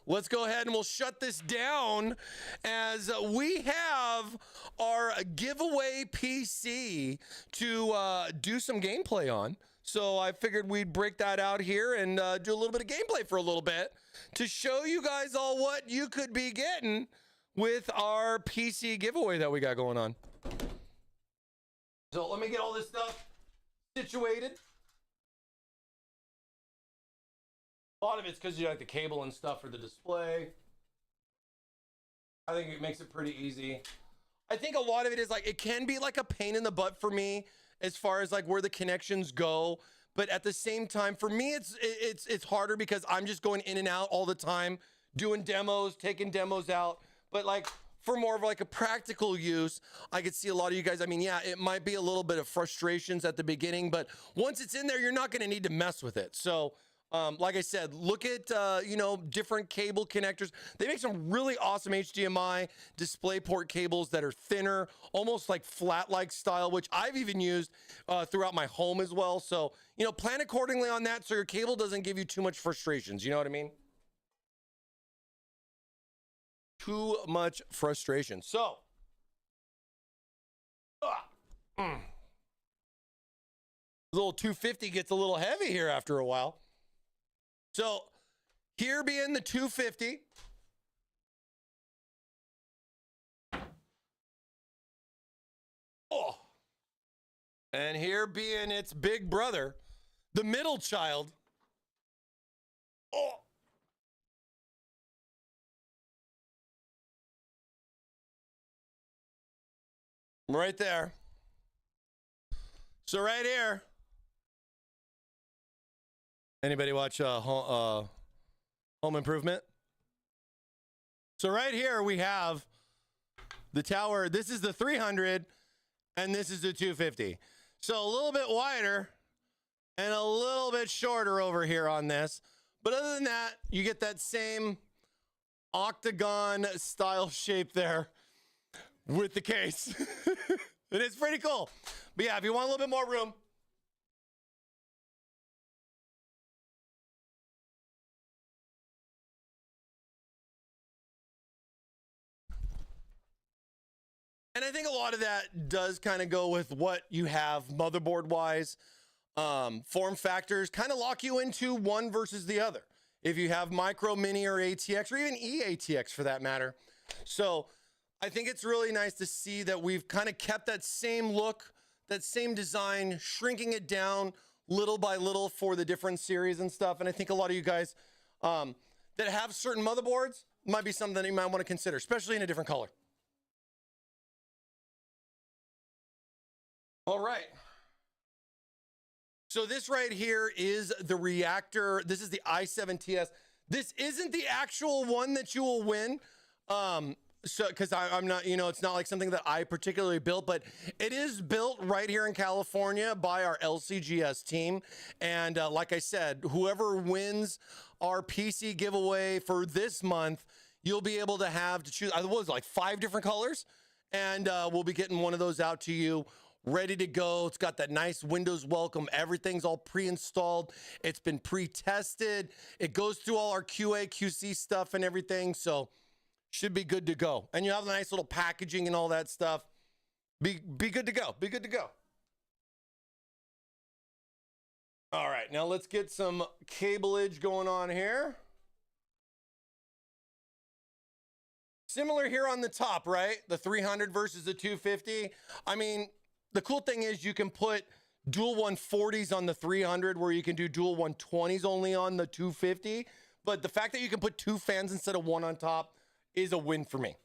Let's go ahead and we'll shut this down as we have our giveaway PC to do some gameplay on. So I figured we'd break that out here and do a little bit of gameplay for a little bit to show you guys all what you could be getting with our PC giveaway that we got going on. So let me get all this stuff situated. A lot of it's because you like the cable and stuff for the display. I think it makes it pretty easy. I think a lot of it is like, it can be like a pain in the butt for me as far as like where the connections go. But at the same time, for me, it's harder because I'm just going in and out all the time, doing demos, taking demos out. But like for more of like a practical use, I could see a lot of you guys. I mean, yeah, it might be a little bit of frustrations at the beginning, but once it's in there, you're not going to need to mess with it. So like I said, look at, you know, different cable connectors. They make some really awesome HDMI DisplayPort cables that are thinner, almost like flat-like style, which I've even used throughout my home as well. So, you know, plan accordingly on that so your cable doesn't give you too much frustrations. You know what I mean? Too much frustration. So, the little 250 gets a little heavy here after a while. So here being the 250, oh, and here being its big brother, the middle child, oh, right there. So right here. Anybody watch Home Improvement? So right here we have the tower. This is the 300 and this is the 250. So a little bit wider and a little bit shorter over here on this. But other than that, you get that same octagon style shape there with the case. And it's pretty cool. But yeah, if you want a little bit more room, and I think a lot of that does kind of go with what you have motherboard wise. form factors kind of lock you into one versus the other. If you have micro, mini, or ATX, or even EATX for that matter. So I think it's really nice to see that we've kind of kept that same look, that same design, shrinking it down little by little for the different series and stuff. And I think a lot of you guys that have certain motherboards might be something that you might want to consider, especially in a different color. All right. So this right here is the reactor. This is the i7TS. This isn't the actual one that you will win. So because I'm not, you know, it's not like something that I particularly built, but it is built right here in California by our LCGS team. And like I said, whoever wins our PC giveaway for this month, you'll be able to have to choose, what was it, like 5 different colors? And we'll be getting one of those out to you, ready to go. It's got that nice Windows welcome. Everything's all pre-installed. It's been pre-tested. It goes through all our QA, QC stuff and everything. So should be good to go. And you have the nice little packaging and all that stuff. Be good to go. Be good to go. All right, now let's get some cableage going on here. Similar here on the top, right? The 300 versus the 250. I mean, the cool thing is you can put dual 140s on the 300 where you can do dual 120s only on the 250. But the fact that you can put 2 fans instead of 1 on top is a win for me.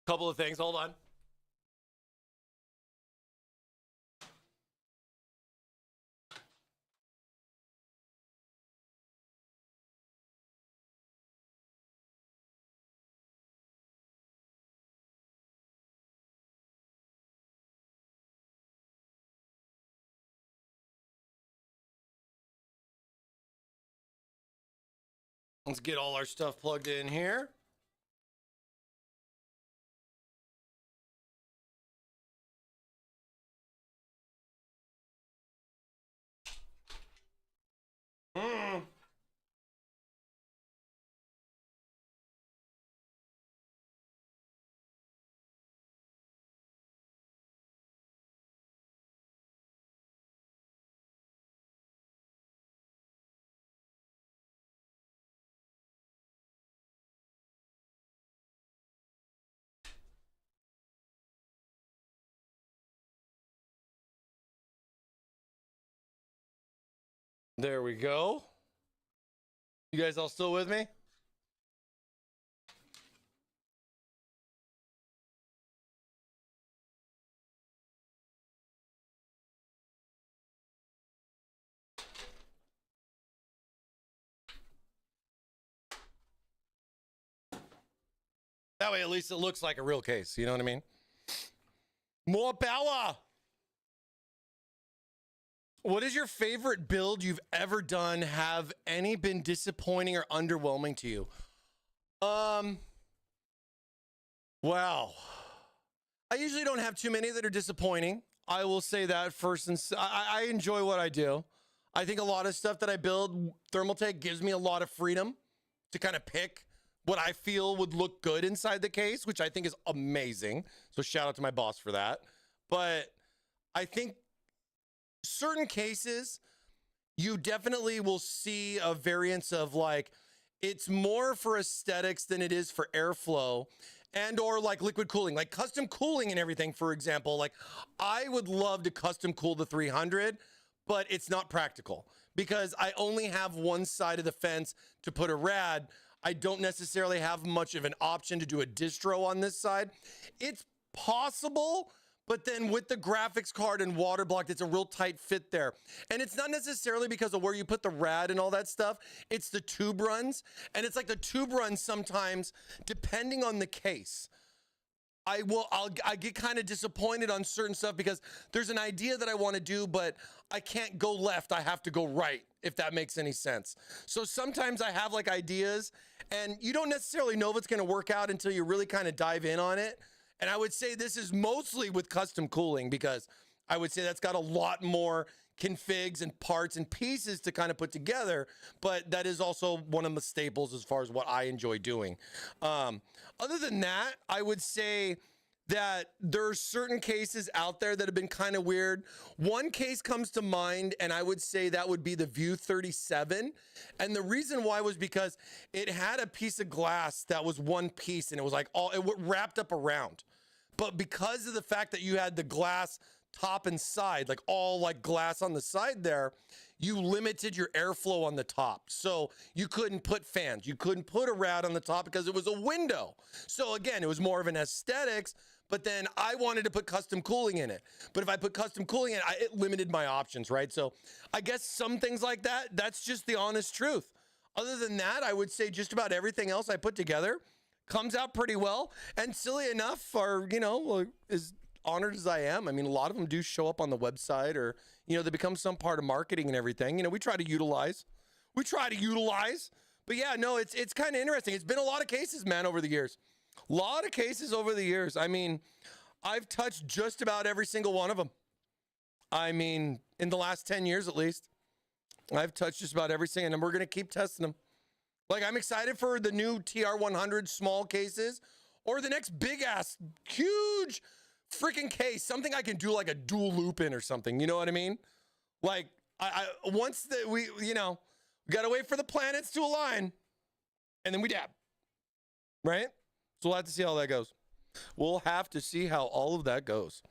Couple of things, hold on. Let's get all our stuff plugged in here. There we go. You guys all still with me? That way, at least it looks like a real case. You know what I mean? More power. What is your favorite build you've ever done? Have any been disappointing or underwhelming to you? Wow. I usually don't have too many that are disappointing. I will say that first. And I enjoy what I do. I think a lot of stuff that I build, Thermaltake gives me a lot of freedom to kind of pick what I feel would look good inside the case, which I think is amazing. So shout out to my boss for that. But I think certain cases, you definitely will see a variance of like, it's more for aesthetics than it is for airflow and or like liquid cooling, like custom cooling and everything. For example, like I would love to custom cool the 300, but it's not practical because I only have one side of the fence to put a rad. I don't necessarily have much of an option to do a distro on this side. It's possible, but then with the graphics card and water blocked, it's a real tight fit there. And it's not necessarily because of where you put the rad and all that stuff. It's the tube runs. And it's like the tube runs sometimes, depending on the case, I get kind of disappointed on certain stuff because there's an idea that I want to do, but I can't go left. I have to go right, if that makes any sense. So sometimes I have like ideas and you don't necessarily know if it's going to work out until you really kind of dive in on it. And I would say this is mostly with custom cooling because I would say that's got a lot more configs and parts and pieces to kind of put together, but that is also one of the staples as far as what I enjoy doing. Other than that, I would say that there are certain cases out there that have been kind of weird. One case comes to mind, and I would say that would be the View 37. And the reason why was because it had a piece of glass that was one piece, and it was like it wrapped up around. But because of the fact that you had the glass top and side, like all like glass on the side there, you limited your airflow on the top. So you couldn't put fans, you couldn't put a rad on the top because it was a window. So again, it was more of an aesthetics, but then I wanted to put custom cooling in it. But if I put custom cooling in it, it limited my options, right? So I guess some things like that, that's just the honest truth. Other than that, I would say just about everything else I put together comes out pretty well. And silly enough, or, you know, as honored as I am, I mean, a lot of them do show up on the website or, you know, they become some part of marketing and everything. You know, we try to utilize, but yeah, no, it's kind of interesting. It's been a lot of cases, man, over the years. A lot of cases over the years. I mean, I've touched just about every single one of them. I mean, in the last 10 years at least, I've touched just about every single, and we're going to keep testing them. Like, I'm excited for the new TR100 small cases or the next big ass, huge freaking case, something I can do like a dual loop in or something. You know what I mean? Like, once that we got to wait for the planets to align and then we dab, right? So we'll have to see how that goes. We'll have to see how all of that goes.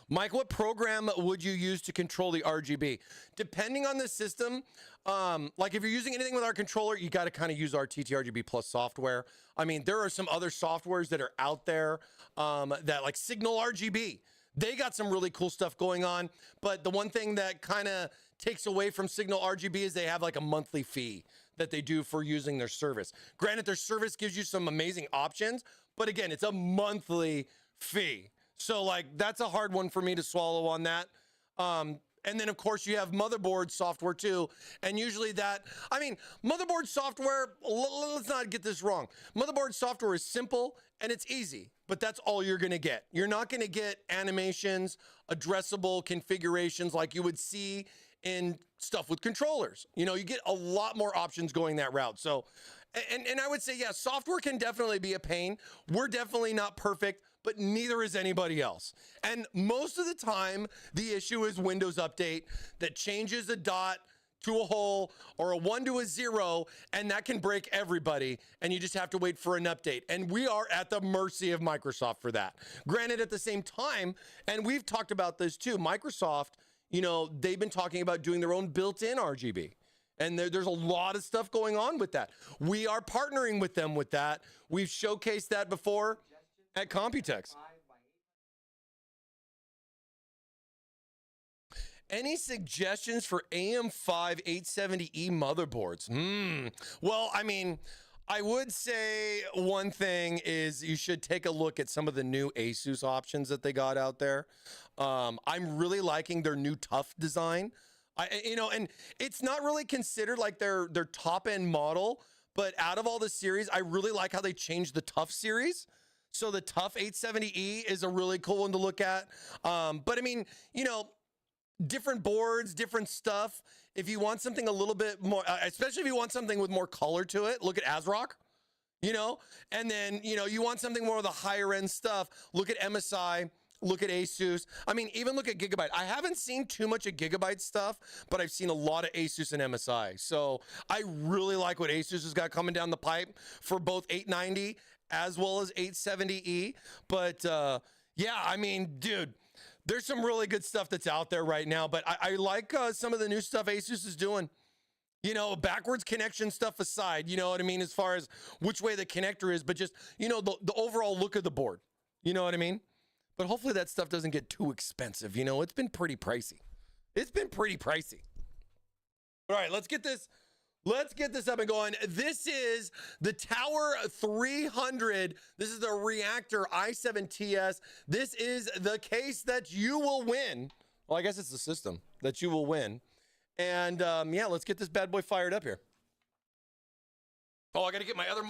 Mike, what program would you use to control the RGB? Depending on the system, like if you're using anything with our controller, you got to kind of use our TTRGB Plus software. I mean, there are some other softwares that are out there that like Signal RGB. They got some really cool stuff going on. But the one thing that kind of takes away from Signal RGB is they have like a monthly fee that they do for using their service. Granted, their service gives you some amazing options, but again, it's a monthly fee. So like, that's a hard one for me to swallow on that. And then of course you have motherboard software too. And usually that, I mean, motherboard software, let's not get this wrong. Motherboard software is simple and it's easy, but that's all you're gonna get. You're not gonna get animations, addressable configurations like you would see in stuff with controllers. You know, you get a lot more options going that route. So, and I would say, yeah, software can definitely be a pain. We're definitely not perfect, but neither is anybody else. And most of the time, the issue is Windows Update that changes a dot to a hole or a 1 to a 0, and that can break everybody, and you just have to wait for an update. And we are at the mercy of Microsoft for that. Granted, at the same time, and we've talked about this too, Microsoft, you know, they've been talking about doing their own built-in RGB. And there's a lot of stuff going on with that. We are partnering with them with that. We've showcased that before at Computex. Any suggestions for AM5 870E motherboards? Well, I mean, I would say one thing is you should take a look at some of the new Asus options that they got out there. I'm really liking their new tough design. And it's not really considered like their top end model, but out of all the series, I really like how they changed the tough series. So the tough 870E is a really cool one to look at. But I mean, you know, different boards, different stuff. If you want something a little bit more, especially if you want something with more color to it, look at ASRock, you know, and then, you know, you want something more of the higher end stuff, look at MSI. Look at Asus. I mean, even look at Gigabyte. I haven't seen too much of Gigabyte stuff, but I've seen a lot of Asus and MSI. So I really like what Asus has got coming down the pipe for both 890 as well as 870E. But yeah, I mean, dude, there's some really good stuff that's out there right now. But I like some of the new stuff Asus is doing. You know, backwards connection stuff aside, you know what I mean, as far as which way the connector is, but just, you know, the overall look of the board. You know what I mean? But hopefully that stuff doesn't get too expensive. You know, it's been pretty pricey. It's been pretty pricey. All right, let's get this Let's get this up and going. This is the Tower 300. This is the Reactor i7-TS. This is the case that you will win. Well, I guess it's the system that you will win. And yeah, let's get this bad boy fired up here. Oh, I got to get my other,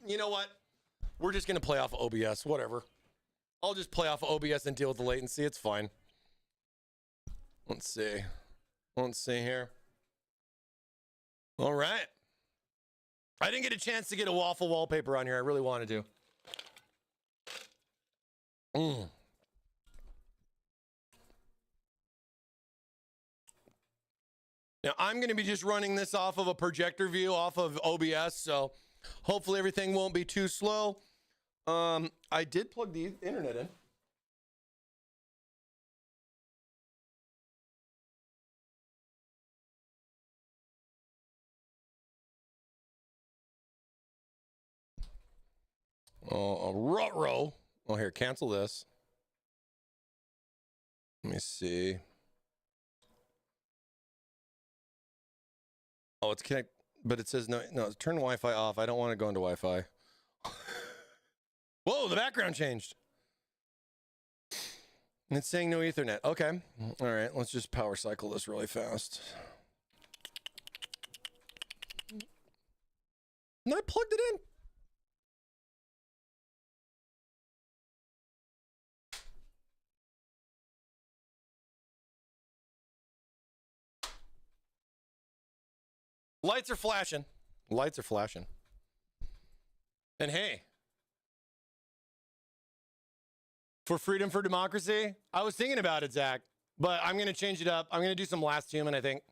you know what? We're just going to play off of OBS, whatever. I'll just play off of OBS and deal with the latency. It's fine. Let's see. Let's see here. All right. I didn't get a chance to get a waffle wallpaper on here. I really wanted to. Now, I'm going to be just running this off of a projector view off of OBS, so hopefully everything won't be too slow. I did plug the internet in. Ruh-roh. Oh, here, cancel this. Let me see. Oh, it's connect, but it says no, turn Wi-Fi off. I don't want to go into Wi-Fi. Whoa, the background changed. And it's saying no Ethernet. Okay. All right, let's just power cycle this really fast. And I plugged it in. Lights are flashing. Lights are flashing. And hey, for freedom, for democracy, I was thinking about it, Zach, but I'm going to change it up. I'm going to do some Last Human, I think.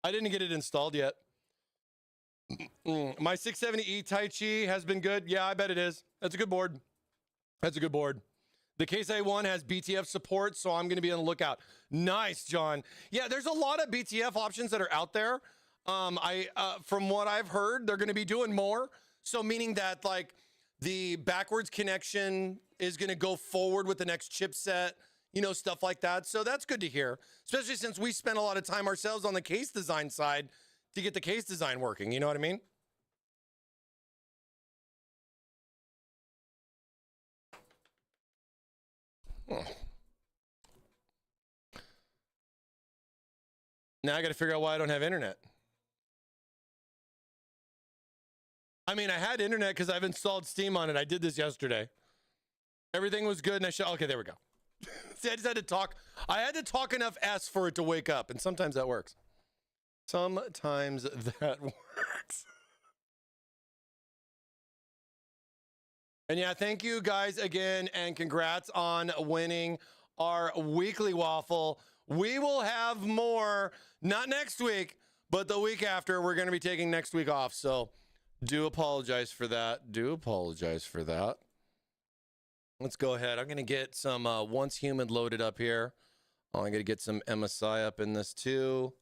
I didn't get it installed yet. My 670E Tai Chi has been good. Yeah, I bet it is. That's a good board. That's a good board. The Case A1 has BTF support, so I'm going to be on the lookout. Nice, John. Yeah, there's a lot of BTF options that are out there. From what I've heard, they're going to be doing more. So meaning that like the backwards connection is going to go forward with the next chipset, you know, stuff like that. So that's good to hear, especially since we spent a lot of time ourselves on the case design side to get the case design working. You know what I mean? Oh. Now I got to figure out why I don't have internet. I mean, I had internet because I've installed Steam on it. I did this yesterday. Everything was good, and okay, there we go. See, I just had to talk. I had to talk enough S for it to wake up, and sometimes that works. Sometimes that works. And yeah, thank you guys again, and congrats on winning our weekly waffle. We will have more, not next week, but the week after. We're going to be taking next week off, so do apologize for that. Do apologize for that. Let's go ahead. I'm going to get some Once Human loaded up here. I'm going to get some MSI up in this too.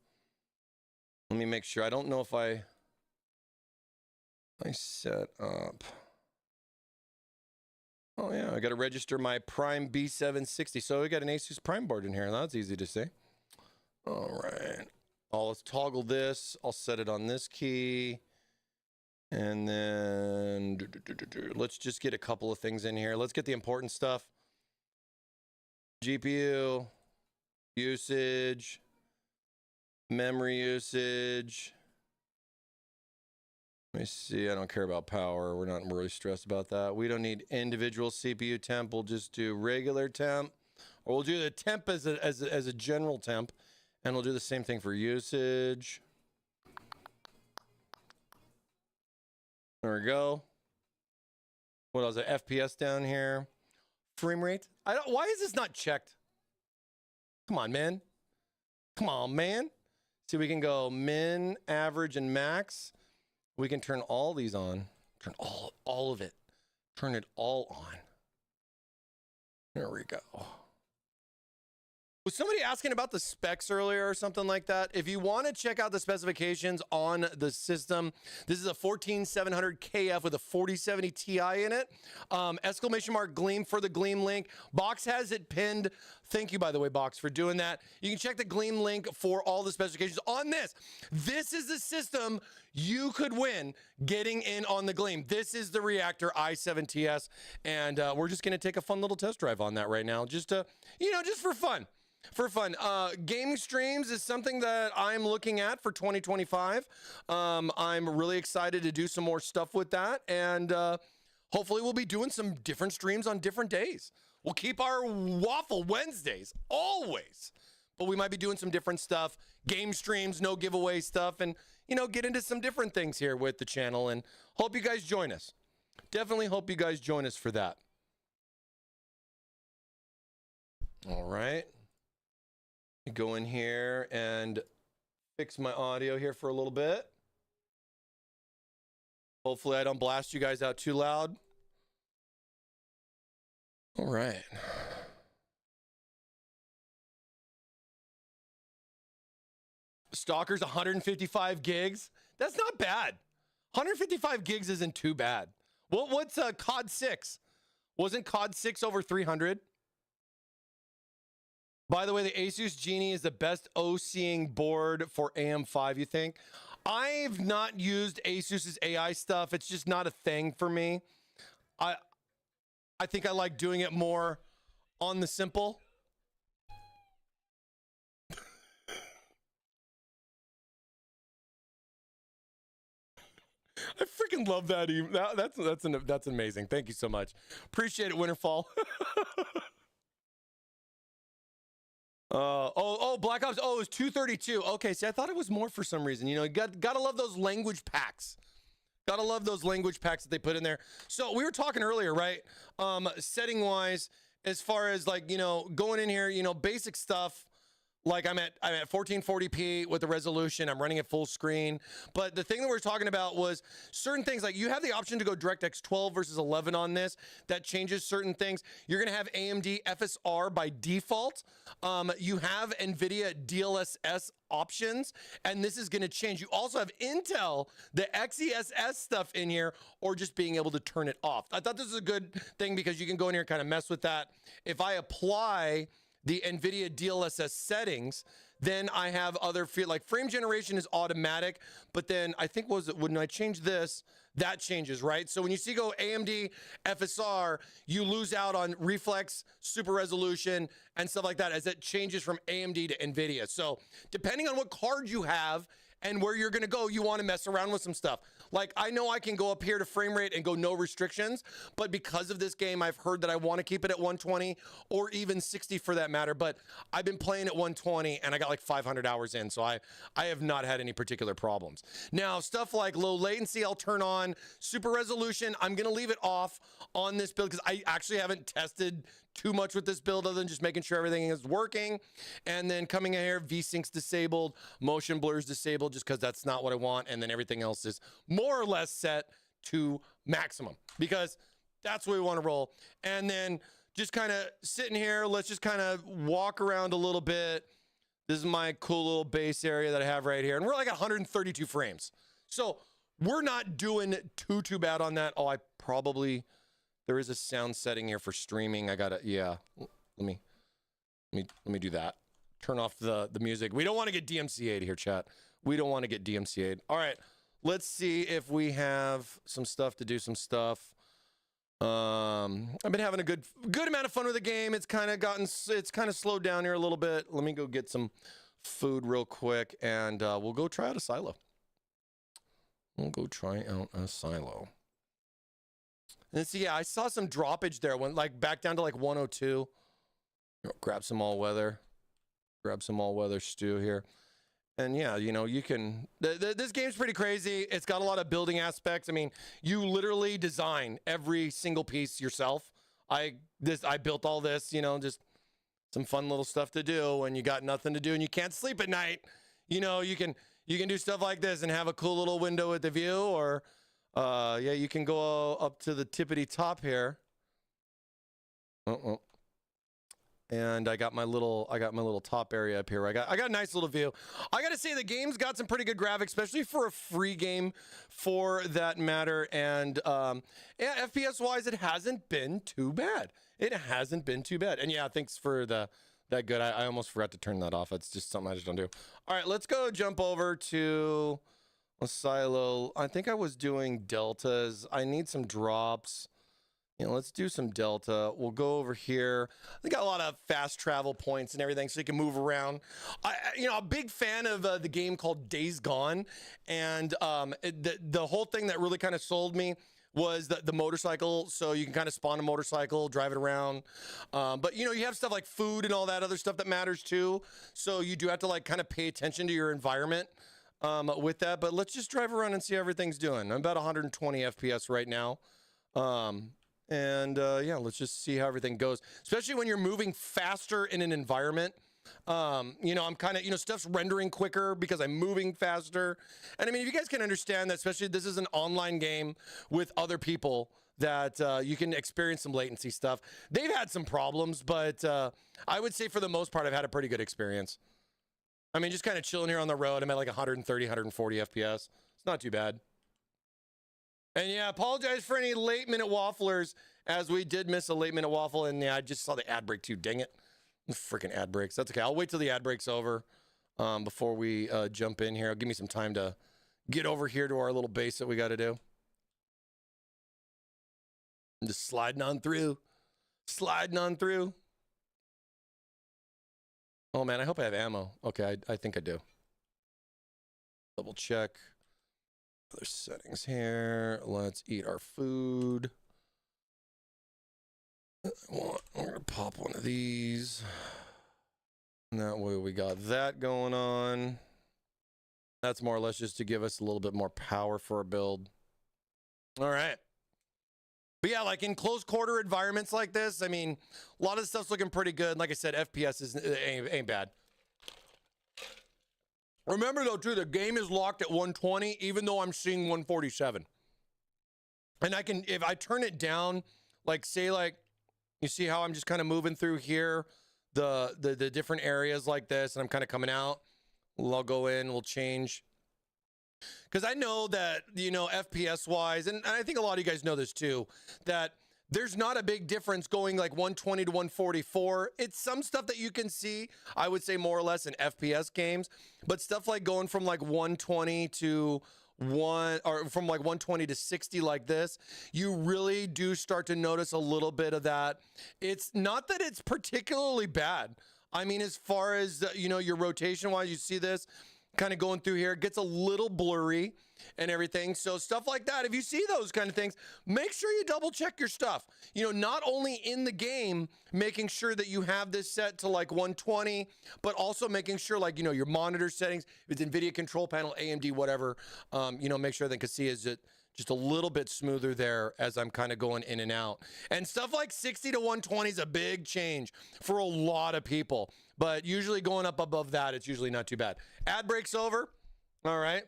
Let me make sure. I don't know if I set up. Oh, yeah. I got to register my Prime B760. So we got an Asus Prime board in here. That's easy to see. All right. Let's toggle this. I'll set it on this key. And then let's just get a couple of things in here. Let's get the important stuff. GPU usage, memory usage. Let me see. I don't care about power. We're not really stressed about that. We don't need individual CPU temp. We'll just do regular temp, or we'll do the temp as a general temp, and we'll do the same thing for usage. There we go. What else? FPS down here. Frame rate. Why is this not checked? Come on, man. Come on, man. See, we can go min, average, and max. We can turn all these on. Turn all of it. Turn it all on. There we go. Was somebody asking about the specs earlier or something like that? If you want to check out the specifications on the system, this is a 14700 KF with a 4070 Ti in it. Exclamation mark Gleam for the Gleam link. Box has it pinned. Thank you, by the way, Box, for doing that. You can check the Gleam link for all the specifications on this. This is the system you could win getting in on the Gleam. This is the Reactor i7TS, and we're just going to take a fun little test drive on that right now, just to, just for fun. Gaming streams is something that I'm looking at for 2025. I'm really excited to do some more stuff with that, and hopefully we'll be doing some different streams on different days. We'll keep our Waffle Wednesdays always, but we might be doing some different stuff, game streams, no giveaway stuff, and get into some different things here with the channel, and hope you guys join us. Definitely hope you guys join us for that. All right. Go in here and fix my audio here for a little bit. Hopefully I don't blast you guys out too loud. All right. Stalker's 155 gigs. That's not bad. 155 gigs isn't too bad. What's COD 6? Wasn't COD 6 over 300? By the way, the Asus Genie is the best OCing board for AM5, you think? I've not used Asus's AI stuff. It's just not a thing for me. I think I like doing it more on the simple. I freaking love that. That's amazing. Thank you so much. Appreciate it, Winterfall. Black Ops. Oh, it was 232. Okay, see, I thought it was more for some reason. You gotta love those language packs. Gotta love those language packs that they put in there. So we were talking earlier, right? Setting wise, as far as going in here, basic stuff. Like I'm at 1440p with the resolution. I'm running at full screen. But the thing that we're talking about was certain things, like you have the option to go DirectX 12 versus 11 on this. That changes certain things. You're going to have AMD FSR by default. You have NVIDIA DLSS options, and this is going to change. You also have Intel, the XeSS stuff in here, or just being able to turn it off. I thought this was a good thing because you can go in here and kind of mess with that. If I apply the NVIDIA DLSS settings, then I have other like frame generation is automatic, but then I think when I change this, that changes, right? So when you see go AMD FSR, you lose out on reflex, super resolution, and stuff like that as it changes from AMD to NVIDIA. So depending on what card you have and where you're gonna go, you wanna mess around with some stuff. Like I know I can go up here to frame rate and go no restrictions, but because of this game, I've heard that I wanna keep it at 120 or even 60 for that matter, but I've been playing at 120 and I got like 500 hours in, so I have not had any particular problems. Now, stuff like low latency, I'll turn on. Super resolution, I'm gonna leave it off on this build because I actually haven't tested too much with this build other than just making sure everything is working. And then coming in here, VSync's disabled, motion blur's disabled just because that's not what I want. And then everything else is more or less set to maximum because that's where we want to roll. And then just kind of sitting here, let's just kind of walk around a little bit. This is my cool little base area that I have right here. And we're like 132 frames. So we're not doing too bad on that. Oh, there is a sound setting here for streaming. I gotta, yeah. Let me do that. Turn off the music. We don't want to get DMCA'd here, chat. We don't want to get DMCA'd. All right, let's see if we have some stuff to do some stuff. I've been having a good amount of fun with the game. It's kind of slowed down here a little bit. Let me go get some food real quick, and we'll go try out a silo. We'll go try out a silo. And see, yeah, I saw some droppage there. Went like back down to like 102. Grab some all-weather. Grab some all-weather stew here. And yeah, you can... This game's pretty crazy. It's got a lot of building aspects. I mean, you literally design every single piece yourself. I built all this, just some fun little stuff to do when you got nothing to do and you can't sleep at night. You can do stuff like this and have a cool little window with the view, or... yeah, you can go up to the tippity top here. And I got my little top area up here. I got a nice little view. I got to say the game's got some pretty good graphics, especially for a free game, for that matter. And yeah, FPS wise, it hasn't been too bad. It hasn't been too bad. And yeah, thanks for that good. I almost forgot to turn that off. It's just something I just don't do. All right, let's go jump over to a silo. I think I was doing deltas. I need some drops. You know, let's do some delta. We'll go over here. They got a lot of fast travel points and everything, so you can move around. A big fan of the game called Days Gone, and the whole thing that really kind of sold me was the motorcycle. So you can kind of spawn a motorcycle, drive it around. But you have stuff like food and all that other stuff that matters too. So you do have to like kind of pay attention to your environment with that. But let's just drive around and see how everything's doing. I'm about 120 FPS right now. Yeah, let's just see how everything goes, especially when you're moving faster in an environment. I'm kind of, stuff's rendering quicker because I'm moving faster. And I mean, if you guys can understand that, especially this is an online game with other people, that you can experience some latency stuff. They've had some problems, but I would say for the most part, I've had a pretty good experience. I mean, just kind of chilling here on the road. I'm at like 130, 140 FPS. It's not too bad. And yeah, apologize for any late minute wafflers, as we did miss a late minute waffle. And yeah, I just saw the ad break too. Dang it. Freaking ad breaks. That's okay. I'll wait till the ad break's over before we jump in here. Give me some time to get over here to our little base that we got to do. I'm just sliding on through. Sliding on through. Oh man, I hope I have ammo. Okay, I think I do. Double check. Other settings here. Let's eat our food. We're gonna pop one of these. And that way we got that going on. That's more or less just to give us a little bit more power for our build. All right. But yeah, like in close quarter environments like this, I mean, a lot of the stuff's looking pretty good. Like I said, FPS ain't bad. Remember though, too, the game is locked at 120, even though I'm seeing 147. And I can, if I turn it down, like say like, you see how I'm just kind of moving through here, the different areas like this, and I'm kind of coming out. I'll go in, we'll change. Because I know that, FPS wise, and I think a lot of you guys know this too, that there's not a big difference going like 120 to 144. It's some stuff that you can see, I would say more or less in FPS games, but stuff like going from like 120 to from like 120 to 60 like this, you really do start to notice a little bit of that. It's not that it's particularly bad. I mean, as far as, your rotation wise, you see this kind of going through here, it gets a little blurry and everything. So stuff like that, if you see those kind of things, make sure you double check your stuff. Not only in the game, making sure that you have this set to like 120, but also making sure like, your monitor settings, if it's NVIDIA control panel, AMD, whatever, make sure they can see is it just a little bit smoother there as I'm kind of going in and out. And stuff like 60 to 120 is a big change for a lot of people, but usually going up above that, it's usually not too bad. Ad break's over. All right.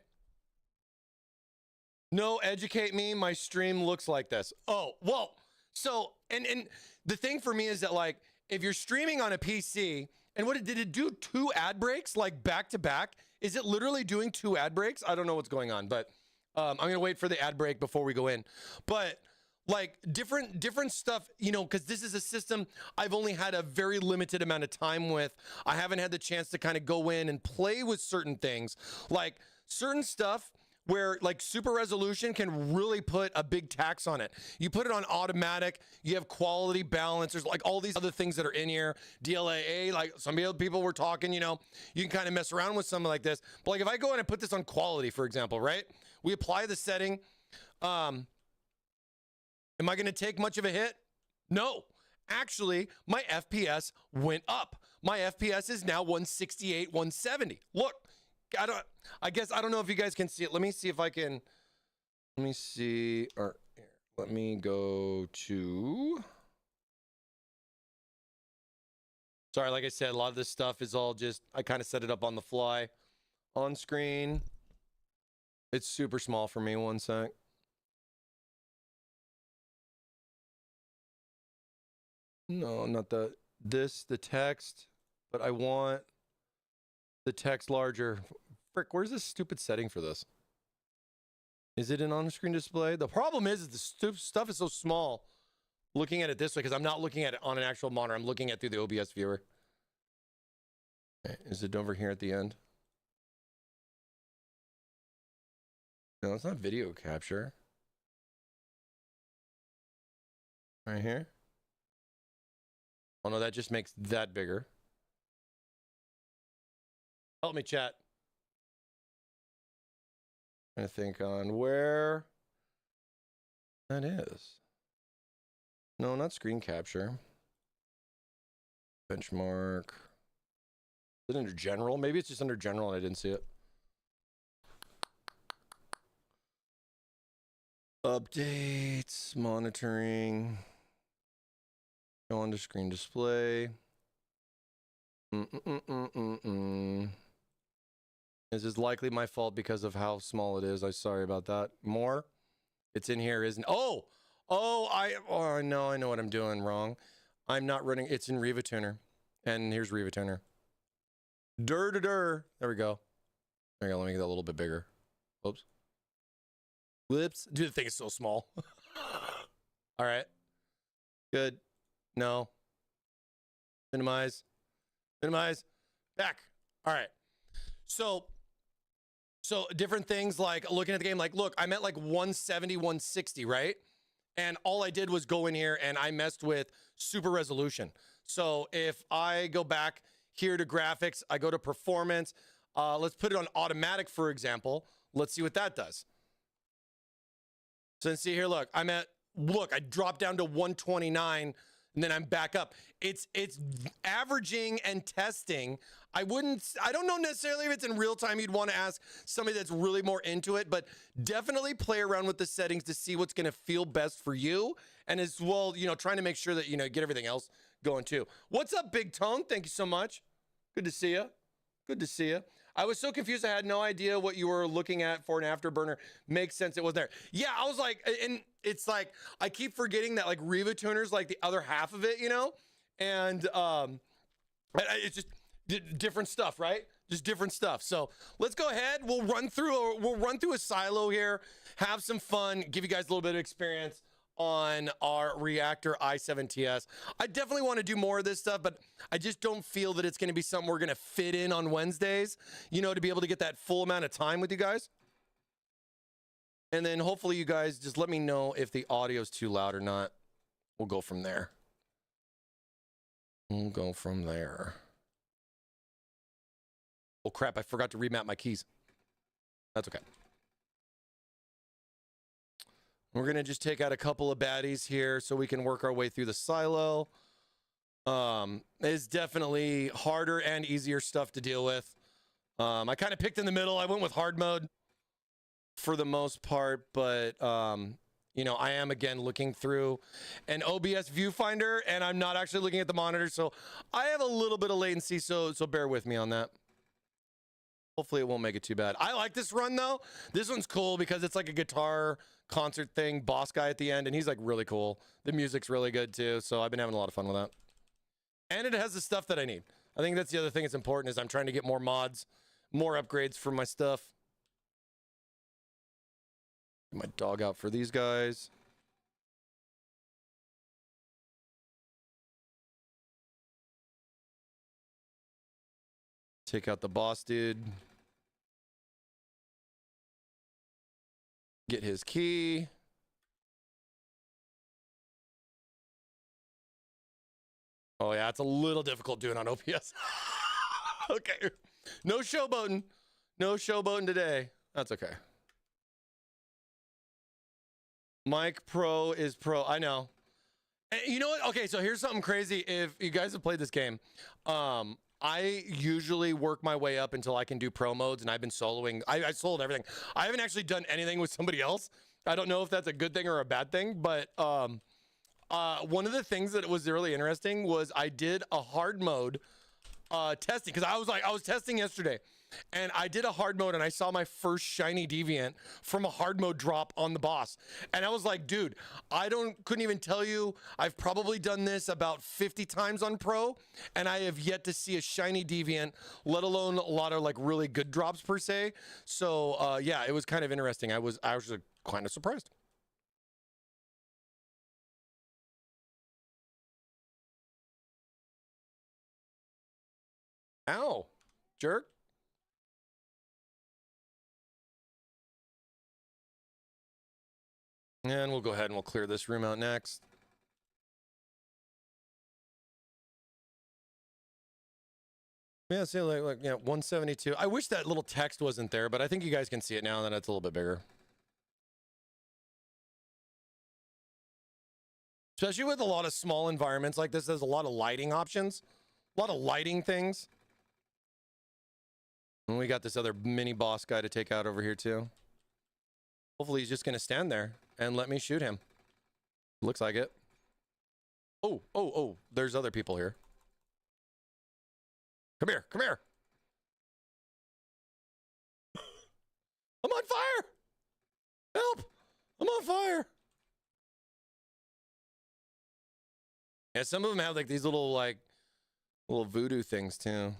No, educate me. My stream looks like this. Oh, well, so, and the thing for me is that like, if you're streaming on a PC, and did it do 2 ad breaks like back to back? Is it literally doing 2 ad breaks? I don't know what's going on, but I'm going to wait for the ad break before we go in. But like different stuff, because this is a system I've only had a very limited amount of time with. I haven't had the chance to kind of go in and play with certain things, like certain stuff where like super resolution can really put a big tax on it. You put it on automatic, you have quality balance. There's like all these other things that are in here. DLAA, like some people were talking, you can kind of mess around with something like this. But like if I go in and put this on quality, for example, right? We apply the setting. Am I going to take much of a hit? No. Actually, my FPS went up. My FPS is now 168, 170. Look, I guess I don't know if you guys can see it. Let me see if I can. Let me see. Or here, let me go to. Sorry, like I said, a lot of this stuff is all just, I kind of set it up on the fly on screen. It's super small for me. One sec. No, not the the text, but I want the text larger. Frick, where's this stupid setting for this? Is it an on-screen display? The problem is the stuff is so small looking at it this way, because I'm not looking at it on an actual monitor. I'm looking at it through the OBS viewer. Okay, is it over here at the end? No, it's not video capture. Right here. Oh no, that just makes that bigger. Help me, chat. I think on where that is. No, not screen capture. Benchmark. Is it under general? Maybe it's just under general and I didn't see it. Updates, monitoring. Go on to screen display. This is likely my fault because of how small it is. I'm sorry about that. More? It's in here, isn't it? Oh, no, I know what I'm doing wrong. I'm not running. It's in Riva Tuner. And here's Riva Tuner. There we go. There we go. Let me get that a little bit bigger. Oops. Whoops. Dude, the thing is so small. All right. Good. No. Minimize. Minimize. Back. All right. So different things like looking at the game, like, look, I'm at like 170, 160, right? And all I did was go in here and I messed with super resolution. So if I go back here to graphics, I go to performance. Let's put it on automatic, for example. Let's see what that does. So see here, look, I dropped down to 129 and then I'm back up. It's averaging and testing. I don't know necessarily if it's in real time. You'd want to ask somebody that's really more into it, but definitely play around with the settings to see what's going to feel best for you. And as well, trying to make sure that, get everything else going too. What's up, Big Tone? Thank you so much. Good to see you. Good to see you. I was so confused. I had no idea what you were looking at for an afterburner. Makes sense. It wasn't there. Yeah, I was like, and it's like, I keep forgetting that like Riva Tuner's like the other half of it, and it's just different stuff, right? Just different stuff. So let's go ahead. We'll run through a silo here, have some fun, give you guys a little bit of experience on our Reactor i7TS. I definitely want to do more of this stuff, but I just don't feel that it's going to be something we're going to fit in on Wednesdays, to be able to get that full amount of time with you guys. And then hopefully you guys just let me know if the audio is too loud or not. We'll go from there. Oh crap, I forgot to remap my keys. That's okay. We're going to just take out a couple of baddies here so we can work our way through the silo. It's definitely harder and easier stuff to deal with. I kind of picked in the middle. I went with hard mode for the most part, but, I am, again, looking through an OBS viewfinder, and I'm not actually looking at the monitor, so I have a little bit of latency, so bear with me on that. Hopefully it won't make it too bad. I like this run, though. This one's cool because it's like a guitar concert thing, boss guy at the end, and he's like really cool. The music's really good too, so I've been having a lot of fun with that. And it has the stuff that I need. I think that's the other thing that's important is I'm trying to get more mods, more upgrades for my stuff. Get my dog out for these guys. Take out the boss dude. Get his key. Oh yeah, it's a little difficult doing on OPS. Okay. No showboating. No showboating today. That's okay. Mike Pro is pro. I know. And you know what? Okay, so here's something crazy. If you guys have played this game, I usually work my way up until I can do pro modes, and I've been soloing. I soloed everything. I haven't actually done anything with somebody else. I don't know if that's a good thing or a bad thing, but one of the things that was really interesting was I did a hard mode testing, because I was testing yesterday, and I did a hard mode and I saw my first shiny deviant from a hard mode drop on the boss. And I was like, dude, couldn't even tell you. I've probably done this about 50 times on pro, and I have yet to see a shiny deviant, let alone a lot of like really good drops per se. So yeah, it was kind of interesting. I was kind of surprised. Ow, jerk. And we'll go ahead and we'll clear this room out next. Yeah, see, like yeah, 172. I wish that little text wasn't there, but I think you guys can see it now that it's a little bit bigger. Especially with a lot of small environments like this, there's a lot of lighting options, a lot of lighting things. And we got this other mini boss guy to take out over here too. Hopefully he's just going to stand there and let me shoot him. Looks like it. Oh, there's other people here. Come here, come here. I'm on fire. Help, I'm on fire. Yeah, some of them have like these little voodoo things too.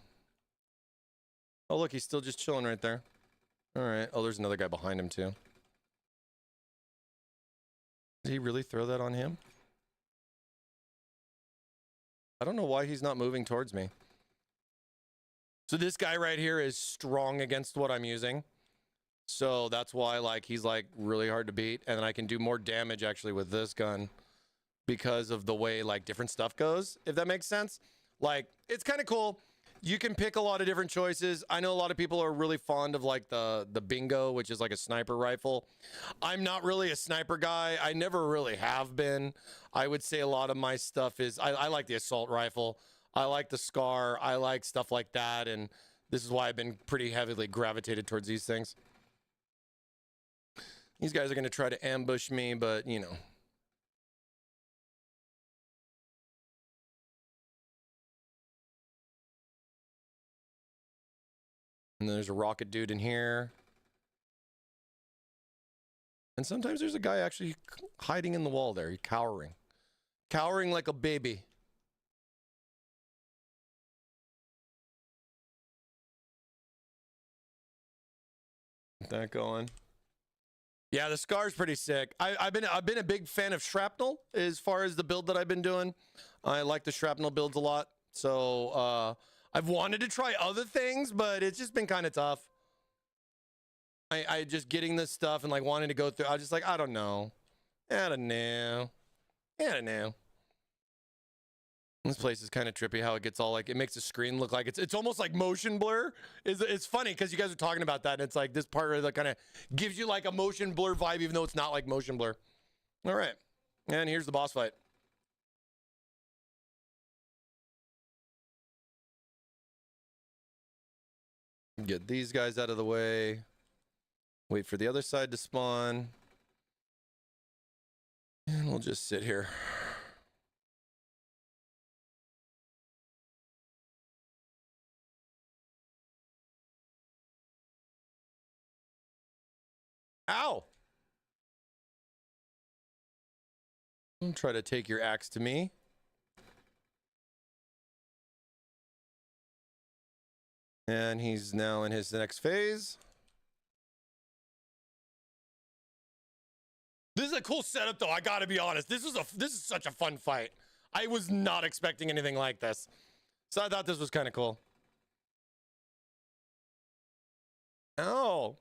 Oh, look, he's still just chilling right there. All right. Oh, there's another guy behind him too. Did he really throw that on him? I don't know why he's not moving towards me. So this guy right here is strong against what I'm using. So that's why like he's like really hard to beat. And then I can do more damage actually with this gun because of the way like different stuff goes, if that makes sense. Like it's kind of cool. You can pick a lot of different choices. I know a lot of people are really fond of like the bingo, which is like a sniper rifle. I'm not really a sniper guy. I never really have been. I would say a lot of my stuff is, I like the assault rifle. I like the SCAR. I like stuff like that. And this is why I've been pretty heavily gravitated towards these things. These guys are going to try to ambush me, but you know. And there's a rocket dude in here. And sometimes there's a guy actually hiding in the wall there. He's cowering. Cowering like a baby. Get that going. Yeah, the SCAR's pretty sick. I've been a big fan of shrapnel as far as the build that I've been doing. I like the shrapnel builds a lot. So I've wanted to try other things, but it's just been kind of tough. I just getting this stuff and like wanting to go through. I was just like, I don't know. I don't know. This place is kind of trippy how it gets all like, it makes the screen look like it's almost like motion blur. It's funny because you guys are talking about that and it's like this part that kind of gives you like a motion blur vibe even though it's not like motion blur. All right. And here's the boss fight. Get these guys out of the way. Wait for the other side to spawn. And we'll just sit here. Ow! Don't try to take your axe to me. And he's now in his next phase. This is a cool setup though, I gotta be honest. This is such a fun fight. I was not expecting anything like this. So I thought this was kind of cool. Ow.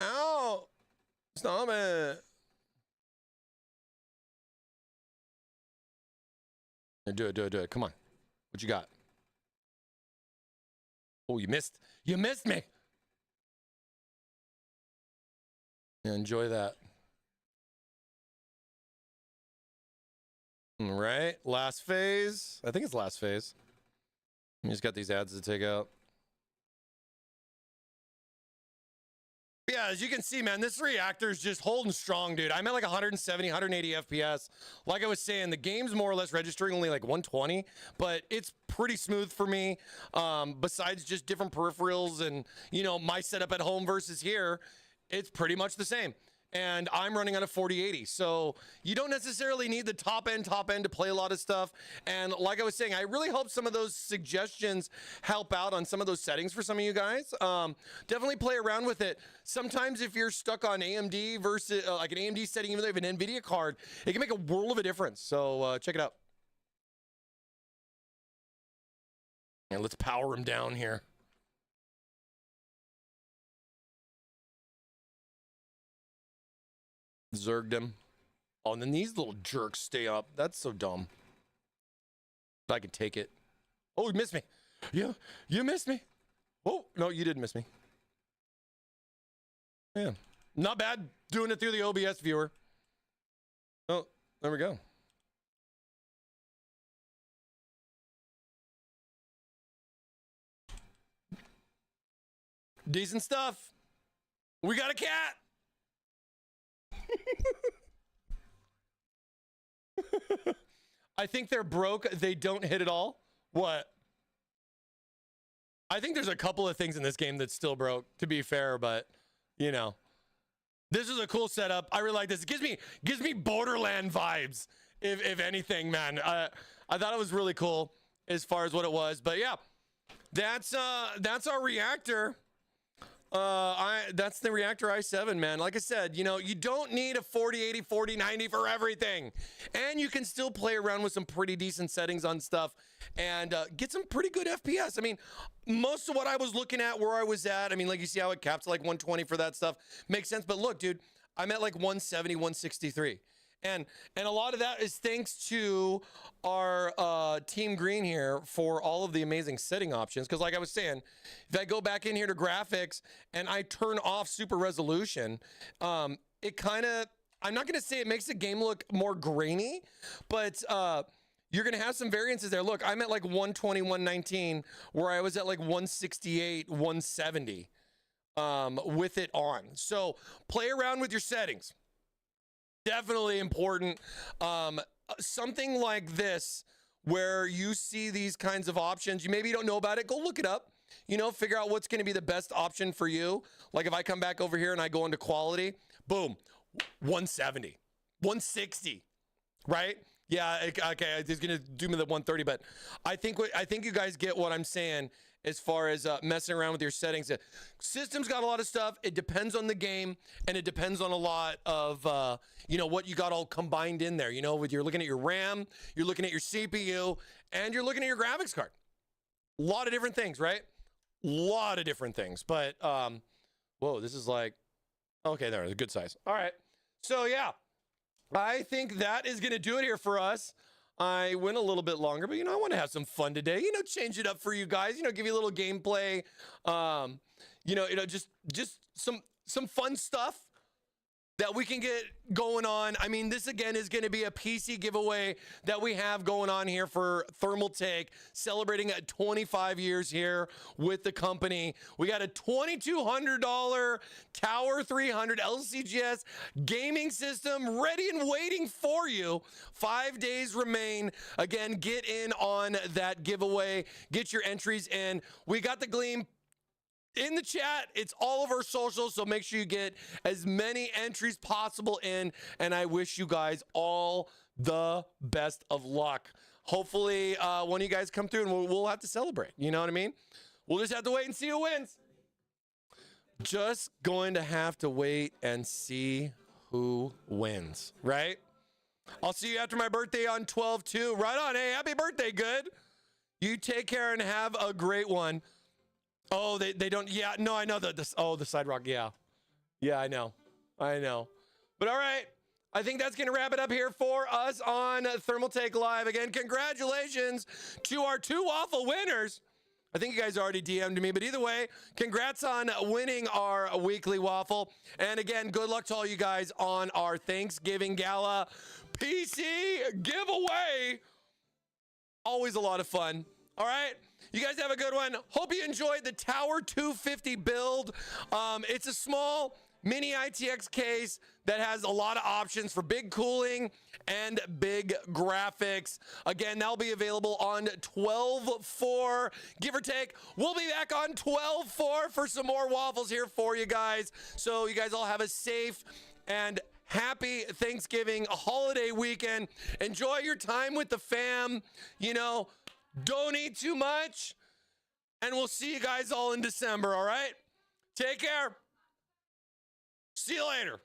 Ow. Stop it. Do it. Come on. What you got? Oh, you missed. You missed me. Yeah, enjoy that. All right. Last phase. I think it's last phase. We just got these ads to take out. Yeah, as you can see, man, this reactor is just holding strong, dude. I'm at like 170, 180 FPS. Like I was saying, the game's more or less registering only like 120, but it's pretty smooth for me. Besides just different peripherals and, you know, my setup at home versus here, it's pretty much the same. And I'm running on a 4080, so you don't necessarily need the top end to play a lot of stuff. And like I was saying, I really hope some of those suggestions help out on some of those settings for some of you guys. Definitely play around with it. Sometimes if you're stuck on AMD versus like an AMD setting, even though you have an NVIDIA card, it can make a world of a difference. So check it out. And let's power him down here. Zerged him. Oh, and then these little jerks stay up. That's so dumb. But I can take it. Oh, you missed me. Yeah, you missed me. Oh, no, you didn't miss me. Yeah, not bad doing it through the OBS viewer. Oh, there we go. Decent stuff. We got a cat. I think they're broke. They don't hit at all. What? I think there's a couple of things in this game that's still broke, to be fair, but you know, this is a cool setup. I really like this. It gives me Borderland vibes, if anything, man. I thought it was really cool as far as what it was, but yeah, that's our reactor. That's the reactor i7, man. Like I said, you know, you don't need a 4080, 4090 for everything, and you can still play around with some pretty decent settings on stuff and get some pretty good FPS. I mean, most of what I was looking at, where I was at, I mean, like you see how it caps like 120 for that stuff, makes sense. But look, dude, I'm at like 170, 163. And a lot of that is thanks to our Team Green here for all of the amazing setting options. Because like I was saying, if I go back in here to graphics and I turn off super resolution, it kind of, I'm not going to say it makes the game look more grainy, but you're going to have some variances there. Look, I'm at like 120, 119, where I was at like 168, 170 with it on. So play around with your settings. Definitely important. Something like this, where you see these kinds of options, you maybe don't know about it, go look it up, you know, figure out what's going to be the best option for you. Like if I come back over here and I go into quality, boom, 170, 160, right? Yeah, okay, it's going to do me the 130, but I think you guys get what I'm saying as far as messing around with your settings. System's got a lot of stuff. It depends on the game, and it depends on a lot of, you know, what you got all combined in there. You know, with you're looking at your RAM, you're looking at your CPU, and you're looking at your graphics card. A lot of different things, right? A lot of different things. But, whoa, this is like, okay, there, a good size. All right. So, yeah, I think that is going to do it here for us. I went a little bit longer, but, you know, I want to have some fun today, you know, change it up for you guys, you know, give you a little gameplay, you know, just some fun stuff that we can get going on. I mean, this again is going to be a PC giveaway that we have going on here for Thermaltake, celebrating at 25 years here with the company. We got a $2,200 Tower 300 LCGS gaming system ready and waiting for you. 5 days remain. Again, get in on that giveaway. Get your entries in. We got the Gleam in the chat. It's all of our socials, so make sure you get as many entries possible in, and I wish you guys all the best of luck. Hopefully one of you guys come through and we'll have to celebrate, you know what I mean? We'll just have to wait and see who wins. Just going to have to wait and see who wins, right? I'll see you after my birthday on 12/2. Right on. Hey, happy birthday, good. You take care and have a great one. Oh, they don't. Yeah, no, I know the side rock. Yeah, I know. But all right, I think that's gonna wrap it up here for us on Thermaltake Live. Again, congratulations to our 2 waffle winners. I think you guys already DM'd me, but either way, congrats on winning our weekly waffle. And again, good luck to all you guys on our Thanksgiving Gala PC giveaway. Always a lot of fun. All right. You guys have a good one. Hope you enjoyed the Tower 250 build. It's a small Mini-ITX case that has a lot of options for big cooling and big graphics. Again, that'll be available on 12/4, give or take. We'll be back on 12/4 for some more waffles here for you guys. So you guys all have a safe and happy Thanksgiving holiday weekend. Enjoy your time with the fam. You know, don't eat too much. And we'll see you guys all in December, all right? Take care. See you later.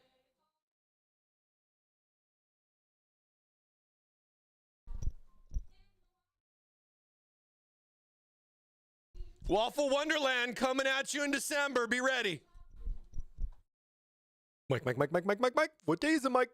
Waffle Wonderland coming at you in December. Be ready. Mike. What day is it, Mike?